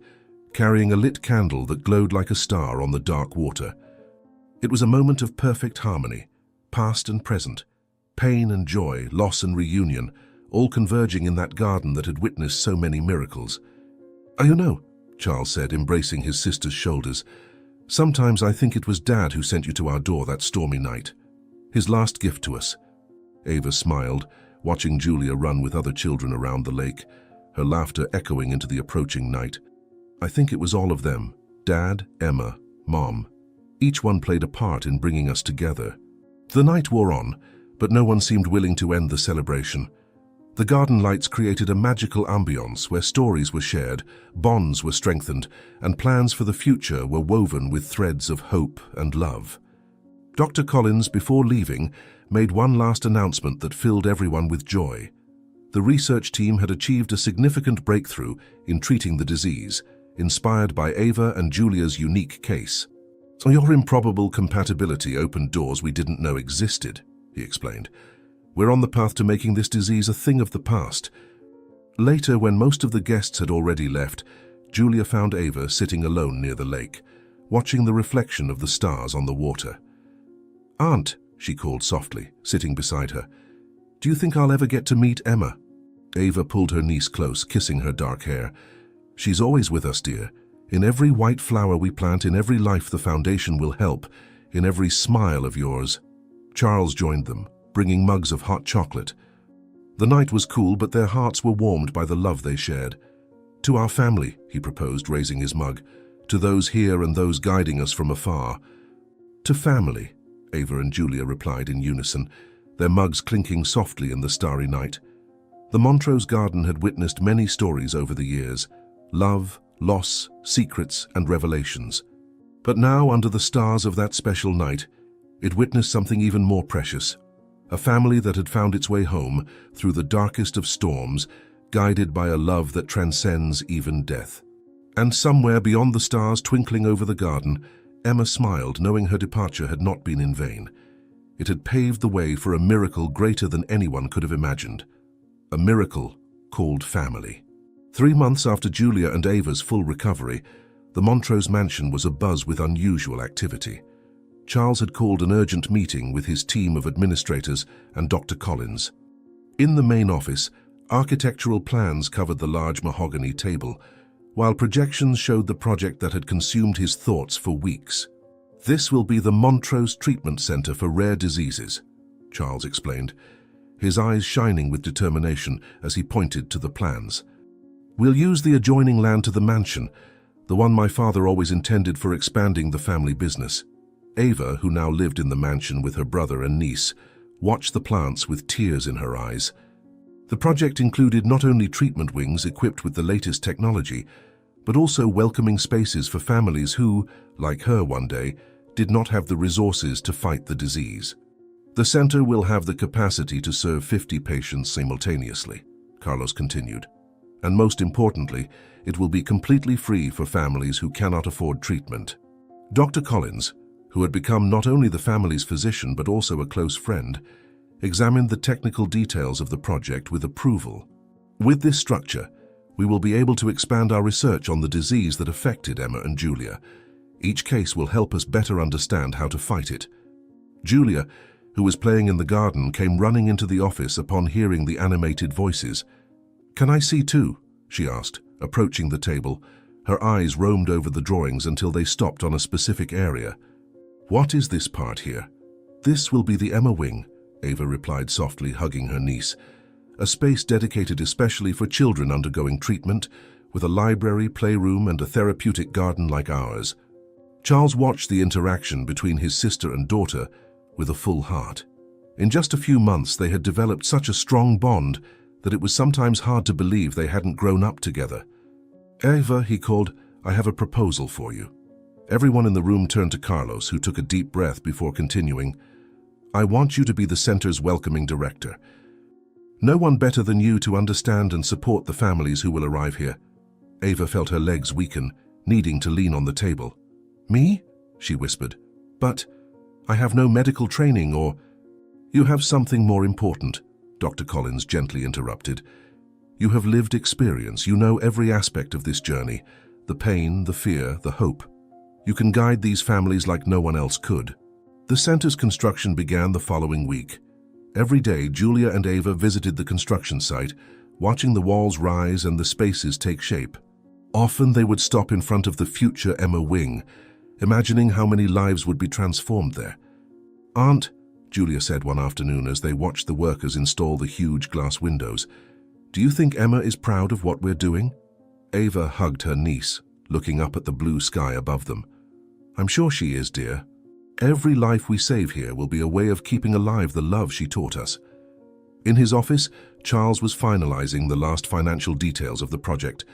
carrying a lit candle that glowed like a star on the dark water. It was a moment of perfect harmony, past and present, pain and joy, loss and reunion, all converging in that garden that had witnessed so many miracles. "You know," Charles said, embracing his sister's shoulders, "sometimes I think it was Dad who sent you to our door that stormy night. His last gift to us." Ava smiled, watching Julia run with other children around the lake, her laughter echoing into the approaching night. "I think it was all of them, Dad, Emma, Mom. Each one played a part in bringing us together." The night wore on, but no one seemed willing to end the celebration. The garden lights created a magical ambience where stories were shared, bonds were strengthened, and plans for the future were woven with threads of hope and love. Dr. Collins, before leaving, made one last announcement that filled everyone with joy. The research team had achieved a significant breakthrough in treating the disease, inspired by Ava and Julia's unique case. "So your improbable compatibility opened doors we didn't know existed," he explained. "We're on the path to making this disease a thing of the past." Later, when most of the guests had already left, Julia found Ava sitting alone near the lake, watching the reflection of the stars on the water. "Aunt," she called softly, sitting beside her, "do you think I'll ever get to meet Emma?" Ava pulled her niece close, kissing her dark hair. "She's always with us, dear. In every white flower we plant, in every life the foundation will help, in every smile of yours." Charles joined them, bringing mugs of hot chocolate. The night was cool, but their hearts were warmed by the love they shared. "To our family," he proposed, raising his mug, "to those here and those guiding us from afar." "To family," Ava and Julia replied in unison, their mugs clinking softly in the starry night. The Montrose garden had witnessed many stories over the years: love, loss, secrets, and revelations. But now, under the stars of that special night, it witnessed something even more precious. A family that had found its way home through the darkest of storms, guided by a love that transcends even death. And somewhere beyond the stars twinkling over the garden, Emma smiled, knowing her departure had not been in vain. It had paved the way for a miracle greater than anyone could have imagined. A miracle called family. 3 months after Julia and Ava's full recovery, the Montrose mansion was abuzz with unusual activity. Charles had called an urgent meeting with his team of administrators and Dr. Collins. In the main office, architectural plans covered the large mahogany table, while projections showed the project that had consumed his thoughts for weeks. "This will be the Montrose Treatment Center for Rare Diseases," Charles explained, his eyes shining with determination as he pointed to the plans. "We'll use the adjoining land to the mansion, the one my father always intended for expanding the family business." Ava, who now lived in the mansion with her brother and niece, watched the plants with tears in her eyes. The project included not only treatment wings equipped with the latest technology, but also welcoming spaces for families who, like her one day, did not have the resources to fight the disease. The center will have the capacity to serve 50 patients simultaneously, Carlos continued. And most importantly, it will be completely free for families who cannot afford treatment. Dr. Collins, who had become not only the family's physician but also a close friend, examined the technical details of the project with approval. With this structure, we will be able to expand our research on the disease that affected Emma and Julia. Each case will help us better understand how to fight it. Julia, who was playing in the garden, came running into the office upon hearing the animated voices. "Can I see too?" she asked, approaching the table. Her eyes roamed over the drawings until they stopped on a specific area. "What is this part here?" "This will be the Emma wing," Ava replied softly, hugging her niece. "A space dedicated especially for children undergoing treatment, with a library, playroom, and a therapeutic garden like ours." Charles watched the interaction between his sister and daughter with a full heart. In just a few months, they had developed such a strong bond that it was sometimes hard to believe they hadn't grown up together. "Ava," he called, "I have a proposal for you." Everyone in the room turned to Carlos, who took a deep breath before continuing. "I want you to be the center's welcoming director. No one better than you to understand and support the families who will arrive here." Ava felt her legs weaken, needing to lean on the table. "Me?" she whispered. "But I have no medical training or—" "You have something more important," Dr. Collins gently interrupted. "You have lived experience. You know every aspect of this journey, the pain, the fear, the hope. You can guide these families like no one else could." The center's construction began the following week. Every day, Julia and Ava visited the construction site, watching the walls rise and the spaces take shape. Often they would stop in front of the future Emma wing, imagining how many lives would be transformed there. "Aunt," Julia said one afternoon as they watched the workers install the huge glass windows, "do you think Emma is proud of what we're doing?" Ava hugged her niece, looking up at the blue sky above them. "I'm sure she is, dear. Every life we save here will be a way of keeping alive the love she taught us." In his office, Charles was finalizing the last financial details of the project.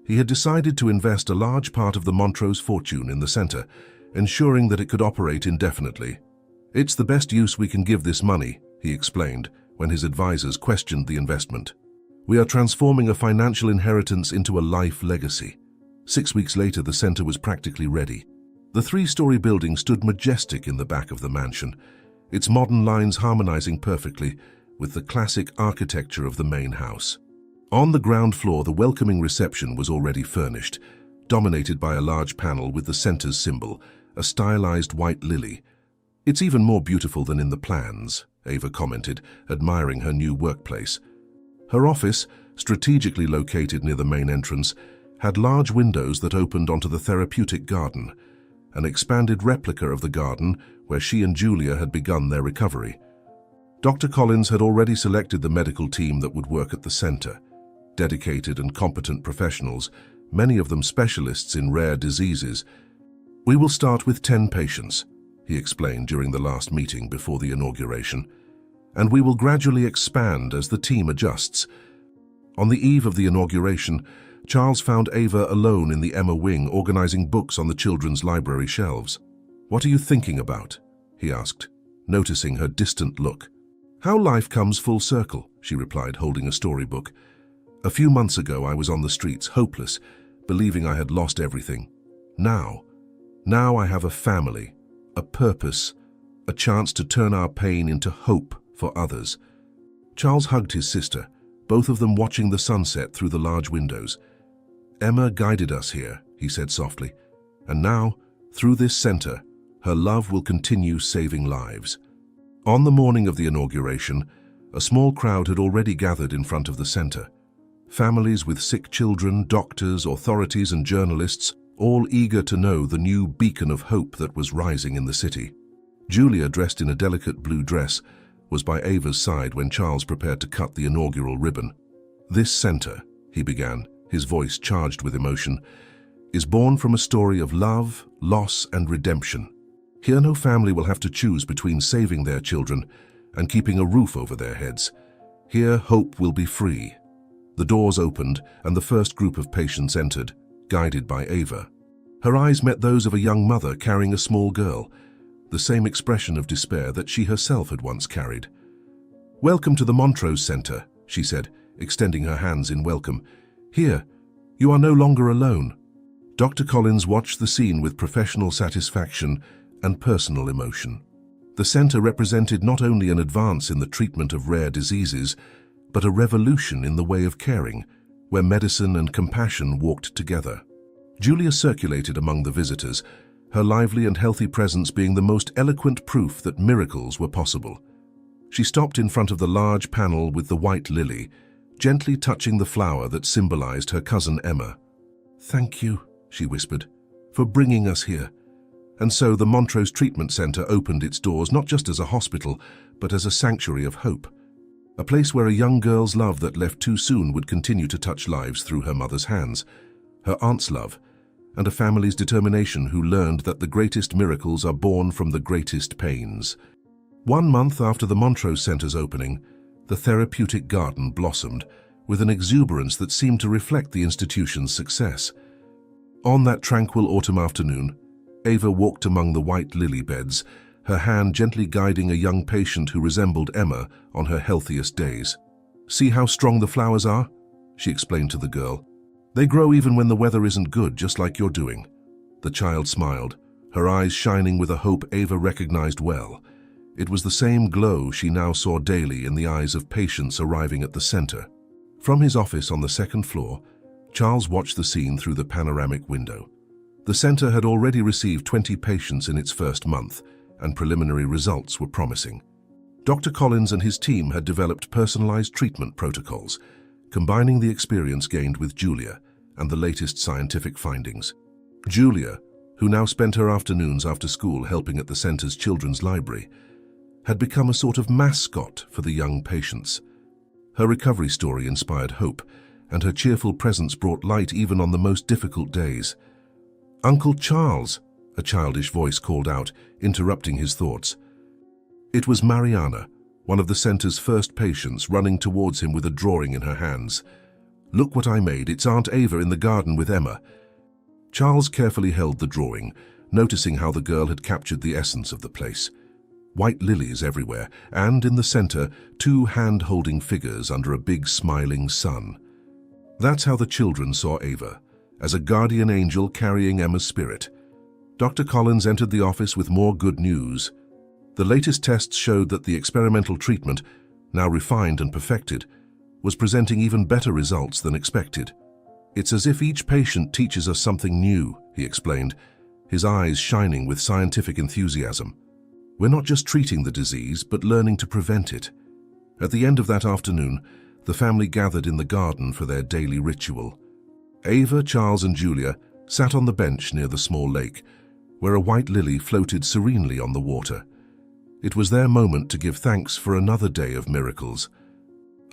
He had decided to invest a large part of the Montrose fortune in the center, ensuring that it could operate indefinitely. "It's the best use we can give this money," he explained when his advisors questioned the investment. "We are transforming a financial inheritance into a life legacy." 6 weeks later, the center was practically ready. The 3-story building stood majestic in the back of the mansion, its modern lines harmonizing perfectly with the classic architecture of the main house. On the ground floor, the welcoming reception was already furnished, dominated by a large panel with the center's symbol, a stylized white lily. "It's even more beautiful than in the plans," Ava commented, admiring her new workplace. Her office, strategically located near the main entrance, had large windows that opened onto the therapeutic garden, an expanded replica of the garden where she and Julia had begun their recovery. Dr. Collins had already selected the medical team that would work at the center. Dedicated and competent professionals, many of them specialists in rare diseases. "We will start with 10 patients," he explained during the last meeting before the inauguration, "and we will gradually expand as the team adjusts." On the eve of the inauguration, Charles found Ava alone in the Emma wing, organizing books on the children's library shelves. "What are you thinking about?" he asked, noticing her distant look. "How life comes full circle," she replied, holding a storybook. "A few months ago, I was on the streets, hopeless, believing I had lost everything. Now I have a family, a purpose, a chance to turn our pain into hope for others." Charles hugged his sister, both of them watching the sunset through the large windows. "Emma guided us here," he said softly, "and now, through this center, her love will continue saving lives." On the morning of the inauguration, a small crowd had already gathered in front of the center. Families with sick children, doctors, authorities, and journalists, all eager to know the new beacon of hope that was rising in the city. Julia, dressed in a delicate blue dress, was by Ava's side when Charles prepared to cut the inaugural ribbon. "This center," he began, his voice charged with emotion, "is born from a story of love, loss, and redemption. Here no family will have to choose between saving their children and keeping a roof over their heads. Here hope will be free." The doors opened and the first group of patients entered, guided by Ava. Her eyes met those of a young mother carrying a small girl. the same expression of despair that she herself had once carried. "Welcome to the Montrose Center," she said, extending her hands in welcome. "Here, you are no longer alone." Dr. Collins watched the scene with professional satisfaction and personal emotion. The center represented not only an advance in the treatment of rare diseases, but a revolution in the way of caring, where medicine and compassion walked together. Julia circulated among the visitors, her lively and healthy presence being the most eloquent proof that miracles were possible. She stopped in front of the large panel with the white lily, gently touching the flower that symbolized her cousin Emma. "Thank you," she whispered, "for bringing us here." And so the Montrose Treatment Center opened its doors not just as a hospital, but as a sanctuary of hope. A place where a young girl's love that left too soon would continue to touch lives through her mother's hands, her aunt's love, and a family's determination who learned that the greatest miracles are born from the greatest pains. 1 month after the Montrose Center's opening, the therapeutic garden blossomed with an exuberance that seemed to reflect the institution's success. On that tranquil autumn afternoon, Ava walked among the white lily beds, her hand gently guiding a young patient who resembled Emma on her healthiest days. "See how strong the flowers are?" she explained to the girl. "They grow even when the weather isn't good, just like you're doing." The child smiled, her eyes shining with a hope Ava recognized well. It was the same glow she now saw daily in the eyes of patients arriving at the center. From his office on the second floor, Charles watched the scene through the panoramic window. The center had already received 20 patients in its first month, and preliminary results were promising. Dr. Collins and his team had developed personalized treatment protocols, combining the experience gained with Julia and the latest scientific findings. Julia, who now spent her afternoons after school helping at the center's children's library, had become a sort of mascot for the young patients. Her recovery story inspired hope, and her cheerful presence brought light even on the most difficult days. "Uncle Charles," a childish voice called out, interrupting his thoughts. It was Mariana, one of the center's first patients, running towards him with a drawing in her hands. "Look what I made. It's Aunt Ava in the garden with Emma." Charles carefully held the drawing, noticing how the girl had captured the essence of the place. White lilies everywhere, and in the center, 2 hand-holding figures under a big smiling sun. That's how the children saw Ava, as a guardian angel carrying Emma's spirit. Dr. Collins entered the office with more good news. The latest tests showed that the experimental treatment, now refined and perfected, was presenting even better results than expected. "It's as if each patient teaches us something new," he explained, his eyes shining with scientific enthusiasm. "We're not just treating the disease, but learning to prevent it." At the end of that afternoon, the family gathered in the garden for their daily ritual. Ava, Charles, and Julia sat on the bench near the small lake, where a white lily floated serenely on the water. It was their moment to give thanks for another day of miracles.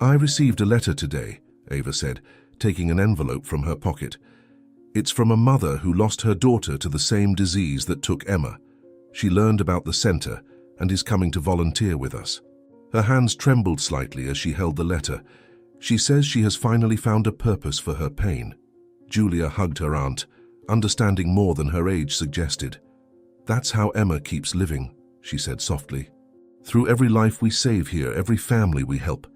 "I received a letter today," Ava said, taking an envelope from her pocket. "It's from a mother who lost her daughter to the same disease that took Emma. She learned about the center and is coming to volunteer with us." Her hands trembled slightly as she held the letter. She says she has finally found a purpose for her pain. Julia hugged her aunt, understanding more than her age suggested. "That's how Emma keeps living," she said softly. "Through every life we save here, every family we help."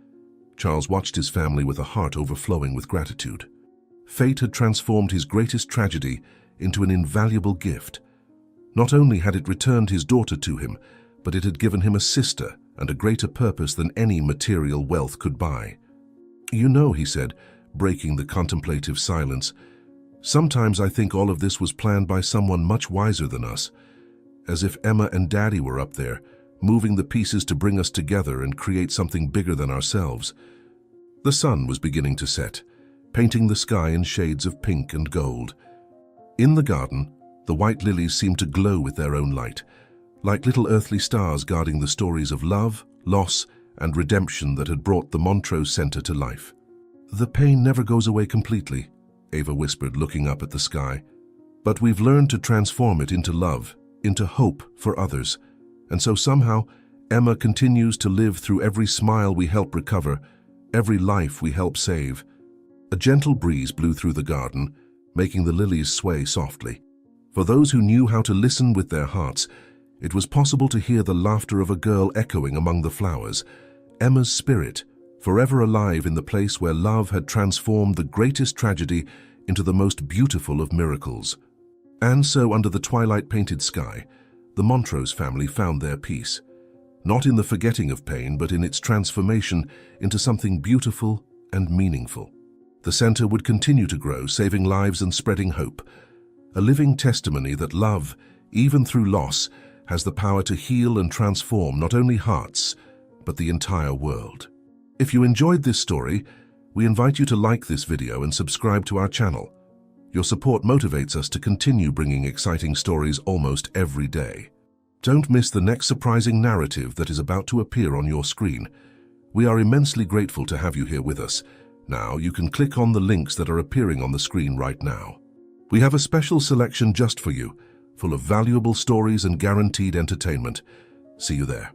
Charles watched his family with a heart overflowing with gratitude. Fate had transformed his greatest tragedy into an invaluable gift. Not only had it returned his daughter to him, but it had given him a sister and a greater purpose than any material wealth could buy. "You know," he said, breaking the contemplative silence, "sometimes I think all of this was planned by someone much wiser than us, as if Emma and Daddy were up there, moving the pieces to bring us together and create something bigger than ourselves." The sun was beginning to set, painting the sky in shades of pink and gold. In the garden, the white lilies seemed to glow with their own light, like little earthly stars guarding the stories of love, loss, and redemption that had brought the Montrose Center to life. "The pain never goes away completely," Ava whispered, looking up at the sky. "But we've learned to transform it into love, into hope for others. And so somehow, Emma continues to live through every smile we help recover, every life we help save." A gentle breeze blew through the garden, making the lilies sway softly. For those who knew how to listen with their hearts, It was possible to hear the laughter of a girl echoing among the flowers, Emma's spirit, forever alive in the place where love had transformed the greatest tragedy into the most beautiful of miracles. And so, under the twilight-painted sky, the Montrose family found their peace, not in the forgetting of pain, but in its transformation into something beautiful and meaningful. The center would continue to grow, saving lives and spreading hope, a living testimony that love, even through loss, has the power to heal and transform not only hearts, but the entire world. If you enjoyed this story, we invite you to like this video and subscribe to our channel. Your support motivates us to continue bringing exciting stories almost every day. Don't miss the next surprising narrative that is about to appear on your screen. We are immensely grateful to have you here with us. Now you can click on the links that are appearing on the screen right now. We have a special selection just for you, full of valuable stories and guaranteed entertainment. See you there.